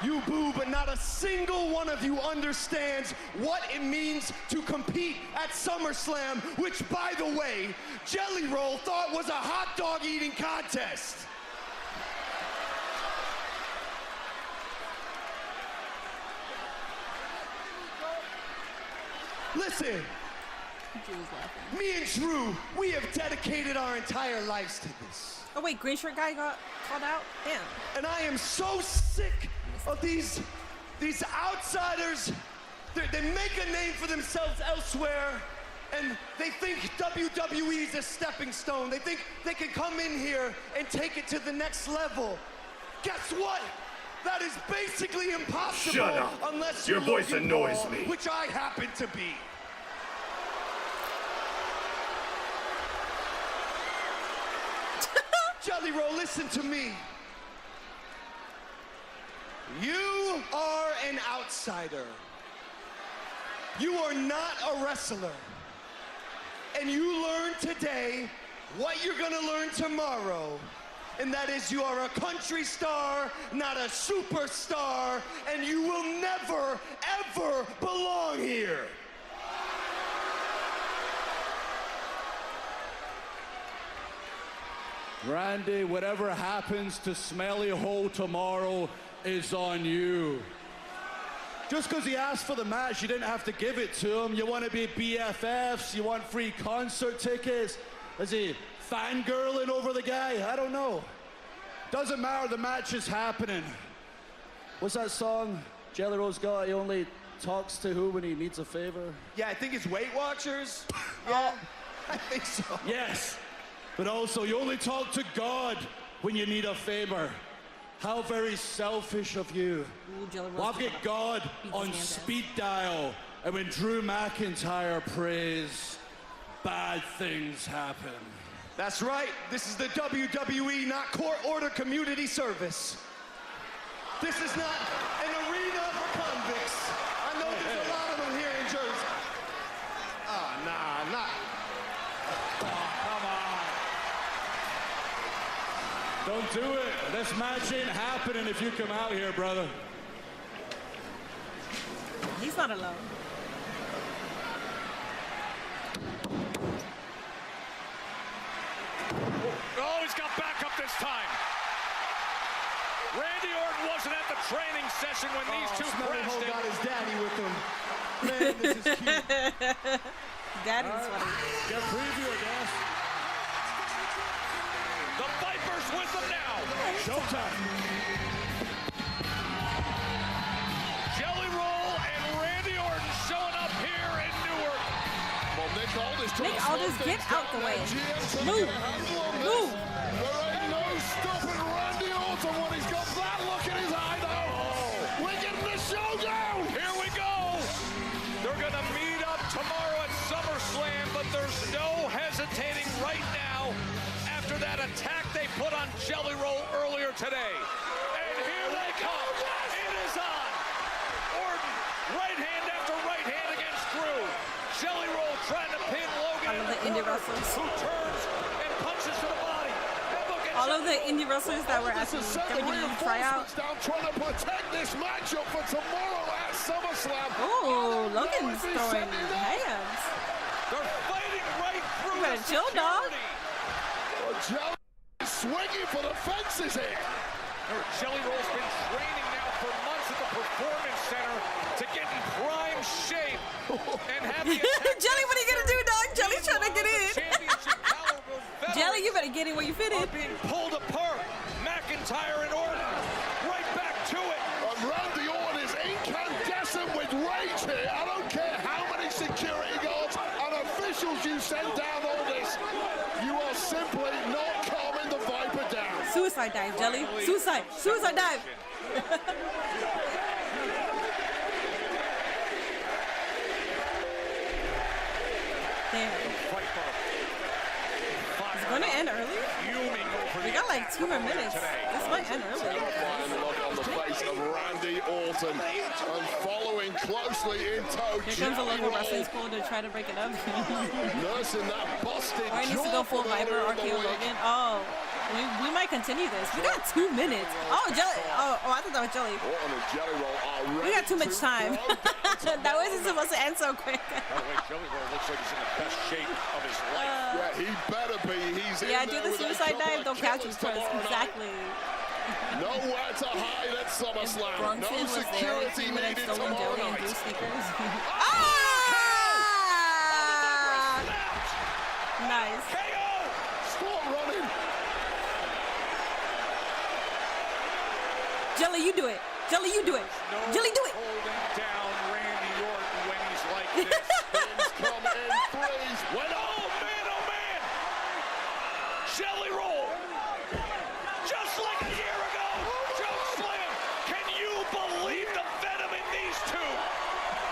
You boo, but not a single one of you understands what it means to compete at SummerSlam, which, by the way, Jelly Roll thought was a hot dog eating contest. Listen, me and Drew, we have dedicated our entire lives to this. Oh wait, green shirt guy got called out? Damn. And I am so sick of these outsiders. They make a name for themselves elsewhere, and they think WWE is a stepping stone. They think they can come in here and take it to the next level. Guess what? That is basically impossible. Shut up. Unless your you're voice Logan annoys Paul, me. Which I happen to be. Jelly Roll, listen to me. You are an outsider. You are not a wrestler. And you learned today what you're gonna learn tomorrow. And that is you are a country star, not a superstar, and you will never, ever belong here. Randy, whatever happens to Smelly Hole tomorrow is on you. Just because he asked for the match, you didn't have to give it to him. You want to be BFFs, you want free concert tickets. Is he fangirling over the guy? I don't know. Doesn't matter, the match is happening. What's that song Jelly Roll's got? He only talks to who when he needs a favor? Yeah, I think it's Weight Watchers. Yeah, I think so. Yes, but also you only talk to God when you need a favor. How very selfish of you. Well, I've got God on speed dial, and when Drew McIntyre prays, bad things happen. That's right. This is the WWE, not court order community service. This is not an arena for convicts. I know there's a lot of them here in Jersey. Nah. Oh, come on. Don't do it. This match ain't happening if you come out here, brother. He's not alone. Oh, he's got backup this time. Randy Orton wasn't at the training session when these two crashed in. Got his daddy with him. Man, this is cute. Daddy's funny. Get a preview, I guess. The Vipers with them now. Showtime. Jelly Roll and Randy Orton showing up here in Newark. Well, Nick, all this Make Aldis get out the way. Move. Move. There ain't no stopping Randy Orton when he's got that look in his eye, though. We're getting the showdown. Here we go. They're going to meet up tomorrow at SummerSlam, but there's no hesitating right now after that attack they put on Jelly Roll earlier today. And here they come. It is on. Orton, right hand after right hand against Drew. Jelly Roll trying to pin Logan. All of the indie wrestlers. Who turns and punches to the body. All of the indie wrestlers that were at the WWE tryout. Down trying to protect this matchup for tomorrow at SummerSlam. Ooh, Logan's throwing hands. They're fighting right through. You better chill, dog. Jelly swinging for the fences here. Jelly Roll's been training now for months at the Performance Center to get in prime shape and have the attack. Jelly, what are you gonna do, dog? Jelly's trying to get in. Jelly, you better get in where you fit in. Being pulled apart. McIntyre and Orton right back to it. Randy Orton is incandescent with rage here. I don't care how many security guards and officials you send down all this. You are simply not calming the Viper down. Suicide dive, Jelly. Suicide. Suicide dive. Damn. It's going to end early? We got like 2 more minutes. This might end early. Final look on the face of Randy Orton and following closely in tow. Here comes a local wrestling school to try to break it up. Nursing that busted Or he needs to go full Viper, RKO Logan. Oh, we might continue this. We got 2 minutes. Oh, Jelly. Oh, I thought that was Jelly. Orton and Jelly Roll are ready. We got too much time. That wasn't supposed to end so quick. By the way, Jelly Roll looks like he's in the best shape of his life. Yeah, he better be. He's in yeah, do there the with suicide dive. Don't catch him first. Exactly. Nowhere to hide at SummerSlam. Brunson No was there. security He would have needed stolen tomorrow Joey and night. Drew sneakers. Nice. Stop running. Jelly, you do it. Jelly, you do it. Jelly, do it. Holding down Randy Orton when he's like this. Things come in threes. When, oh man, Jelly Roll. Just like a year ago. Choke slam. Can you believe the venom in these two?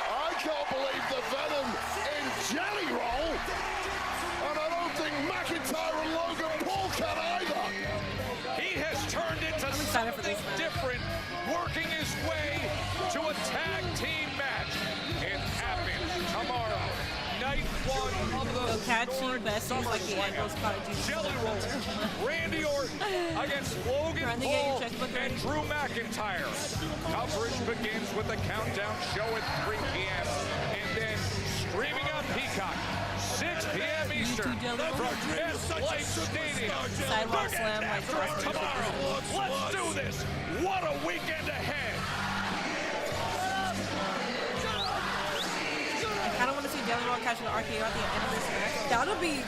I can't believe the venom in Jelly Roll. And I don't think McIntyre and Logan Paul can either. He has turned into something different, working his way to a tag team match. It happens tomorrow. Night 1 of the catchy besties like the Angles Prodigy. Jelly Roll. Randy Orton against Logan Paul and Drew McIntyre. Coverage begins with the countdown show at 3 p.m. and then streaming on Peacock, 6 p.m. Eastern from MetLife Stadium. Sidewalk slam like Tomorrow. Let's do this. What a weekend ahead. I don't want to see Jelly Roll catching an RKO at the end of this match. That'll be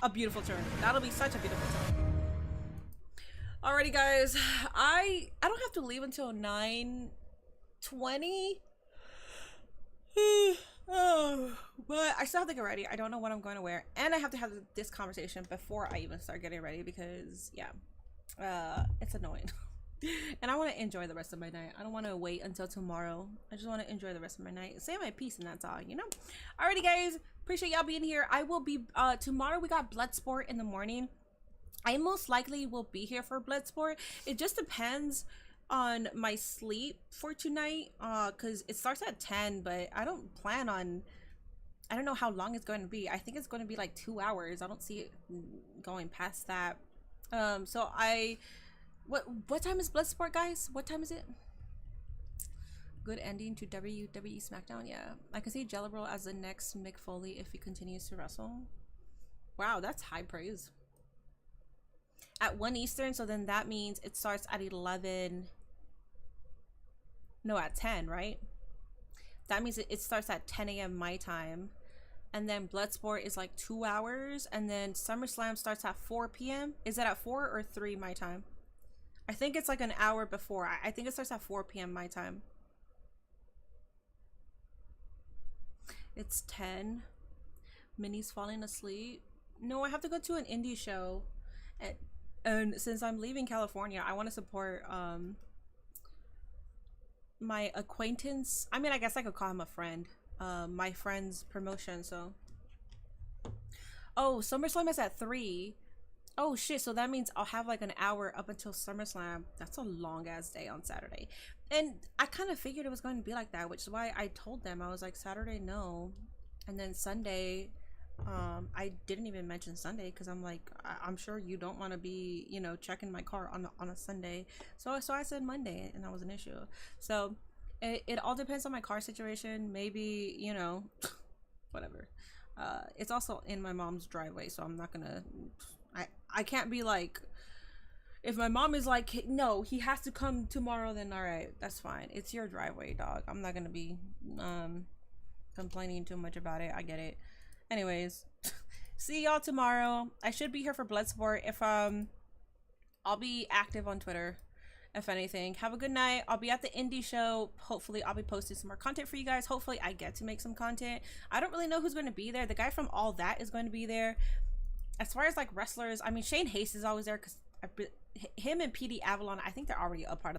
a beautiful turn. That'll be such a beautiful turn. Alrighty, guys. I don't have to leave until 9:20. Oh, but I still have to get ready. I don't know what I'm going to wear, and I have to have this conversation before I even start getting ready because yeah, it's annoying. And I want to enjoy the rest of my night. I don't want to wait until tomorrow. I just want to enjoy the rest of my night, say my piece, and that's all, you know. Alrighty, guys, appreciate y'all being here. I will be tomorrow. We got Bloodsport in the morning. I most likely will be here for Bloodsport. It just depends on my sleep for tonight, because it starts at 10, but I don't plan on, I don't know how long it's going to be. I think it's going to be like 2 hours. I don't see it going past that. So what time is Bloodsport, guys? What time is it? Good ending to WWE Smackdown. Yeah, I can see Jelly Roll as the next Mick Foley if he continues to wrestle. Wow, that's high praise. At 1 Eastern, so then that means it starts at 11. No, at 10, right? That means it starts at 10 a.m. my time. And then Bloodsport is like 2 hours. And then SummerSlam starts at 4 p.m. Is it at 4 or 3 my time? I think it's like an hour before. I think it starts at 4 p.m. my time. It's 10. Minnie's falling asleep. No, I have to go to an indie show, and since I'm leaving California, I want to support my acquaintance. I mean, I guess I could call him a friend. My friend's promotion. So, oh, SummerSlam is at 3. Oh shit! So that means I'll have like an hour up until SummerSlam. That's a long ass day on Saturday, and I kind of figured it was going to be like that, which is why I told them I was like Saturday no, and then Sunday. I didn't even mention Sunday because I'm like, I'm sure you don't want to be, you know, checking my car on a Sunday. So I said Monday, and that was an issue. So it all depends on my car situation. Maybe, you know, whatever. It's also in my mom's driveway, so I'm not gonna. I can't be like, if my mom is like, no, he has to come tomorrow, then all right, that's fine. It's your driveway, dog. I'm not gonna be complaining too much about it. I get it. Anyways, see y'all tomorrow. I should be here for Bloodsport. If I'll be active on Twitter, if anything. Have a good night. I'll be at the indie show. Hopefully I'll be posting some more content for you guys. Hopefully I get to make some content. I don't really know who's going to be there. The guy from All That is going to be there. As far as like wrestlers, I mean, Shane Hayes is always there because him and PD Avalon, I think they're already a part of